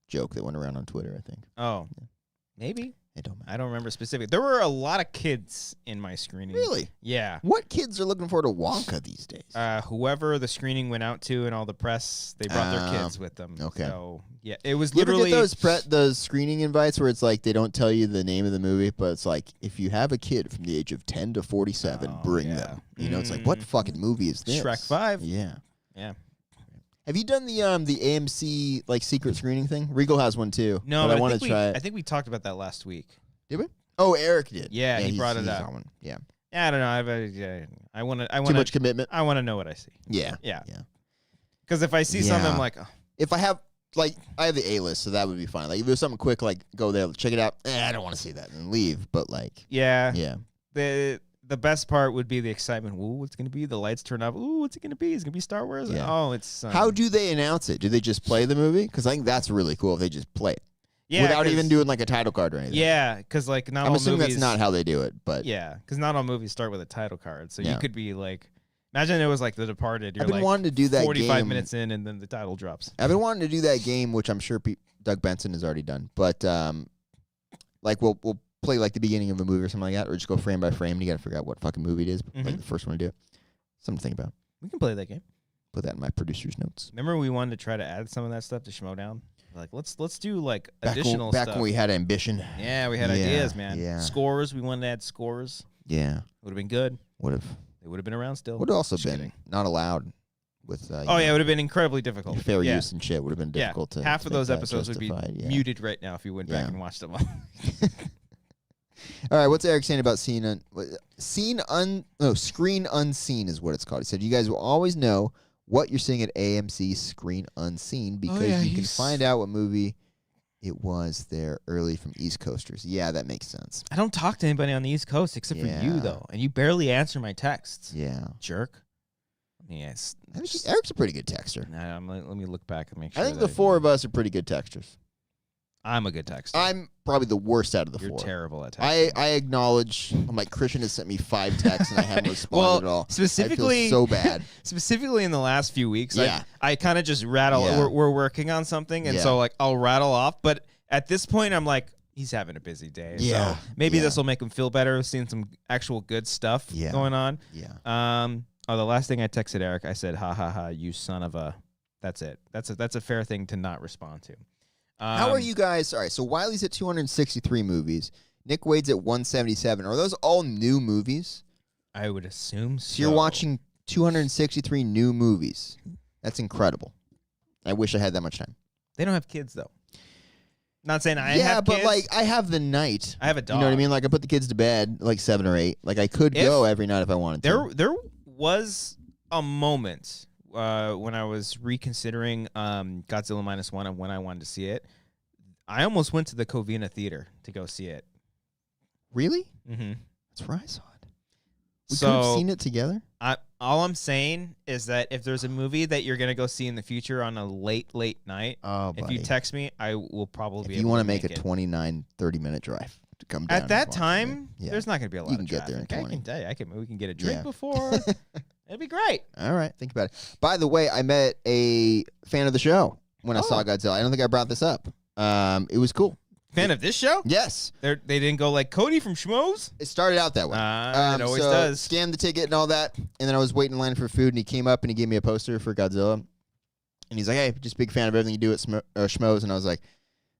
joke that went around on Twitter, I think. Oh, maybe. It don't matter. I don't remember specifically. There were a lot of kids in my screening. Really? Yeah. What kids are looking forward to Wonka these days? Whoever the screening went out to and all the press, they brought their kids with them. Okay. So, yeah, it was You ever literally... get those screening invites where it's like they don't tell you the name of the movie, but it's like, if you have a kid from the age of 10 to 47, bring them. You know, it's like, what fucking movie is this? Shrek 5. Yeah. Yeah. Have you done the AMC like secret screening thing? Regal has one too. No, but I want to try it. I think we talked about that last week. Did we? Oh, Eric did. Yeah, he brought it he's up. on one. Yeah. Yeah, I don't know. I want to. Too much commitment. I want to know what I see. Yeah. Yeah. Yeah. Because if I see something, I'm like, oh. If I have like I have the A-list, so that would be fine. Like if there's something quick, like go there, check it out. I don't want to see that and leave. But like, yeah. The best part would be the excitement. Ooh, what's gonna be? The lights turn up. Ooh, what's it gonna be? Is it gonna be Star Wars? Yeah. Oh, it's How do they announce it? Do they just play the movie? Because I think that's really cool if they just play it. Yeah, without even doing like a title card or anything. Yeah, because like not I'm all assuming movies, that's not how they do it, but yeah, because not all movies start with a title card. So Yeah. you could be like, imagine it was like The Departed. You're I've been like wanting to do that 45 game. minutes in, and then the title drops. I've been wanting to do that game, which I'm sure Doug Benson has already done. But like we'll play like the beginning of a movie or something like that, or just go frame by frame. And you got to figure out what fucking movie it is. Like the first one to do it. Something to think about. We can play that game. Put that in my producer's notes. Remember we wanted to try to add some of that stuff to Schmodown? Like let's do like Back additional back stuff. when we had ambition. Yeah, we had ideas, man. Yeah. Scores. We wanted to add scores. Yeah. Would have been good. Would have. They would have been around still. Would have also Just been kidding. not allowed with. Oh yeah, it would have been incredibly difficult. Fair use and shit would have been Yeah, difficult to. half to of make those that episodes would be justified, muted right now if you went back Yeah. and watched them. All right, what's Eric saying about Screen Unseen is what it's called. He said, you guys will always know what you're seeing at AMC Screen Unseen because you can find out what movie it was there early from East Coasters. Yeah, that makes sense. I don't talk to anybody on the East Coast except for you, though. And you barely answer my texts. Yeah. Jerk. Yes. Eric's a pretty good texter. Let me look back and make sure. I think the four of us are pretty good texters. I'm a good texter. I'm probably the worst out of the You're four. You're terrible at texting. I acknowledge. I'm like, Christian has sent me 5 texts and I haven't responded at all. Specifically, I feel so bad. Specifically in the last few weeks, yeah. I kind of just rattle. Yeah. We're working on something, and so like I'll rattle off. But at this point, I'm like, he's having a busy day. Yeah. So maybe this will make him feel better, seeing some actual good stuff going on. Yeah. The last thing I texted Eric, I said, "Ha ha ha, you son of a." That's it. That's a fair thing to not respond to. How are you guys? All right, so Wiley's at 263 movies. Nick Wade's at 177. Are those all new movies? I would assume so. So you're watching 263 new movies. That's incredible. I wish I had that much time. They don't have kids, though. Not saying I have Yeah, but kids. like I have the night. I have a dog. You know what I mean? Like I put the kids to bed like 7 or 8. Like I could go every night if I wanted to. There was a moment when I was reconsidering Godzilla -1 and when I wanted to see it. I almost went to the Covina Theater to go see it. Really? Mm-hmm. That's where I saw it. We could have seen it together. All I'm saying is that if there's a movie that you're gonna go see in the future on a late night, if you text me, I will probably be able to make it. If you want to make a 29, 30-minute drive to come down. At that time, there's not gonna be a lot you can of get there in 20. I can tell you, we can get a drink before. It'd be great. All right, think about it. By the way, I met a fan of the show when I saw Godzilla. I don't think I brought this up. It was cool. Fan of this show? Yes. They didn't go like Cody from Schmoes? It started out that way. It always so does. Scanned the ticket and all that, and then I was waiting in line for food, and he came up and he gave me a poster for Godzilla. And he's like, hey, just big fan of everything you do at Schmoes. And I was like,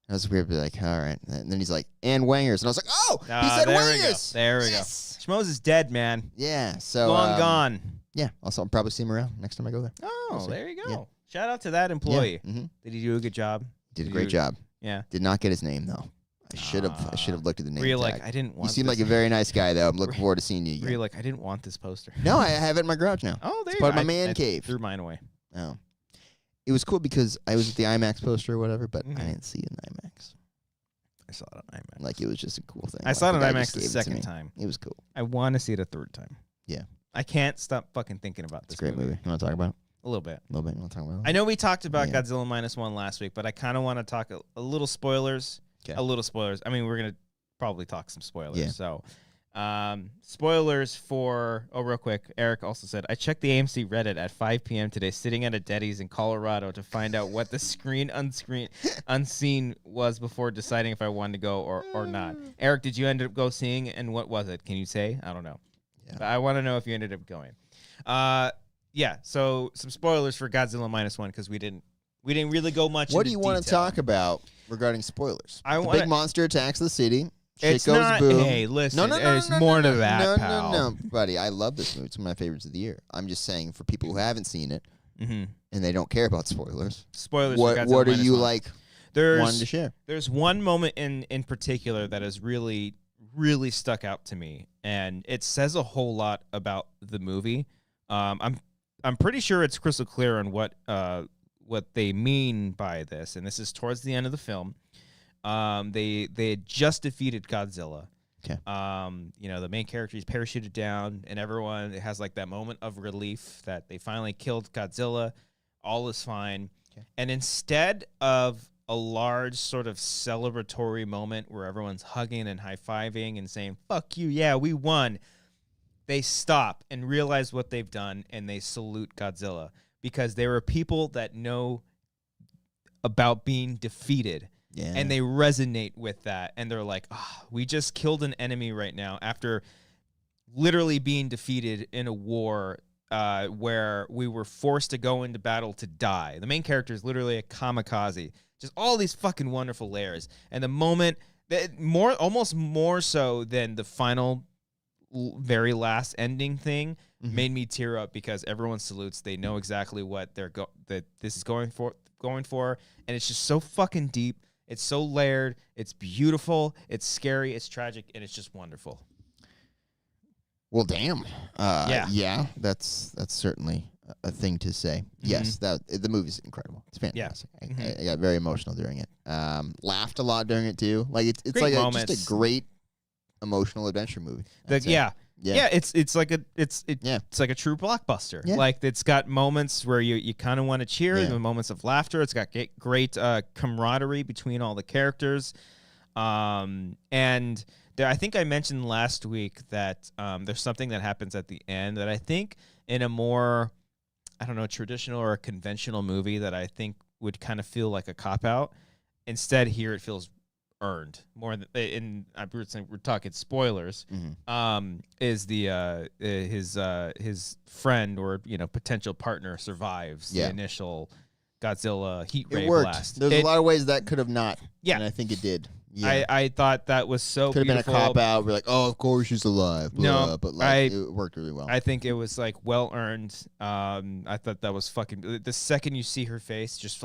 I was weird, but like, all right. And then he's like, and Wangers. And I was like, oh, he said Wangers. There we go. Schmoes is dead, man. Yeah. So long gone. Yeah. Also, I'll probably see him around next time I go there. Oh, there you go. Yeah. Shout out to that employee. Yeah. Mm-hmm. Did he do a good job? Did a great job. Yeah. Did not get his name though. I should have looked at the name. Were you tag. like, I didn't want. You seem like a very nice guy though. I'm looking forward to seeing you again. Were you like, I didn't want this poster? No, I have it in my garage now. Oh, there it's you part go. of my man I cave. Threw mine away. Oh. It was cool because I was at the IMAX poster or whatever, but I didn't see it in IMAX. I saw it on IMAX. Like it was just a cool thing. I saw it on IMAX the second time. It was cool. I want to see it a third time. Yeah. I can't stop fucking thinking about this. It's a great movie. You want to talk about it? A little bit. A little bit. You want to talk about it? I know we talked about Godzilla -1 last week, but I kind of want to talk a little spoilers. Okay. A little spoilers. I mean, we're going to probably talk some spoilers. Yeah. So, spoilers for, real quick, Eric also said, I checked the AMC Reddit at 5 p.m. today, sitting at a Denny's in Colorado to find out what the unseen was before deciding if I wanted to go or not. Eric, did you end up seeing, and what was it? Can you say? I don't know. Yeah. But I want to know if you ended up going. Yeah, so some spoilers for Godzilla -1 because we didn't really go much. What do you want to talk about regarding spoilers? The big monster attacks the city. It's Shit goes not. boom. Hey, listen. There's more to that, pal. No, buddy. I love this movie. It's one of my favorites of the year. I'm just saying for people who haven't seen it and they don't care about spoilers. Spoilers. What are you like? Wanting to share? There's one moment in particular that has really stuck out to me, and it says a whole lot about the movie. I'm pretty sure it's crystal clear on what they mean by this, and this is towards the end of the film. They had just defeated Godzilla. Okay. The main character is parachuted down, and everyone has like that moment of relief that they finally killed Godzilla. All is fine. Okay. And instead of a large sort of celebratory moment where everyone's hugging and high-fiving and saying, "Fuck you, yeah, we won," they stop and realize what they've done, and they salute Godzilla because there are people that know about being defeated. Yeah. And they resonate with that, and they're like, we just killed an enemy right now after literally being defeated in a war where we were forced to go into battle to die. The main character is literally a kamikaze. Just all these fucking wonderful layers. And the moment, almost more so than the final, very last ending thing, made me tear up because everyone salutes. They know exactly what that this is going for, and it's just so fucking deep. It's so layered. It's beautiful. It's scary. It's tragic, and it's just wonderful. Well, damn. Yeah. That's certainly a thing to say. Yes, the movie's incredible. It's fantastic. Yeah. I got very emotional during it. Laughed a lot during it too. Like it's like just a great emotional adventure movie. It's like a true blockbuster. Yeah. Like it's got moments where you kind of want to cheer, and moments of laughter. It's got great camaraderie between all the characters, and I think I mentioned last week that there's something that happens at the end that I think in a more, I don't know, traditional or a conventional movie that I think would kind of feel like a cop-out. Instead, here it feels earned more than we're talking spoilers. Is his friend or potential partner survives the initial Godzilla heat ray blast. There's a lot of ways that could have not. Yeah, and I think it did. Yeah. I thought that was so could have beautiful. Been a cop out. We're like, oh, of course she's alive. Blah, but it worked really well. I think it was like well earned. I thought that was fucking. The second you see her face, just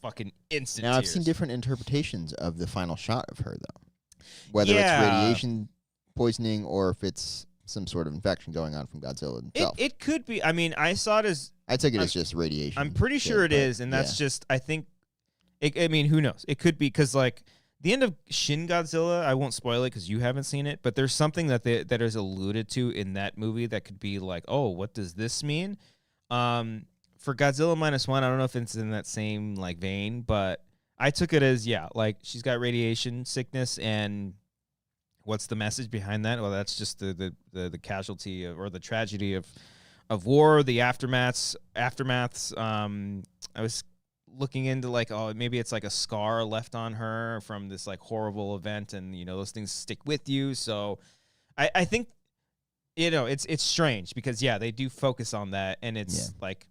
fucking instant. Now tears. I've seen different interpretations of the final shot of her though, whether it's radiation poisoning or if it's some sort of infection going on from Godzilla himself. It could be. I mean, I saw it as. I took it as just radiation. I'm pretty sure it is, and that's just. I think. I mean, who knows? It could be because like. The end of Shin Godzilla, I won't spoil it because you haven't seen it, but there's something that is alluded to in that movie that could be like, oh, what does this mean? For Godzilla -1, I don't know if it's in that same like vein, but I took it as like she's got radiation sickness, and what's the message behind that? Well, that's just the casualty or the tragedy of war, the aftermaths. I was looking into like, oh, maybe it's like a scar left on her from this like horrible event, and those things stick with you. So I think it's strange because they do focus on that, and it's like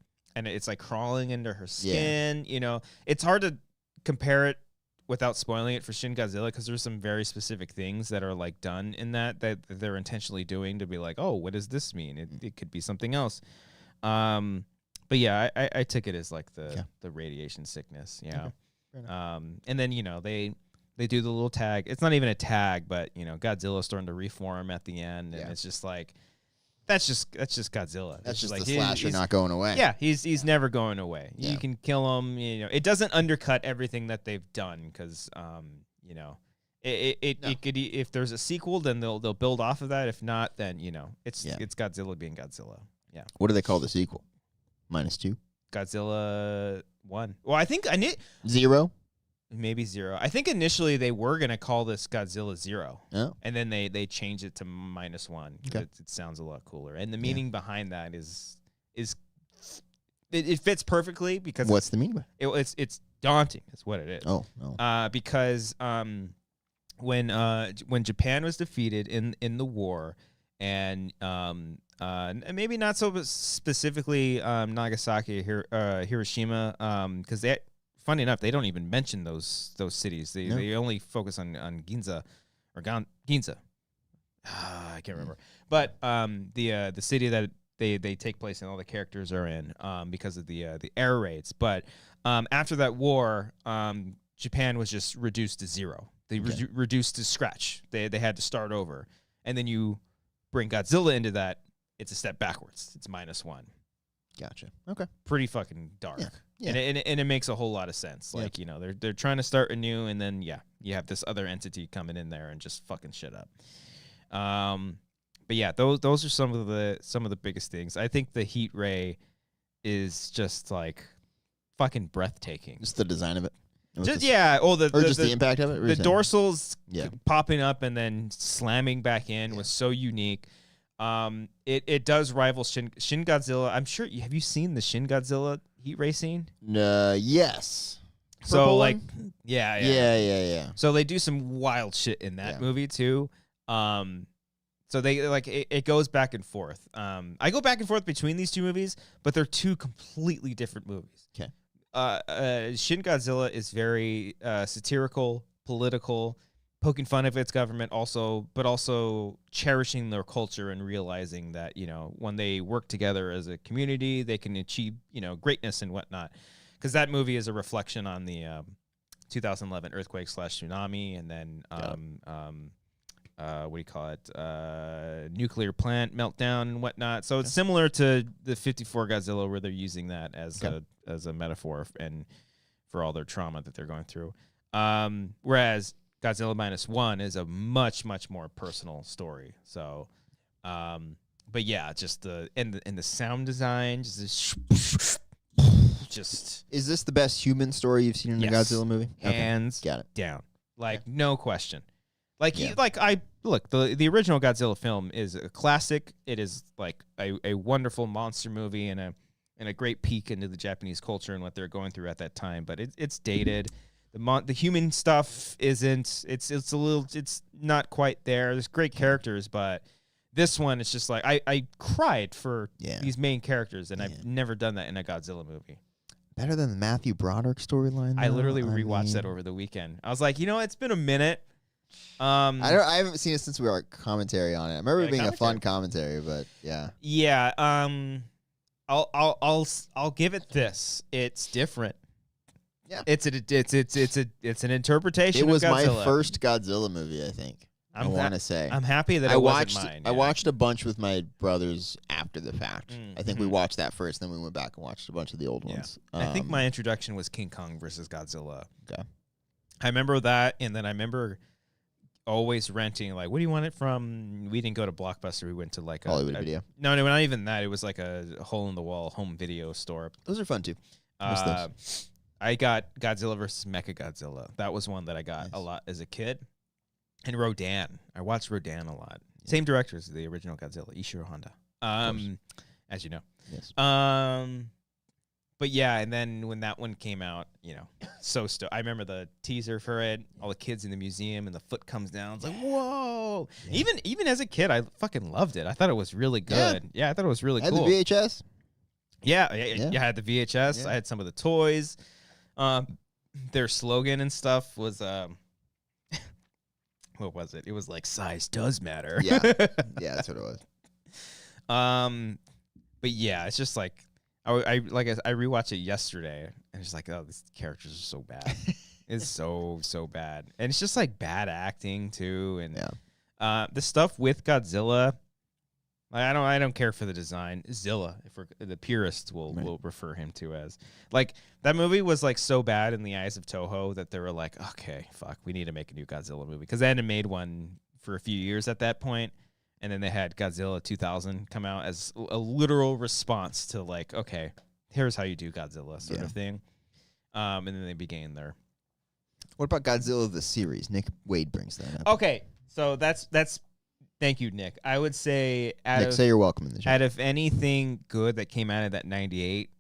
crawling into her skin. It's hard to compare it without spoiling it for Shin Godzilla because there's some very specific things that are like done in that they're intentionally doing to be like, oh, what does this mean? It could be something else. But yeah, I took it as like the radiation sickness, Okay. And then they do the little tag. It's not even a tag, but Godzilla's starting to reform at the end, and it's just like that's just Godzilla. That's just like, the slasher not going away. Yeah, he's never going away. Yeah. You can kill him. It doesn't undercut everything that they've done because It could if there's a sequel, then they'll build off of that. If not, then it's Godzilla being Godzilla. Yeah. What do they call the sequel? -2. Godzilla 1. Well, I think 0. Maybe 0. I think initially they were gonna call this Godzilla 0. Oh. And then they changed it to -1. Okay. It sounds a lot cooler. And the meaning behind that is it fits perfectly because What's the meaning? it's daunting. Is what it is. Oh no. Because when Japan was defeated in the war, and maybe not so specifically Nagasaki or Hiroshima, because funny enough, they don't even mention those cities. They only focus on Ginza or Ginza. I can't remember. But the city that they take place in, all the characters are in, because of the air raids. But after that war, Japan was just reduced to 0. They reduced to scratch. They had to start over. And then you bring Godzilla into that, it's a step backwards. It's -1. Gotcha. Okay. Pretty fucking dark. Yeah. And it makes a whole lot of sense. Like, they're trying to start anew, and then you have this other entity coming in there and just fucking shit up. But yeah, those are some of the biggest things. I think the heat ray is just like fucking breathtaking. Just the design of it. Just the impact of it. The dorsals popping up and then slamming back in was so unique. It does rival Shin Godzilla. I'm sure. Have you seen the Shin Godzilla heat ray scene? Yes. So Purple like, one? yeah. So they do some wild shit in that movie too. So they it goes back and forth. I go back and forth between these two movies, but they're two completely different movies. Okay. Shin Godzilla is very satirical, political, poking fun of its government, but also cherishing their culture and realizing that when they work together as a community, they can achieve greatness and whatnot. Because that movie is a reflection on the 2011 earthquake / tsunami, and then what do you call it? Nuclear plant meltdown and whatnot. So it's similar to the 54 Godzilla, where they're using that as a metaphor and for all their trauma that they're going through. Whereas Godzilla -1 is a much more personal story. So, but yeah, just the sound design, just is this the best human story you've seen in a Godzilla movie? Hands Got it. down, no question. The original Godzilla film is a classic. It is like a wonderful monster movie and a great peek into the Japanese culture and what they're going through at that time. But it's dated. The human stuff isn't. It's not quite there. There's great characters, but this one it's just like I cried for these main characters, and I've never done that in a Godzilla movie. Better than the Matthew Broderick storyline. I literally rewatched that over the weekend. I was like, it's been a minute. I haven't seen it since we were commentary on it. I remember it being a fun commentary, but yeah. Yeah. I'll give it this. It's different. Yeah. It's an interpretation. It was of Godzilla. my first Godzilla movie, I think. I want to say. I'm happy that it wasn't mine. I watched a bunch with my brothers after the fact. I think we watched that first, then we went back and watched a bunch of the old ones. I think my introduction was King Kong versus Godzilla. Okay. I remember that, and then I remember always renting, like, what do you want it from? We didn't go to Blockbuster. We went to like Hollywood Video. No, not even that. It was like a hole-in-the-wall home video store. Those are fun, too. I got Godzilla versus Mechagodzilla. That was one that I got a lot as a kid. And Rodan. I watched Rodan a lot. Yeah. Same director as the original Godzilla, Ishiro Honda. As you know. Yes. But yeah, and then when that one came out, so stoked. I remember the teaser for it, all the kids in the museum, and the foot comes down. It's like, whoa. Yeah. Even as a kid, I fucking loved it. I thought it was really good. Yeah, I thought it was really cool. Had the VHS? Yeah, I had the VHS. Yeah. I had some of the toys. Their slogan and stuff was what was it? It was like, size does matter. Yeah, that's what it was. But yeah, it's just like I rewatched it yesterday, and it's like, oh, these characters are so bad. It's so bad, and it's just like bad acting too, and the stuff with Godzilla. Like, I don't care for the design. Zilla, if the purists will refer him to as. Like, that movie was like so bad in the eyes of Toho that they were like, okay, fuck, we need to make a new Godzilla movie, because they hadn't made one for a few years at that point, and then they had Godzilla 2000 come out as a literal response to like, okay, here's how you do Godzilla sort of thing, and then they began their. What about Godzilla the series? Nick Wade brings that up. Okay, so that's. Thank you, Nick. I would say say you're welcome in the show. Out of anything good that came out of that 98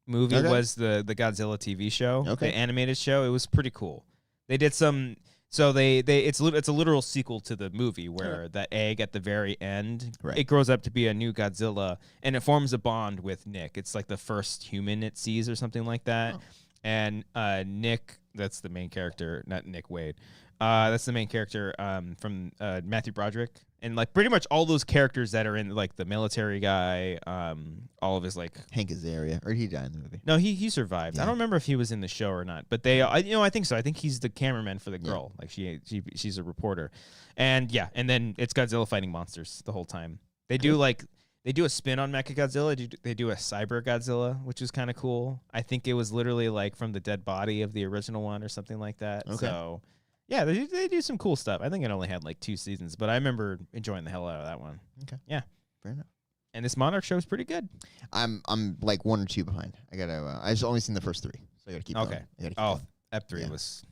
movie was the Godzilla TV show, the animated show. It was pretty cool. They did some, so it's a literal sequel to the movie where that egg at the very end, it grows up to be a new Godzilla, and it forms a bond with Nick. It's like the first human it sees or something like that. And Nick, that's the main character, not Nick Wade. That's the main character from Matthew Broderick. And like pretty much all those characters that are in like the military guy, all of his like Hank Azaria, or did he die in the movie? No, he survived. I don't remember if he was in the show or not, but I think so. I think he's the cameraman for the girl. Like she's a reporter, and then it's Godzilla fighting monsters the whole time. They do a spin on Mechagodzilla. They do a Cyber Godzilla, which is kind of cool. I think it was literally like from the dead body of the original one or something like that. Okay. So. Yeah, they do some cool stuff. I think it only had like 2 seasons, but I remember enjoying the hell out of that one. Okay. Yeah. Fair enough. And this Monarch show is pretty good. I'm like 1 or 2 behind. I just only seen the first 3, so I gotta keep going. Ep 3 was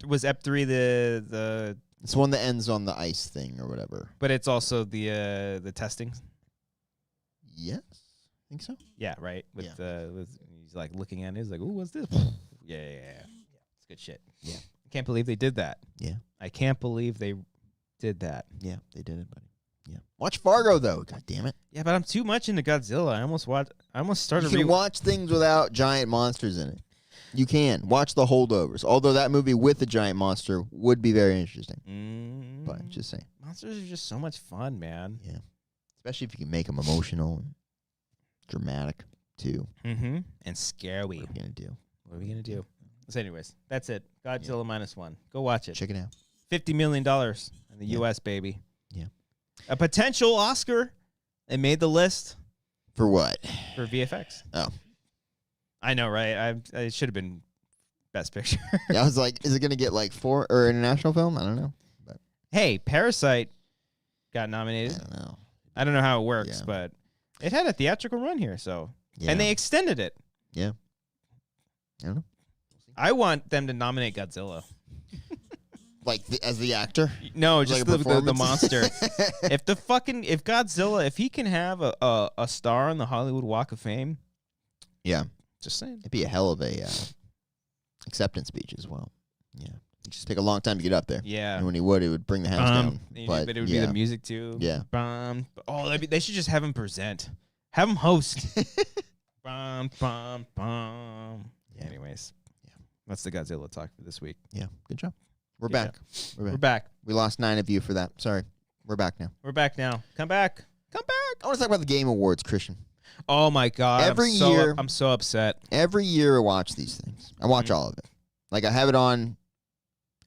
was Ep 3 the it's one that ends on the ice thing or whatever. But it's also the testing. Yes, I think so. Yeah, right. With he's like looking at it, he's like, "Ooh, what's this?" Yeah. It's good shit. Yeah. Can't believe they did that. Yeah. I can't believe they did that. Yeah, they did it, buddy. Yeah. Watch Fargo though. God damn it. Yeah, but I'm too much into Godzilla. I almost started. You can watch things without giant monsters in it. You can watch the Holdovers. Although that movie with a giant monster would be very interesting. But just saying, monsters are just so much fun, man. Yeah. Especially if you can make them emotional and dramatic too. Mm-hmm. And scary. What are we gonna do? What are we gonna do? So anyways, that's it. Godzilla -1. Go watch it. Check it out. $50 million in the U.S., baby. Yeah. A potential Oscar. It made the list. For what? For VFX. Oh. I know, right? I should have been Best Picture. Yeah, I was like, is it going to get like 4 or international film? I don't know. But hey, Parasite got nominated. I don't know how it works, but it had a theatrical run here, so. Yeah. And they extended it. Yeah. I don't know. I want them to nominate Godzilla. Like as the actor? No, just like the monster. if Godzilla, if he can have a star on the Hollywood Walk of Fame. Yeah. Just saying. It'd be a hell of a acceptance speech as well. Yeah. It'd just take a long time to get up there. Yeah. And when he would, it would bring the house down. But it would be the music too. Yeah. They should just have him present. Have him host. Yeah. Anyways. That's the Godzilla talk for this week. Yeah, good job. We're back. We're back. We lost 9 of you for that. Sorry. We're back now. Come back. I want to talk about the Game Awards, Christian. Oh, my God. Every year. I'm so upset. Every year I watch these things. I watch all of it. Like, I have it on.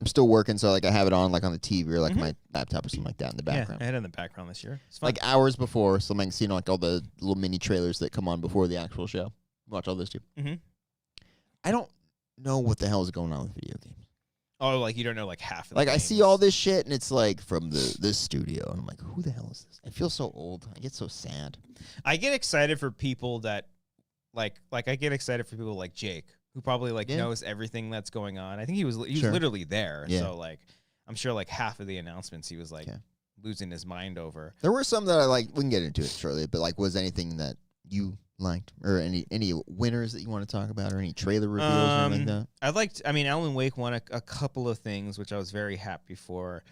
I'm still working, so like I have it on like on the TV or like my laptop or something like that in the background. Yeah, I had it in the background this year. It's fun. Like hours before, so I can see like all the little mini trailers that come on before the actual show. Watch all this too. Mm-hmm. I don't know what the hell is going on with video games. Oh, like you don't know like half of the Like games. I see all this shit and it's like from this studio and I'm like, who the hell is this? I feel so old. I get so sad. I get excited for people that like I get excited for people like Jake, who probably like knows everything that's going on. I think he was literally there. Yeah. So like I'm sure like half of the announcements he was like losing his mind over. There were some that I like. We can get into it shortly, but like, was anything that you liked or any winners that you want to talk about or any trailer reveals or anything like that? I mean, Alan Wake won a couple of things, which I was very happy for.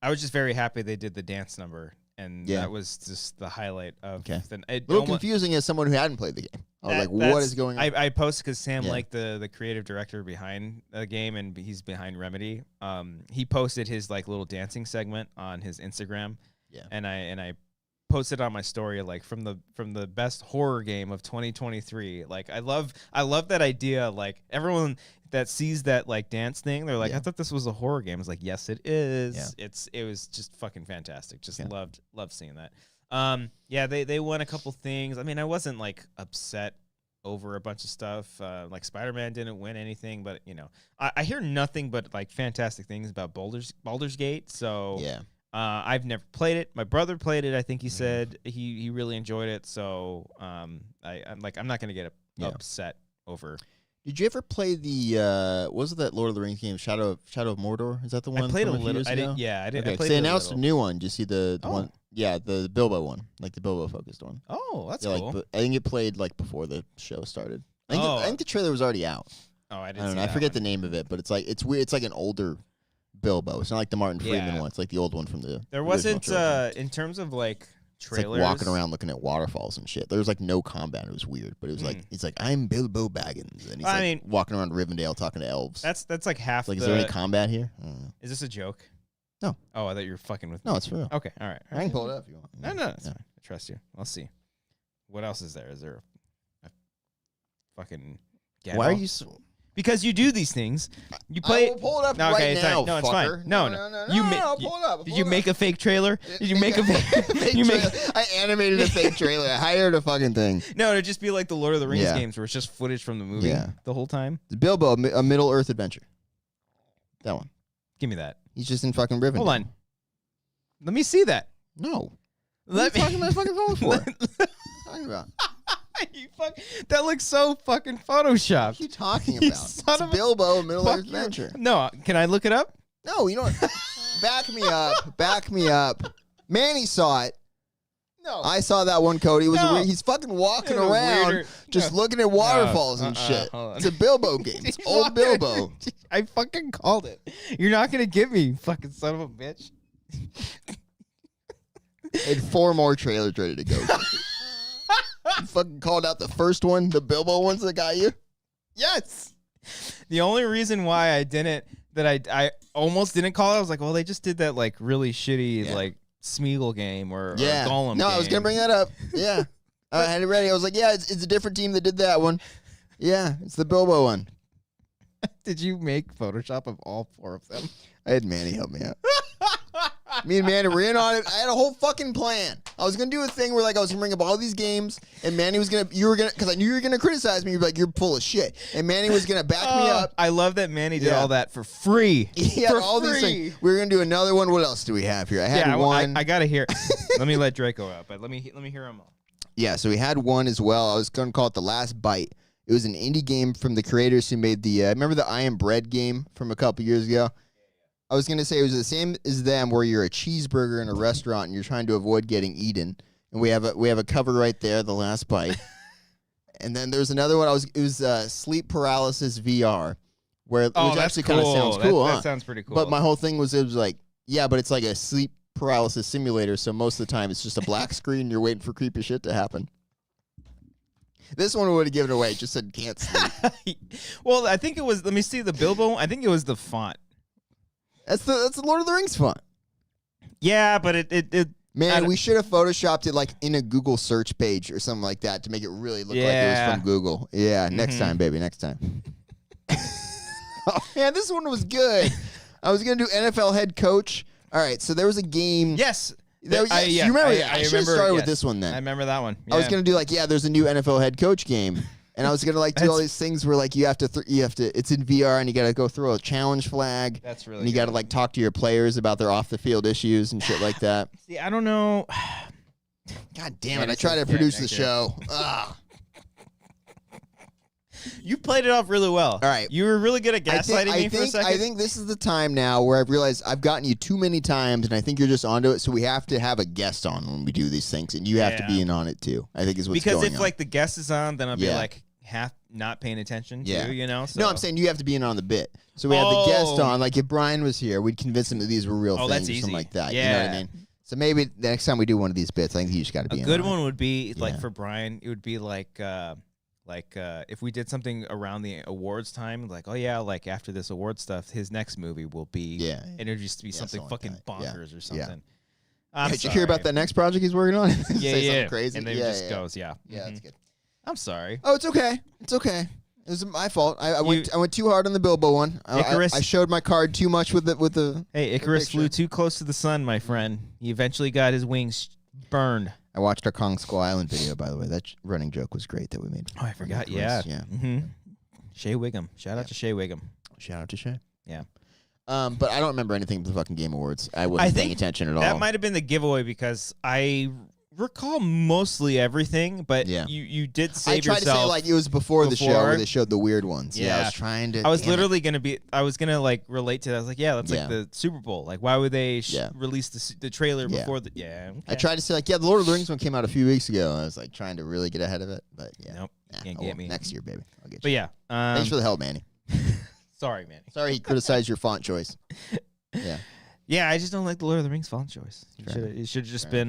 I was just very happy they did the dance number. And that was just the highlight of a little confusing as someone who hadn't played the game. I was like, what is going on? I posted because Sam, like the creative director behind the game, and he's behind Remedy. He posted his like little dancing segment on his Instagram. Yeah. And I posted on my story like from the best horror game of 2023. Like I love that idea. Like everyone that sees that like dance thing, they're like, I thought this was a horror game. It's like, yes, it is. Yeah. It was just fucking fantastic. Just loved seeing that. Yeah, they won a couple things. I mean, I wasn't like upset over a bunch of stuff. Like Spider-Man didn't win anything, but you know, I hear nothing but like fantastic things about Baldur's Gate. So Yeah. I've never played it. My brother played it. I think he said he really enjoyed it. So I'm not gonna get upset over. Did you ever play the what was it, that Lord of the Rings game, Shadow of Mordor? Is that the one? I played a from little. few years I ago? didn't. Yeah, I didn't. Okay, I played they it announced a little. new one. Did you see the one? Yeah, the Bilbo one, like the Bilbo focused one. Oh, that's Yeah, cool. like, I think it played like before the show started. I think the trailer was already out. Oh, I didn't. I don't see know. I that forget one. the name of it, but it's weird. It's like an older Bilbo. It's not like the Martin Freeman one. It's like the old one from the. There original wasn't trilogy. in terms of like It's trailers. like walking around looking at waterfalls and shit. There was like no combat. It was weird, but it was like he's like, I'm Bilbo Baggins, and he's walking around Rivendell talking to elves. That's like half. Like, is there any combat here? I don't know. Is this a joke? No. Oh, I thought you were fucking with me. No, it's for real. Okay, all right. I can pull it up if you want. No, it's fine. I trust you. I'll see. What else is there? Is there a fucking? Why are you? Because you do these things. You play. I will pull it up okay, right now. No, it's fucker. fine. No. I'll pull it up. Did you make a fake trailer? Did you make a fake? I animated a fake trailer. I hired a fucking thing. No, it'd just be like the Lord of the Rings games, where it's just footage from the movie the whole time. Bilbo, a Middle Earth adventure. That one. Give me that. He's just in fucking Rivendell. Hold on. Let me see that. No. Let me. What are you talking about fucking phone for? What are you talking about? That looks so fucking photoshopped. What are you talking You about? son It's of a- Bilbo, a Middle Fuck Earth you. adventure. No, can I look it up? No, you know what? Back me up. Back me up. Manny saw it. No. I saw that one, Cody. It was No. weird. He's fucking walking It was around, weirder. just No. looking at waterfalls and shit. hold on. It's a Bilbo game. It's old Bilbo. I fucking called it. You're not gonna give me, fucking son of a bitch. And 4 more trailers ready to go. You fucking called out the first one, the Bilbo ones that got you? Yes. The only reason why I didn't, that I almost didn't call it, I was like, well, they just did that like really shitty like Smeagol game or Gollum No, game. I was going to bring that up. Yeah. I had it ready. I was like, yeah, it's a different team that did that one. Yeah, it's the Bilbo one. Did you make Photoshop of all 4 of them? I had Manny help me out. Me and Manny were in on it. I had a whole fucking plan. I was gonna do a thing where like I was gonna bring up all these games, and Manny was gonna, because I knew you were gonna criticize me. You'd be like, you're full of shit, and Manny was gonna back me up. I love that Manny did Yeah. all that for free. He had all these things. We were gonna do another one. What else do we have here? I had one. I gotta hear. Let me let Draco out, but let me hear them all. Yeah, so we had one as well. I was gonna call it The Last Bite. It was an indie game from the creators who made the. Remember the I Am Bread game from a couple years ago? I was going to say it was the same as them, where you're a cheeseburger in a restaurant and you're trying to avoid getting eaten. And we have a cover right there, The Last Bite. And then there's another one. It was Sleep Paralysis VR, which actually kind of sounds cool. That sounds pretty cool. But my whole thing was, it was like, yeah, but it's like a sleep paralysis simulator. So most of the time it's just a black screen. And you're waiting for creepy shit to happen. This one would have given it away. It just said can't sleep. Well, I think it was. Let me see the Bilbo. I think it was the font. That's the Lord of the Rings font. Yeah, but it Man, we should have photoshopped it like in a Google search page or something like that to make it really look like it was from Google. Yeah, next time, baby, next time. Oh man, this one was good. I was gonna do NFL head coach. All right, so there was a game. Yes. You remember? I should have started with this one then. I remember that one. Yeah. I was gonna do like, there's a new NFL head coach game. And I was gonna like do all these things where like you have to it's in VR and you gotta go throw a challenge flag. That's really. And you gotta like talk to your players about their off the field issues and shit like that. See, I don't know. God damn it! I try to produce the show. Ugh. You played it off really well. All right, you were really good at gaslighting me for a second. I think this is the time now where I've realized I've gotten you too many times, and I think you're just onto it. So we have to have a guest on when we do these things, and you have to be in on it too. I think is what's going on. Because if like the guest is on, then I'll be like half not paying attention too, you know? So. No, I'm saying you have to be in on the bit. So we have the guest on. Like if Brian was here, we'd convince him that these were real things that's or easy. something like that. Yeah. You know what I mean? So maybe the next time we do one of these bits, I think you just got to be in on it. A good one would be like for Brian, it would be like if we did something around the awards time, like, oh yeah, like after this award stuff, his next movie will be introduced to be something fucking bonkers or something. Did you hear about that next project he's working on? Yeah. Crazy. And then it just goes, Yeah, that's good. I'm sorry. Oh, it's okay. It's okay. It was my fault. I went too hard on the Bilbo one. I showed my card too much with the. Hey, Icarus flew too close to the sun, my friend. He eventually got his wings burned. I watched our Kong Skull Island video, by the way. That running joke was great that we made. Oh, I forgot. Yeah. Mm-hmm. Shea Wiggum. Shout out to Shea Wiggum. Shout out to Shay. Yeah. But I don't remember anything from the fucking Game Awards. I wasn't paying attention at all. That might have been the giveaway because I recall mostly everything, but you did save yourself. I tried to say like it was before the show where they showed the weird ones. Yeah, I was trying to. I was literally gonna like relate to that. I was like, that's like the Super Bowl. Like, why would they release the trailer before the? Yeah. Okay. I tried to say like, the Lord of the Rings one came out a few weeks ago. I was like trying to really get ahead of it, but nope, can't get me. Next year, baby. I'll get you. But yeah, thanks for the help, Manny. Sorry, Manny. Sorry, he criticized your font choice. Yeah. Yeah, I just don't like the Lord of the Rings font choice. It should have just been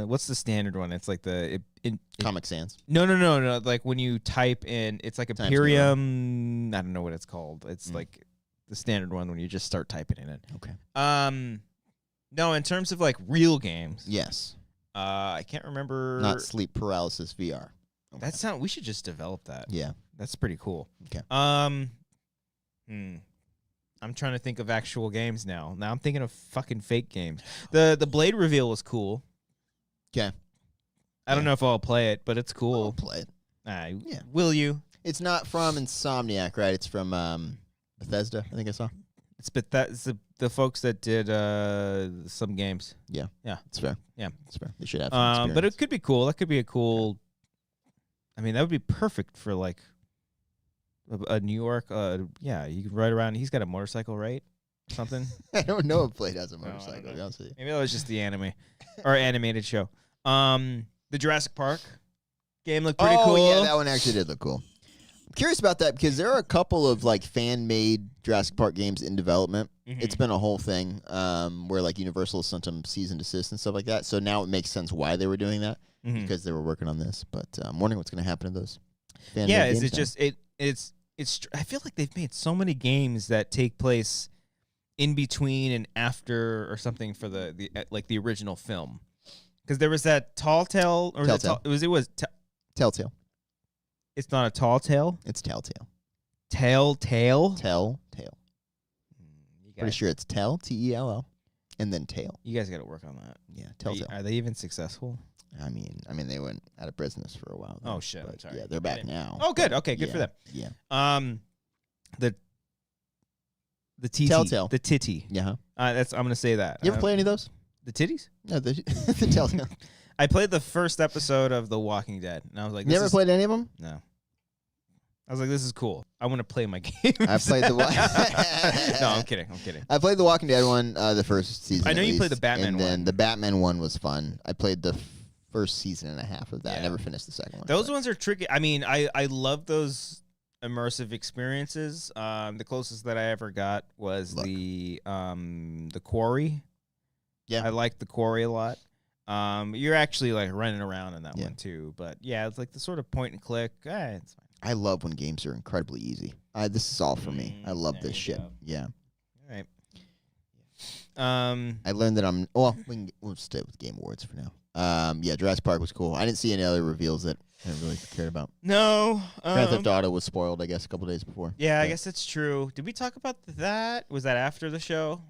what's the standard one? It's like the Comic Sans. No. Like when you type in, it's like Imperium. I don't know what it's called. It's like the standard one when you just start typing in it. Okay. No, in terms of like real games. Yes. I can't remember. Not sleep paralysis VR. Okay. We should just develop that. Yeah. That's pretty cool. Okay. I'm trying to think of actual games now. Now I'm thinking of fucking fake games. The Blade reveal was cool. Okay. I don't know if I'll play it, but it's cool. I'll play it. Yeah. Will you? It's not from Insomniac, right? It's from Bethesda, I think I saw. It's the folks that did some games. Yeah. Yeah. It's fair. Yeah. It's fair. They should have some experience. But it could be cool. That could be a cool... I mean, that would be perfect for, like, a New York, you can ride around. He's got a motorcycle, right? Something. I don't know if Blade has a motorcycle. To be honest with you. Maybe that was just the anime or animated show. The Jurassic Park game looked pretty cool. Oh yeah, that one actually did look cool. I'm curious about that because there are a couple of like fan-made Jurassic Park games in development. Mm-hmm. It's been a whole thing where like Universal sent them cease and desist and stuff like that. So now it makes sense why they were doing that because they were working on this. But I'm wondering what's going to happen to those. Is it just It's. I feel like they've made so many games that take place in between and after or something for the original film. Because there was that Telltale or Telltale. Telltale. It's not a Tall Tale. It's Telltale. Telltale. Telltale. Pretty sure it's Tell and then Tail. You guys got to work on that. Yeah, Telltale. Are they even successful? I mean, they went out of business for a while. Oh shit! I'm sorry. Yeah, they're back now. Oh, good. Okay, good for them. Yeah. The TT. Telltale. The titty. Yeah. I'm gonna say that. You ever play any of those? The titties? No, the Telltale. I played the first episode of The Walking Dead, and I was like, "You never played any of them?" No. I was like, "This is cool. I want to play my game." I played the. No, I'm kidding. I played the Walking Dead one, the first season. I know you played the Batman one. And then the Batman one was fun. I played the first season and a half of that. Yeah. I never finished the second one. Those ones are tricky. I mean, I love those immersive experiences. The closest that I ever got was the Quarry. Yeah, I liked the Quarry a lot. You're actually like running around in that one too, but yeah, it's like the sort of point and click. It's fine. I love when games are incredibly easy. This is all for me. I love this shit. Go. Yeah. All right. I learned that we'll stay with Game Awards for now. Jurassic Park was cool. I didn't see any other reveals that I really cared about. No. Grand Theft Auto was spoiled, I guess, a couple days before. Yeah, I guess that's true. Did we talk about that? Was that after the show?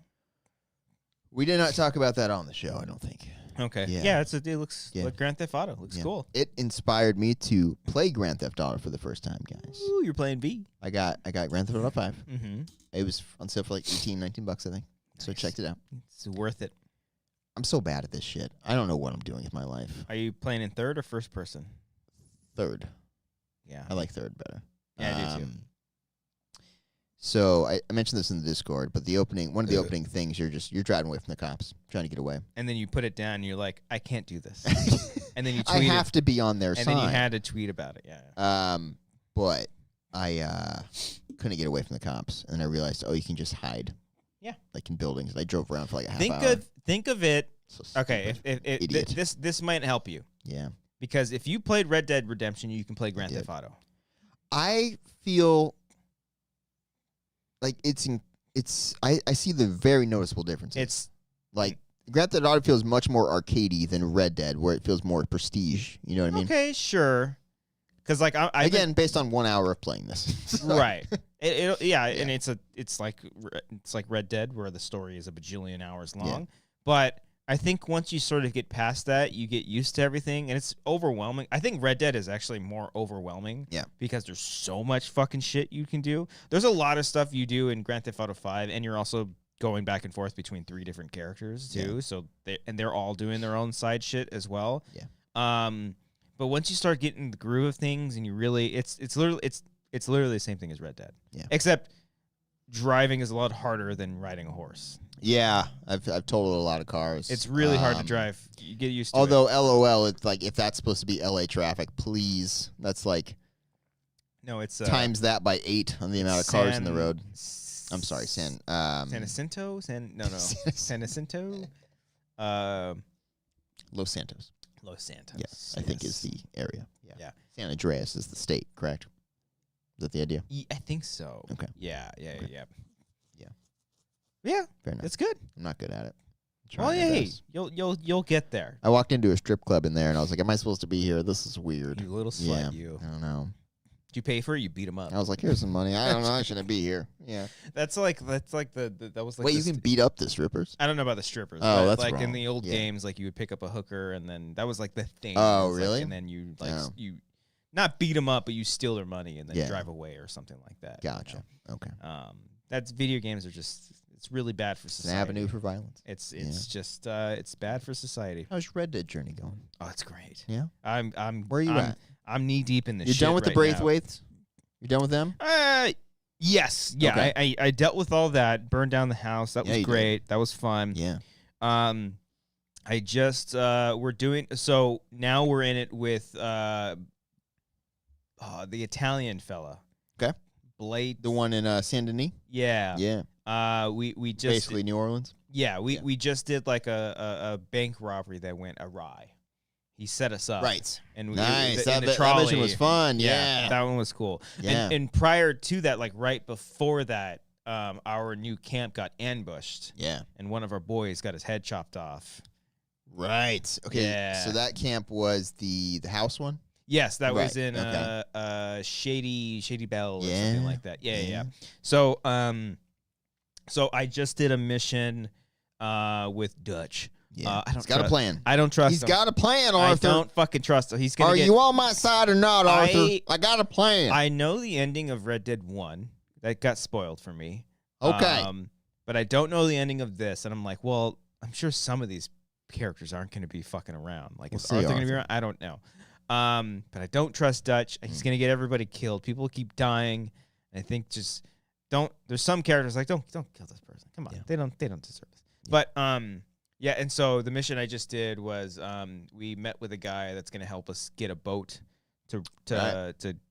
We did not talk about that on the show, I don't think. Okay. Yeah, it looks like Grand Theft Auto. Looks cool. It inspired me to play Grand Theft Auto for the first time, guys. Ooh, you're playing V. I got Grand Theft Auto 5. Mm-hmm. It was on sale for like $18, $19, I think. Nice. So I checked it out. It's worth it. I'm so bad at this shit. I don't know what I'm doing with my life. Are you playing in third or first person? Third. Yeah. I like third better. Yeah, I do too. So I mentioned this in the Discord, but one of the opening things, you're driving away from the cops, trying to get away. And then you put it down and you're like, I can't do this. And then you tweet I have to be on their side. And then you had to tweet about it, yeah. But I couldn't get away from the cops, and then I realized, you can just hide. Yeah. Like in buildings. I drove around for like a half hour. Think of it. So okay, if this might help you. Yeah. Because if you played Red Dead Redemption, you can play Grand Theft Auto. I feel like I see the very noticeable differences. It's like Grand Theft Auto feels much more arcadey than Red Dead, where it feels more prestige. You know what I mean? Okay, sure. Because like again, based on 1 hour of playing this, so. Right? And it's like Red Dead, where the story is a bajillion hours long. Yeah. But I think once you sort of get past that, you get used to everything, and it's overwhelming. I think Red Dead is actually more overwhelming. Yeah. Because there's so much fucking shit you can do. There's a lot of stuff you do in Grand Theft Auto 5, and you're also going back and forth between 3 different characters too. Yeah. So they're all doing their own side shit as well. Yeah. But once you start getting the groove of things, and you really, it's literally the same thing as Red Dead. Yeah. Except driving is a lot harder than riding a horse. Yeah, I've totaled a lot of cars. It's really hard to drive. You get used to it. Although, LOL, it's like, if that's supposed to be LA traffic, please. That's like... No, it's... times that by 8 on the amount of cars in the road. I'm sorry, San Jacinto? San Jacinto? Los Santos. Los Santos. Yes, I think is the area. Yeah. San Andreas is the state, correct? Is that the idea? I think so. Okay. Yeah. Fair enough. It's good. I'm not good at it. Well, hey, you'll get there. I walked into a strip club in there, and I was like, "Am I supposed to be here? This is weird." You little slut, you. I don't know. Did you pay for it? You beat him up. I was like, "Here's some money." I don't know. I shouldn't be here. Yeah. That's like the that was like. Wait, you can beat up the strippers? I don't know about the strippers. Oh, but that's like wrong. in the old games, like you would pick up a hooker, and then that was like the thing. Oh, like, really? and then you you not beat them up, but you steal their money and then drive away or something like that. Gotcha. You know? Okay. That's video games are just. It's really bad for society. An avenue for violence. It's just it's bad for society. How's your Red Dead journey going? Oh, it's great. Yeah. Where are you at? I'm knee deep in this. You're shit done with right the now. Braithwaite's? You're done with them? Yes. Yeah. Okay. I dealt with all that. Burned down the house. That was great. That was fun. Yeah. I just we're doing so now we're in it with the Italian fella. Okay. Blade. The one in Saint Denis? Yeah. Yeah. We just basically New Orleans? Yeah, we just did like a bank robbery that went awry. He set us up. Right. And nice. That mission was fun. Yeah. That one was cool. Yeah. And prior to that, like right before that, our new camp got ambushed. Yeah. And one of our boys got his head chopped off. Right. Okay. Yeah. So that camp was the house one? Yes, that was in Shady Bell or something like that. Yeah. So so I just did a mission with Dutch. Yeah. I don't He's got a plan. I don't trust him. He's got a plan, Arthur. I don't fucking trust him. He's gonna Are you on my side or not, Arthur? I got a plan. I know the ending of Red Dead 1. That got spoiled for me. Okay. But I don't know the ending of this. And I'm like, well, I'm sure some of these characters aren't going to be fucking around. Like, is Arthur going to be around? I don't know. But I don't trust Dutch. He's going to get everybody killed. People keep dying. And I think just don't. There's some characters like don't kill this person. Come on, they don't deserve this. Yeah. But yeah. And so the mission I just did was we met with a guy that's going to help us get a boat to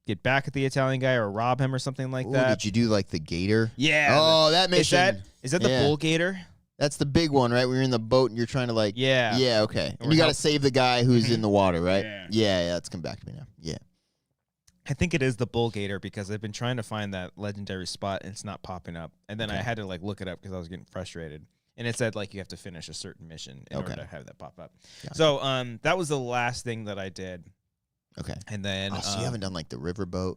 get back at the Italian guy or rob him or something like that. Did you do like the gator? Yeah. Oh, that mission. Is that the bull gator? That's the big one, right? Where you're in the boat and you're trying to like... Yeah. Yeah, okay. And you got to save the guy who's in the water, right? Yeah. That's come back to me now. Yeah. I think it is the bull gator because I've been trying to find that legendary spot and it's not popping up. And then I had to like look it up because I was getting frustrated. And it said like you have to finish a certain mission in order to have that pop up. Gotcha. So that was the last thing that I did. Okay. And then... so you haven't done like the riverboat?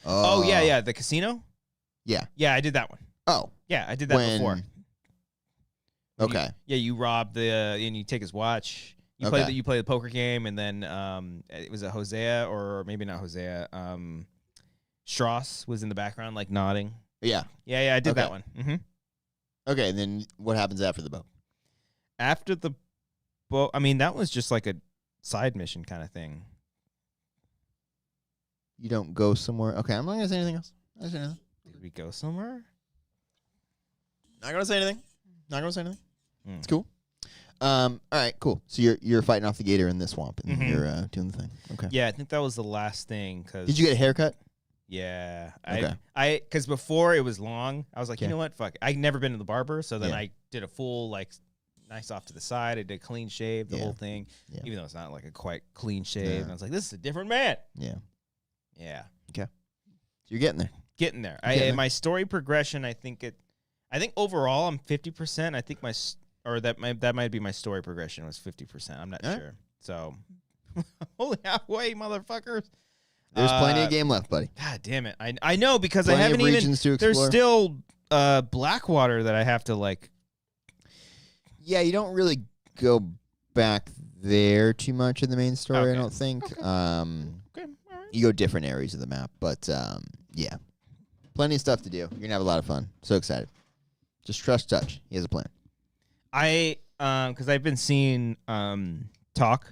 Oh, yeah. The casino? Yeah. Yeah, I did that one. Oh. Yeah, I did that before. Okay. You rob and you take his watch. You play the poker game, and then it was a Hosea or maybe not Hosea. Strauss was in the background, like nodding. Yeah. Yeah, I did that one. Mm-hmm. Okay, and then what happens after the boat? After the boat, I mean that was just like a side mission kind of thing. You don't go somewhere. Okay, I'm not gonna say anything else. Did we go somewhere? Not gonna say anything. It's cool. All right, cool. So you're fighting off the gator in this swamp, and you're doing the thing. Okay. Yeah, I think that was the last thing. Did you get a haircut? Yeah. Okay. Because before it was long, I was like, you know what? Fuck. I'd never been to the barber, so then I did a full like nice off to the side. I did a clean shave, the whole thing, even though it's not like a quite clean shave. And I was like, this is a different man. Yeah. Yeah. Okay. So you're getting there. My story progression, I think overall I'm 50%. I think that might be my story progression was 50%. I'm not sure. So only halfway, motherfuckers. There's plenty of game left, buddy. God damn it. I know because plenty I haven't of regions to explore. There's still Blackwater that I have to like. Yeah, you don't really go back there too much in the main story, Okay. I don't think. Okay. Okay. All right. You go different areas of the map, but yeah. Plenty of stuff to do. You're going to have a lot of fun. So excited. Just trust Touch. He has a plan. Because I've been seeing talk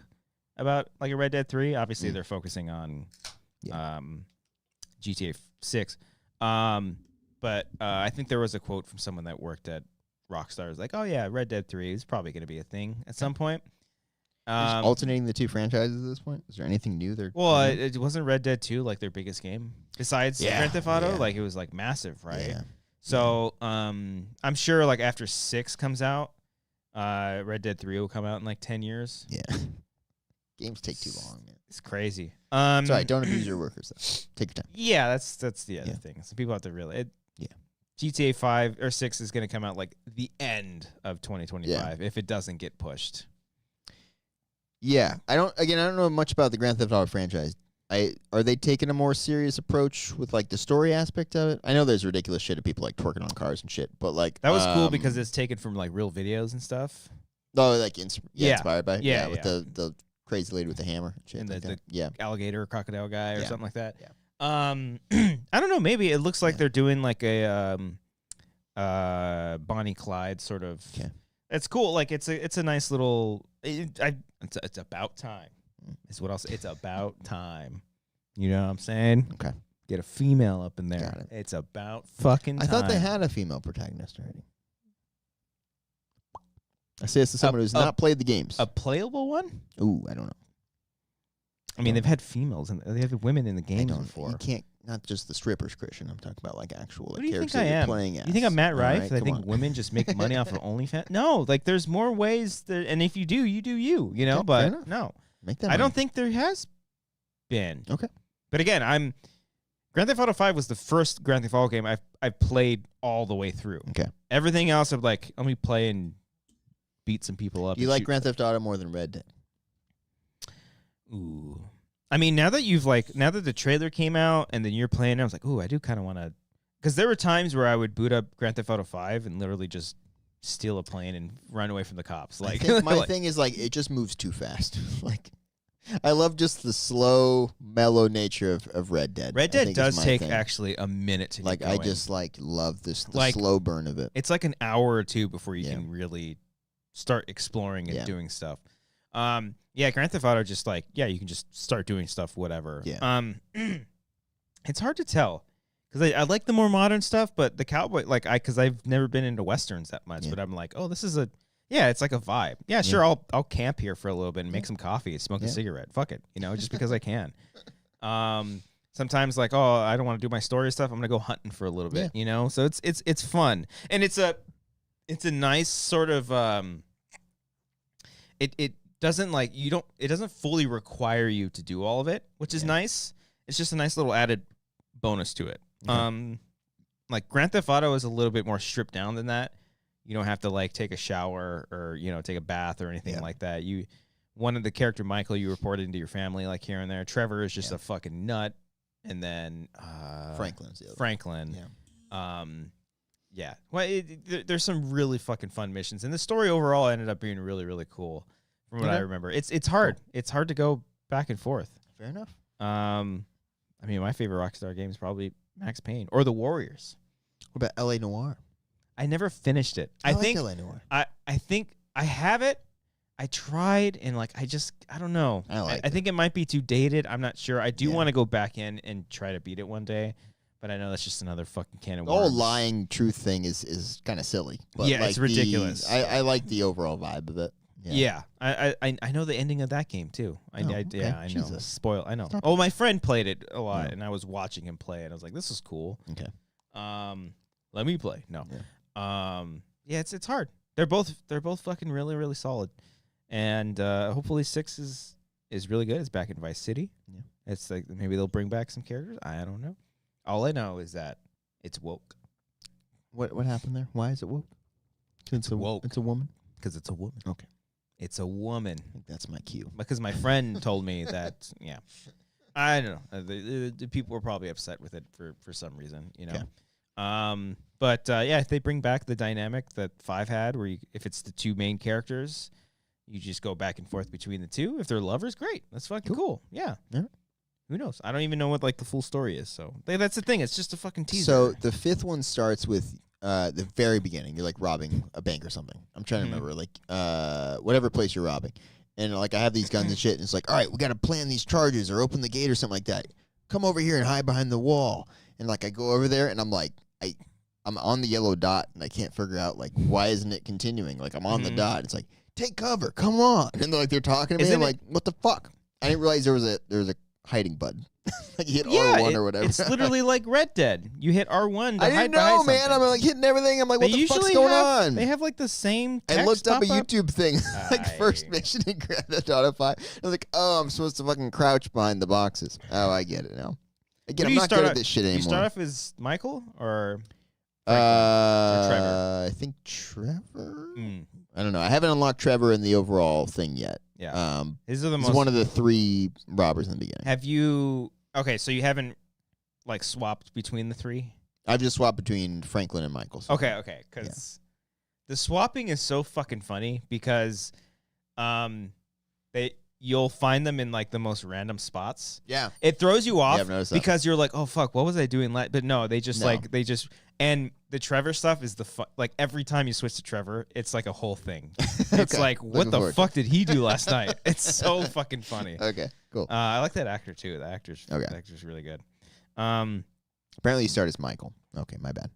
about like a Red Dead 3. Obviously, they're focusing on GTA 6. But I think there was a quote from someone that worked at Rockstar. It was like, oh, yeah, Red Dead 3 is probably going to be a thing at some point. Alternating the two franchises at this point? Is there anything new there? Well, it wasn't Red Dead 2 like their biggest game besides Grand Theft Auto. Like it was like massive, right? Yeah. So I'm sure like after 6 comes out, Red Dead 3 will come out in like 10 years. Yeah. Games take too long, man. It's crazy. Sorry, don't abuse your workers, though. Take your time. Yeah, that's the other thing. So people have to really... GTA 5 or 6 is going to come out like the end of 2025 if it doesn't get pushed. Yeah. I don't know much about the Grand Theft Auto franchise. Are they taking a more serious approach with like the story aspect of it? I know there's ridiculous shit of people like twerking on cars and shit, but like that was cool because it's taken from like real videos and stuff. Oh, like inspired by with yeah. the crazy lady with the hammer and shit. And like the alligator or crocodile guy or something like that. Yeah. I don't know. Maybe it looks like they're doing like a Bonnie Clyde sort of. Okay. It's cool. Like it's a nice little. It's about time. Is what I'll say. It's about time. You know what I'm saying? Okay. Get a female up in there. Got it. It's about fucking time. I thought they had a female protagonist already. I say this to someone who's not played the games. A playable one? Ooh, I don't know. I mean, they've had females and they have women in the games before. You can't, not just the strippers, Christian. I'm talking about like actual What do you characters think I am? playing as. You think I'm Matt Rife? Right, I think women just make money off of OnlyFans? No, like there's more ways and if you do, you do you know, but no. Make that I don't think there has been. Okay. But again, Grand Theft Auto 5 was the first Grand Theft Auto game I've played all the way through. Okay. Everything else I'm like, let me play and beat some people up. Do you like Grand Theft Auto more than Red Dead? Ooh. I mean, now that the trailer came out and then you're playing, I was like, ooh, I do kind of want to, because there were times where I would boot up Grand Theft Auto 5 and literally just steal a plane and run away from the cops. Like, I think my thing is like it just moves too fast. Like, I love just the slow, mellow nature of Red Dead. Red Dead does take actually a minute to get going. I just love the slow burn of it. It's like an hour or two before you can really start exploring and doing stuff. Grand Theft Auto just you can just start doing stuff, whatever. Yeah. It's hard to tell because I like the more modern stuff, but the cowboy because I've never been into westerns that much, but I'm like, oh, this is it's like a vibe. Yeah, sure, I'll camp here for a little bit and make some coffee, smoke a cigarette. Fuck it, just because I can. Sometimes I don't want to do my story stuff. I'm gonna go hunting for a little bit, So it's fun and it's a nice sort of it doesn't it doesn't fully require you to do all of it, which is nice. It's just a nice little added bonus to it. Okay. Like Grand Theft Auto is a little bit more stripped down than that. You don't have to take a shower or take a bath or anything like that. One of the character Michael you reported into your family here and there. Trevor is just a fucking nut, and then Franklin's the other Franklin. Yeah. Well, there's some really fucking fun missions, and the story overall ended up being really, really cool, from what I remember. It's hard. Cool. It's hard to go back and forth. Fair enough. I mean, my favorite Rockstar game is probably Max Payne or The Warriors. What about L.A. Noire? I never finished it. I think L.A. Noire. I think I have it. I tried and I don't know. I think it might be too dated. I'm not sure. I do want to go back in and try to beat it one day. But I know that's just another fucking can of worms. The whole lying truth thing is kind of silly. But it's ridiculous. I like the overall vibe of it. Yeah. I know the ending of that game too. I know. Jesus. Spoil. I know. Oh, my friend played it a lot, and I was watching him play, and I was like, "This is cool." Okay. Let me play. No. Yeah. It's hard. They're both fucking really, really solid, and hopefully 6 is really good. It's back in Vice City. Yeah. It's maybe they'll bring back some characters. I don't know. All I know is that it's woke. What happened there? Why is it woke? It's woke. It's a woman? Because it's a woman. Okay. It's a woman. I think that's my cue. Because my friend told me that, I don't know. The people were probably upset with it for some reason, Okay. But yeah, if they bring back the dynamic that 5 had, where if it's the 2 main characters, you just go back and forth between the 2. If they're lovers, great. That's fucking cool. Yeah. Who knows? I don't even know what like the full story is. So that's the thing. It's just a fucking teaser. So the 5th one starts with the very beginning. You're like robbing a bank or something. I'm trying to remember, like whatever place you're robbing. And like I have these guns and shit, and it's like, all right, we got to plan these charges or open the gate or something like that. Come over here and hide behind the wall. And like I go over there, and I'm like, I'm on the yellow dot, and I can't figure out like why isn't it continuing? Like I'm on the dot. It's like, take cover, come on. And they're talking to me. I'm like, what the fuck? I didn't realize there was a hiding button. Like you hit R1 or whatever. It's literally like Red Dead. You hit R1 to I hide didn't know, man. something. I'm like hitting everything. I'm like, what the fuck's going on? They have like the same text I looked up a pop-up. YouTube thing, like first mission in Grand Theft Auto 5. I was like, oh, I'm supposed to fucking crouch behind the boxes. Oh, I get it now. Again, I'm not good at this shit anymore. You start off as Michael or Trevor? I think Trevor. I don't know. I haven't unlocked Trevor in the overall thing yet. Yeah. These are the he's one of the 3 robbers in the beginning. Have you? Okay, so you haven't like swapped between the 3? I've just swapped between Franklin and Michael. So. Okay, because the swapping is so fucking funny because, you'll find them in like the most random spots. Yeah, it throws you off because that. you're like, oh fuck, what was I doing? But no, they just and the Trevor stuff is like every time you switch to Trevor, it's like a whole thing. It's like, what the fuck did he do last night? It's so fucking funny. Okay, cool. I like that actor too. The actor's really good. Apparently you start as Michael. Okay, my bad.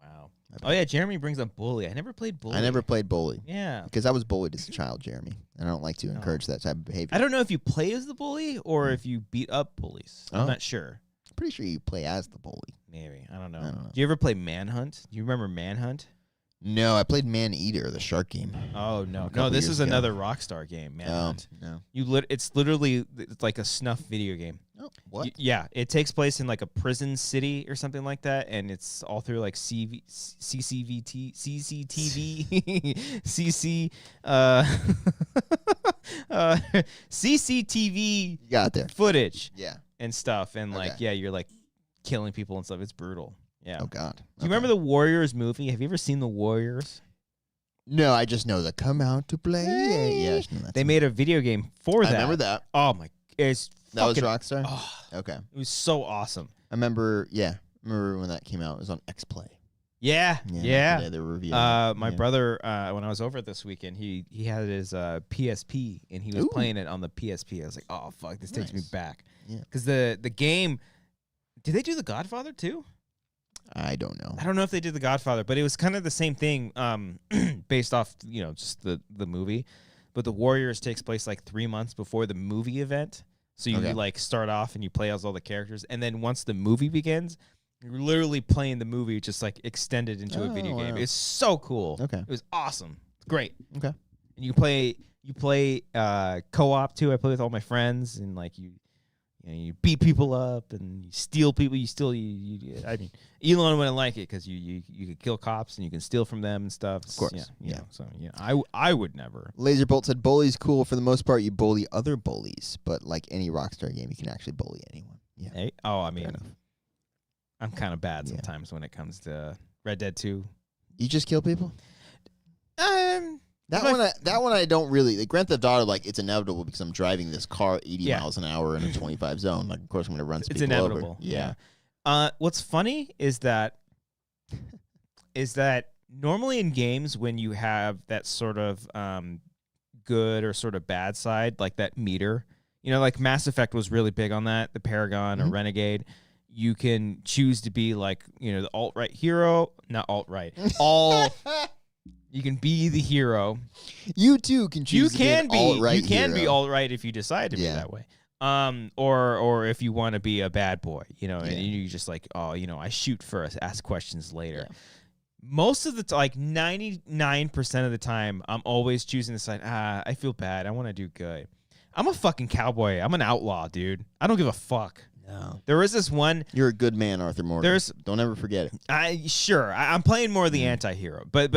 Wow. Oh yeah, Jeremy brings up Bully. I never played Bully. I never played Bully. Yeah. Because I was bullied as a child, Jeremy. And I don't like to encourage that type of behavior. I don't know if you play as the bully or if you beat up bullies. I'm not sure. Pretty sure you play as the bully. Maybe. I don't know. Do you ever play Manhunt? Do you remember Manhunt? No, I played Man Eater, the shark game. Oh no, no! This is another Rockstar game, Manhunt. No, it's literally like a snuff video game. Oh, what? Yeah, it takes place in like a prison city or something like that, and it's all through like CCTV, CCTV. You got there. Footage. Yeah. And stuff, and like you're like killing people and stuff. It's brutal. Yeah. Oh God. Do you remember the Warriors movie? Have you ever seen the Warriors? No, I just know the come out to play. Yeah, they made a video game for that. I remember that. Oh my, that was Rockstar. Oh, okay. It was so awesome. I remember. Yeah, I remember when that came out. It was on X Play. Yeah. They were reviewing. My brother, when I was over this weekend, he had his PSP and he was playing it on the PSP. I was like, oh fuck, this takes me back. Yeah. Because the game, did they do The Godfather too? I don't know. I don't know if they did The Godfather, but it was kind of the same thing, based off just the movie. But the Warriors takes place like 3 months before the movie event, so you like start off and you play as all the characters, and then once the movie begins, you're literally playing the movie just like extended into a video game. It's so cool. Okay, it was awesome. It's great. Okay, and you play co-op too. I play with all my friends, and like you beat people up and you steal people. I mean, Elon wouldn't like it because you could kill cops and you can steal from them and stuff. Of course. Yeah. So I would never. Laserbolt said bully's cool for the most part. You bully other bullies, but like any Rockstar game, you can actually bully anyone. Yeah. Hey? Oh, I mean, I'm kind of bad sometimes when it comes to Red Dead 2. You just kill people? That one I don't really like. Grand Theft Auto, like, it's inevitable because I'm driving this car 80 miles an hour in a 25 zone. Like, of course, I'm going to run some people over. It's inevitable. Yeah. What's funny is that normally in games when you have that sort of good or sort of bad side, like that meter, like Mass Effect was really big on that. The Paragon or Renegade. You can choose to be like, the alt-right hero, not alt-right, you can be the hero. You too can choose to be alt-right. You can be alt-right if you decide to be that way. Or if you want to be a bad boy, and you just like, I shoot first, ask questions later. Yeah. Most of the like 99% of the time, I'm always choosing the side. I feel bad. I want to do good. I'm a fucking cowboy. I'm an outlaw, dude. I don't give a fuck. No. There was this one. You're a good man, Arthur Morgan. Don't ever forget it. I'm playing more of the anti-hero, but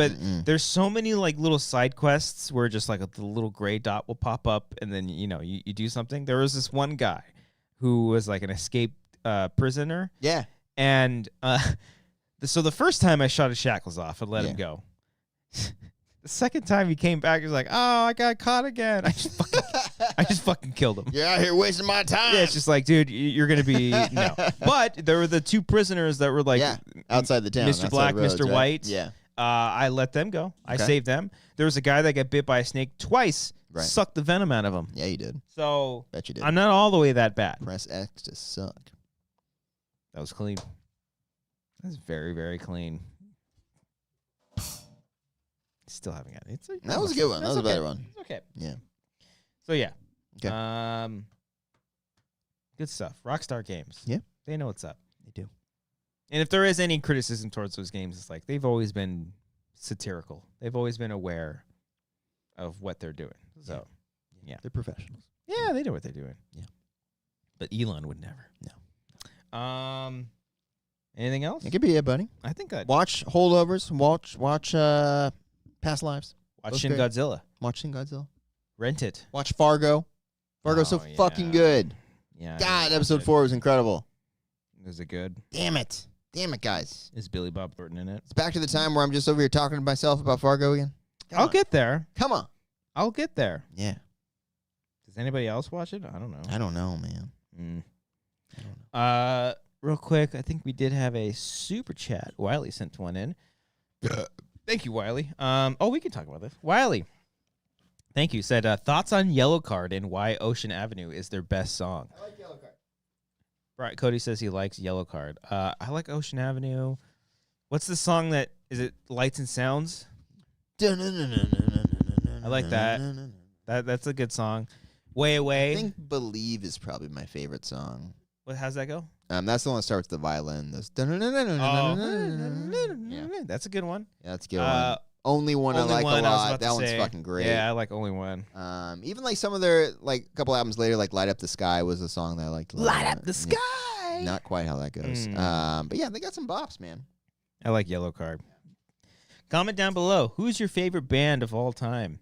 there's so many like little side quests where just like the little gray dot will pop up, and then you do something. There was this one guy who was like an escaped prisoner. Yeah. And So the first time I shot his shackles off and let him go. The second time he came back, he was like, "Oh, I got caught again." I just fucking killed him. You're out here wasting my time. Yeah, it's just like, dude, you're gonna be no. But there were the 2 prisoners that were like, outside the town, Mr. Black, roads, Mr. right? White. Yeah. I let them go. I saved them. There was a guy that got bit by a snake twice. Right. Sucked the venom out of him. Yeah, you did. So Bet you did. I'm not all the way that bad. Press X to suck. That was clean. That's very, very clean. Still haven't got it. That was a good one. That was a better one. It's okay. Yeah. So yeah. Okay. Good stuff. Rockstar Games. Yeah. They know what's up. They do. And if there is any criticism towards those games, it's like they've always been satirical. They've always been aware of what they're doing. So yeah. They're professionals. Yeah, they know what they're doing. Yeah. But Elon would never. No. Anything else? It could be it, buddy. I think I'd Watch Holdovers. Watch Past Lives. watch Shin Godzilla. Watch Shin Godzilla. Rent it. Watch Fargo. Fargo's so fucking good. Yeah. God, episode 4 was incredible. Is it good? Damn it, guys. Is Billy Bob Thornton in it? It's back to the time where I'm just over here talking to myself about Fargo again. I'll get there. Come on. I'll get there. Yeah. Does anybody else watch it? I don't know. I don't know, man. I don't know. Real quick, I think we did have a super chat. Wiley sent one in. Thank you, Wiley. We can talk about this. Wiley, thank you. Said thoughts on Yellow Card and why Ocean Avenue is their best song. I like Yellow Card. Right, Cody says he likes Yellow Card. I like Ocean Avenue. What's the song that is it? Lights and Sounds. I like that. That's a good song. Way Away. I think Believe is probably my favorite song. How's that go? That's the one that starts with the violin. Yeah, that's a good one. Yeah, that's a good one. Only One I like a lot. That one's fucking great. Yeah, I like Only One. Even like some of their like a couple albums later, like Light Up the Sky was a song that I liked. Light Up the Sky. Not quite how that goes. But yeah, they got some bops, man. I like Yellow Card. Comment down below. Who's your favorite band of all time?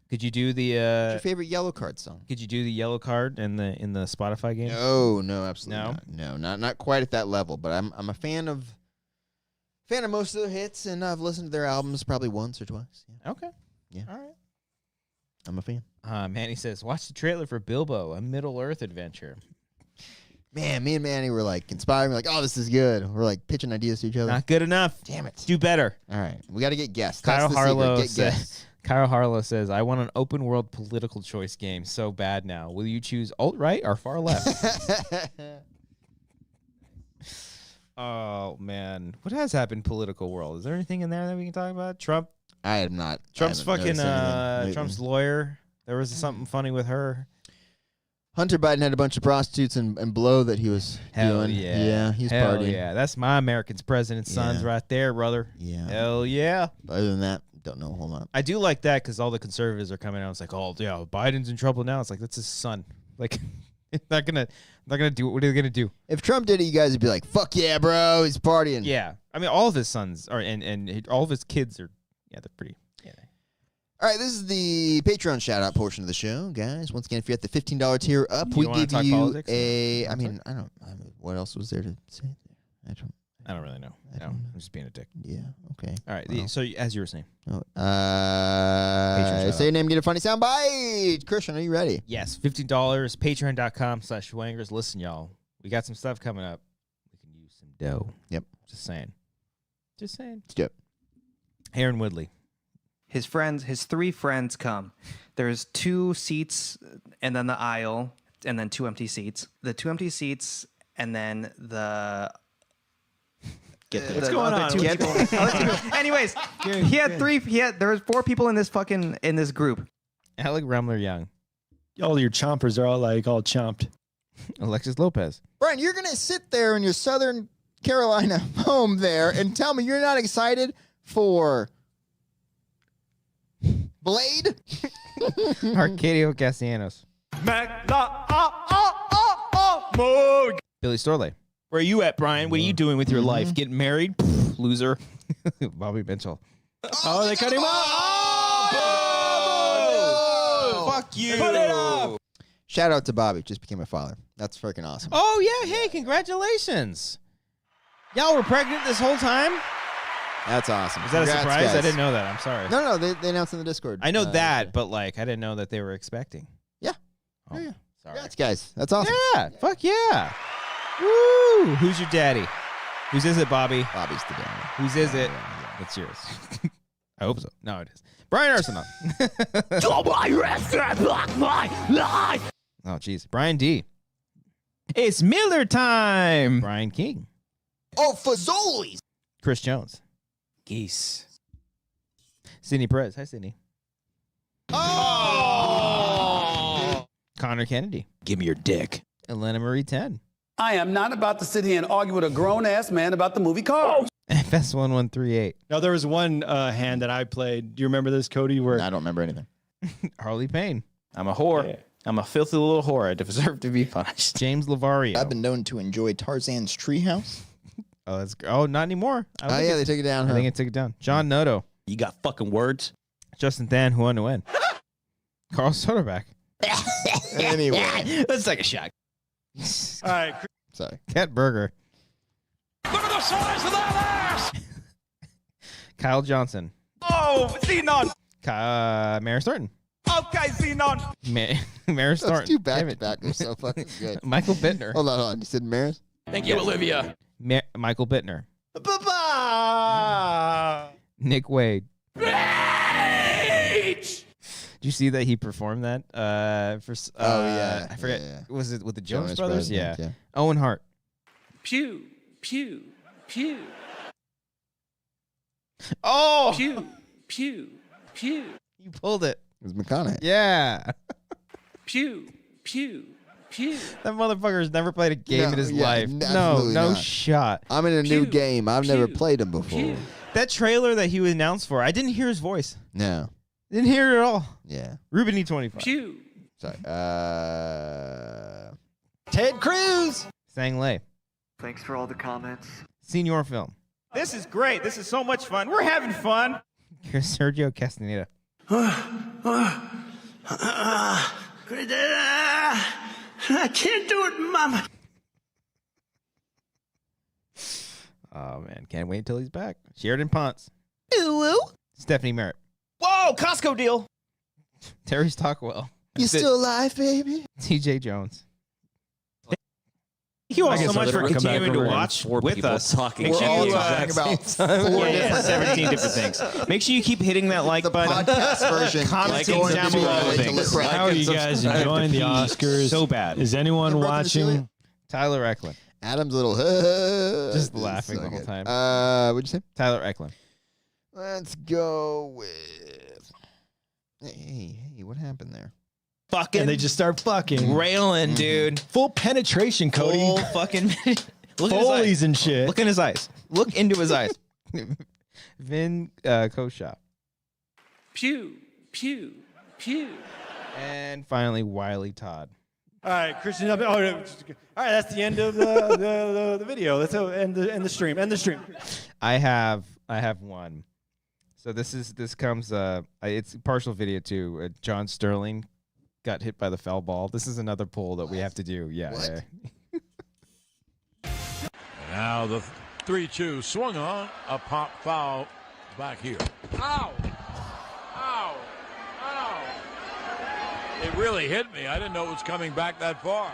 Could you do the What's your favorite Yellow Card song? Could you do the Yellow Card in the Spotify game? No, absolutely not. No, not quite at that level. But I'm a fan of most of their hits, and I've listened to their albums probably once or twice. Yeah. Okay. Yeah. All right. I'm a fan. Manny says, watch the trailer for Bilbo, a Middle Earth adventure. Man, me and Manny were like inspiring. We're like, oh, this is good. We're like pitching ideas to each other. Not good enough. Damn it. Do better. All right. We got to get guests. Kyle That's the Harlow secret. Get says, guests. Kyle Harlow says, I want an open world political choice game so bad now. Will you choose alt-right or far left? Oh, man. What has happened political world? Is there anything in there that we can talk about? Trump? I am not. Trump's fucking, Trump's lawyer. There was something funny with her. Hunter Biden had a bunch of prostitutes and blow that he was doing. Yeah. Yeah, he's Hell partying. yeah. That's my American's president's sons right there, brother. Yeah. Hell yeah. But other than that, don't know a whole lot. I do like that because all the conservatives are coming out. It's like, oh, yeah, Biden's in trouble now. It's like, that's his son. Like, they're not gonna do it. What are they gonna do? If Trump did it, you guys would be like, fuck yeah, bro, he's partying. Yeah. I mean, all of his sons are, and all of his kids are, yeah, they're pretty. Yeah. All right, this is the Patreon shout-out portion of the show, guys. Once again, if you're at the $15 tier up, we give you a... I mean, what else was there to say? I don't really know. No, I'm just being a dick. Yeah, okay. All right, so as you were saying. Say your name, get a funny sound bite. Christian, are you ready? Yes, $15, patreon.com/Wangers. Listen, y'all, we got some stuff coming up. We can use some dough. Yep. Just saying. Let's do it. Aaron Woodley. His 3 friends come. There's 2 seats and then the aisle and then 2 empty seats. The 2 empty seats and then the... What's going on? Anyways, there was 4 people in this group. Alec Remler Young. All your chompers are all chomped. Alexis Lopez. Brian, you're going to sit there in your Southern Carolina home there and tell me you're not excited for Blade? Arcadio Castellanos. Billy Storley. Where are you at, Brian? What are you doing with your life? Getting married? Pfft, loser. Bobby Mitchell. Oh, they cut him off. Oh, fuck you. Put it up. Shout out to Bobby. Just became a father. That's freaking awesome. Oh, yeah. Hey, congratulations. Y'all were pregnant this whole time? That's awesome. Is that a Congrats, surprise? guys. I didn't know that. I'm sorry. No, they announced in the Discord. I know that, but like I didn't know that they were expecting. Yeah. Oh, Yeah. sorry. Congrats, guys. That's awesome. Yeah. Fuck yeah. Woo. Who's your daddy? Whose is it, Bobby? Bobby's the daddy. Whose is it? Yeah. It's yours. I hope so. No, it is. Brian Arsenal. Oh, jeez. Brian D. It's Miller time. Brian King. Oh, Fazoli's. Chris Jones. Geese. Sydney Perez. Hi, Sydney. Oh! Connor Kennedy. Give me your dick. Elena Marie 10. I am not about to sit here and argue with a grown-ass man about the movie Cars. FS1138. No, there was one hand that I played. Do you remember this, Cody? Where I don't remember anything. Harley Payne. I'm a whore. Yeah. I'm a filthy little whore. I deserve to be punished. James Lavario. I've been known to enjoy Tarzan's Treehouse. Oh, that's not anymore. I don't Oh, think yeah, they it's- took it down. I Huh? think it took it down. John Noto. You got fucking words? Justin Than. Who won to win? Carl Soderback. Anyway. Let's take a shot. all right, Sorry. Cat Burger. Look at the size of that ass! Kyle Johnson. Oh, Xenon! Maris Thornton. Okay, Xenon! Maris Those Thornton. two Damn it. back-to-back are so fucking good. Michael Bittner. Hold on. You said Maris? Thank you, Olivia. Michael Bittner. Bye-bye. Nick Wade. Rage! Did you see that he performed that? Yeah. I forget. Yeah. Was it with the Jonas, Jonas Brothers? Brothers, Yeah. yeah. Owen Hart. Pew, pew, pew, Oh, pew, pew, pew, you pulled it. It was McConaughey. Yeah. pew, pew, pew. That motherfucker's never played a game in his life. No, absolutely no not. shot. I'm in a new Pew, game. I've never pew, played him before. pew. That trailer that he was announced for, I didn't hear his voice. No. Didn't hear it at all. Yeah. Ruben E25. Pew. Sorry. Ted Cruz. Sang Lei. Thanks for all the comments. Senior Film. This is great. This is so much fun. We're having fun. Sergio Castaneda. I can't do it, Mama. Oh, man. Can't wait until he's back. Sheridan Ponce. Stephanie Merritt. Whoa, Costco deal. Terry Stockwell. You still alive, baby? TJ Jones. Thank you all I so guess much I'll for come back continuing to over and watch four with people us. talking. Make We're sure all you, talking about four yeah, different 17 different things. Make sure you keep hitting that like The button. podcast version. Commenting is going down to below to things. look How are you guys enjoying the Oscars? So bad. Is anyone Broken watching? Cecilia? Tyler Eklund. Adam's little Just is laughing so the whole good. time. What'd you say? Tyler Eklund. Let's go with. Hey, what happened there? Fucking And they just start fucking. railing, dude. Full penetration, Cody. Full fucking. Look at his eyes. Foley's and shit. Look in his eyes. Look into his eyes. Vin Kosha. Pew, pew, pew. And finally, Wiley Todd. All right, Christian. All right, that's the end of the video. Let's end the stream. End the stream. I have one. So this comes it's a partial video too. John Sterling got hit by the foul ball. This is another poll that we have to do. Yeah. What? yeah. Now the 3-2 swung on, a pop foul back here. Ow! Ow! Ow! It really hit me. I didn't know it was coming back that far.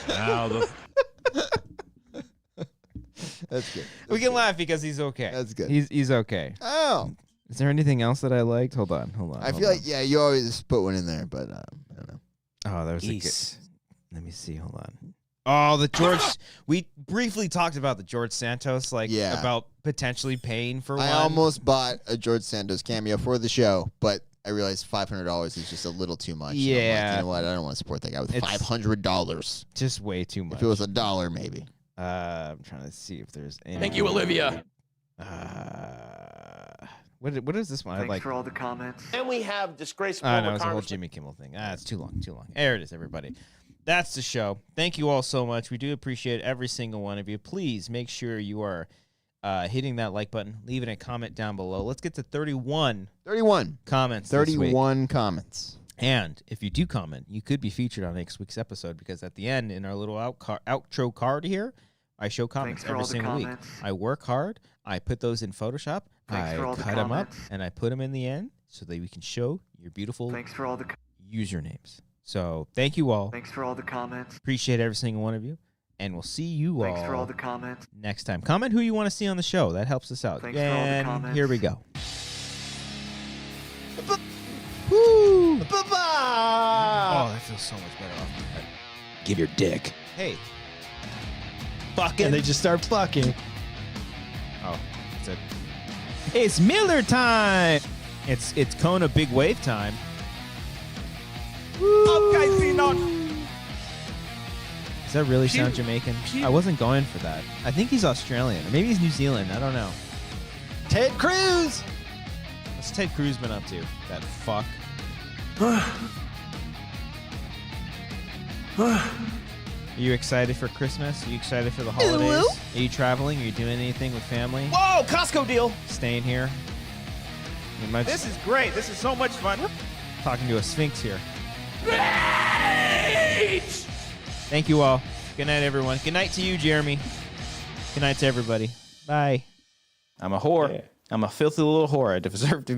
Now the That's good. We can laugh because he's okay. That's good. He's okay. Oh, Is there anything else that I liked? Hold on. I feel like you always put one in there, but I don't know. Oh, there's Geese. Let me see. Hold on. Oh, the George. We briefly talked about the George Santos, Yeah. about potentially paying for one. I almost bought a George Santos cameo for the show, but I realized $500 is just a little too much. And I'm like, Yeah. you know what? I don't want to support that guy with It's- $500. just way too much. If it was $1, maybe. I'm trying to see if there's any. Thank you, Olivia. What is this one? I Thanks like. for all the comments. And we have disgraced Oh, former no, it's a whole Congressman. Jimmy Kimmel thing. It's too long, too long. There it is, everybody. That's the show. Thank you all so much. We do appreciate every single one of you. Please make sure you are hitting that like button, leaving a comment down below. Let's get to 31 comments this week. 31 comments. And if you do comment, you could be featured on next week's episode because at the end, in our little outro card here, I show comments Thanks for every all the single week. comments. I work hard. I put those in Photoshop. Thanks I for all the cut them up, comments. and I put them in the end so that we can show your beautiful Thanks for all the usernames. So thank you all. Thanks for all the comments. Appreciate every single one of you. And we'll see you Thanks for all all the comments. next time. Comment who you want to see on the show. That helps us out. Thanks for all the And comments. here we go. Woo! Oh, that feels so much better off my head. Give your dick. Hey. Fucking. And they just start fucking. Oh, that's it. It's Miller time. It's Kona big wave time. Okay, Xenon. Does that really sound Jamaican? I wasn't going for that. I think he's Australian. Or maybe he's New Zealand. I don't know. Ted Cruz. What's Ted Cruz been up to? That fuck. Are you excited for Christmas? Are you excited for the holidays? Are you traveling? Are you doing anything with family? Whoa, Costco deal. Staying here? You might This is great. This is so much fun. talking to a sphinx here. Thank you all. Good night, everyone. Good night to you, Jeremy. Good night to everybody. Bye. I'm a whore. I'm a filthy little whore. I deserve to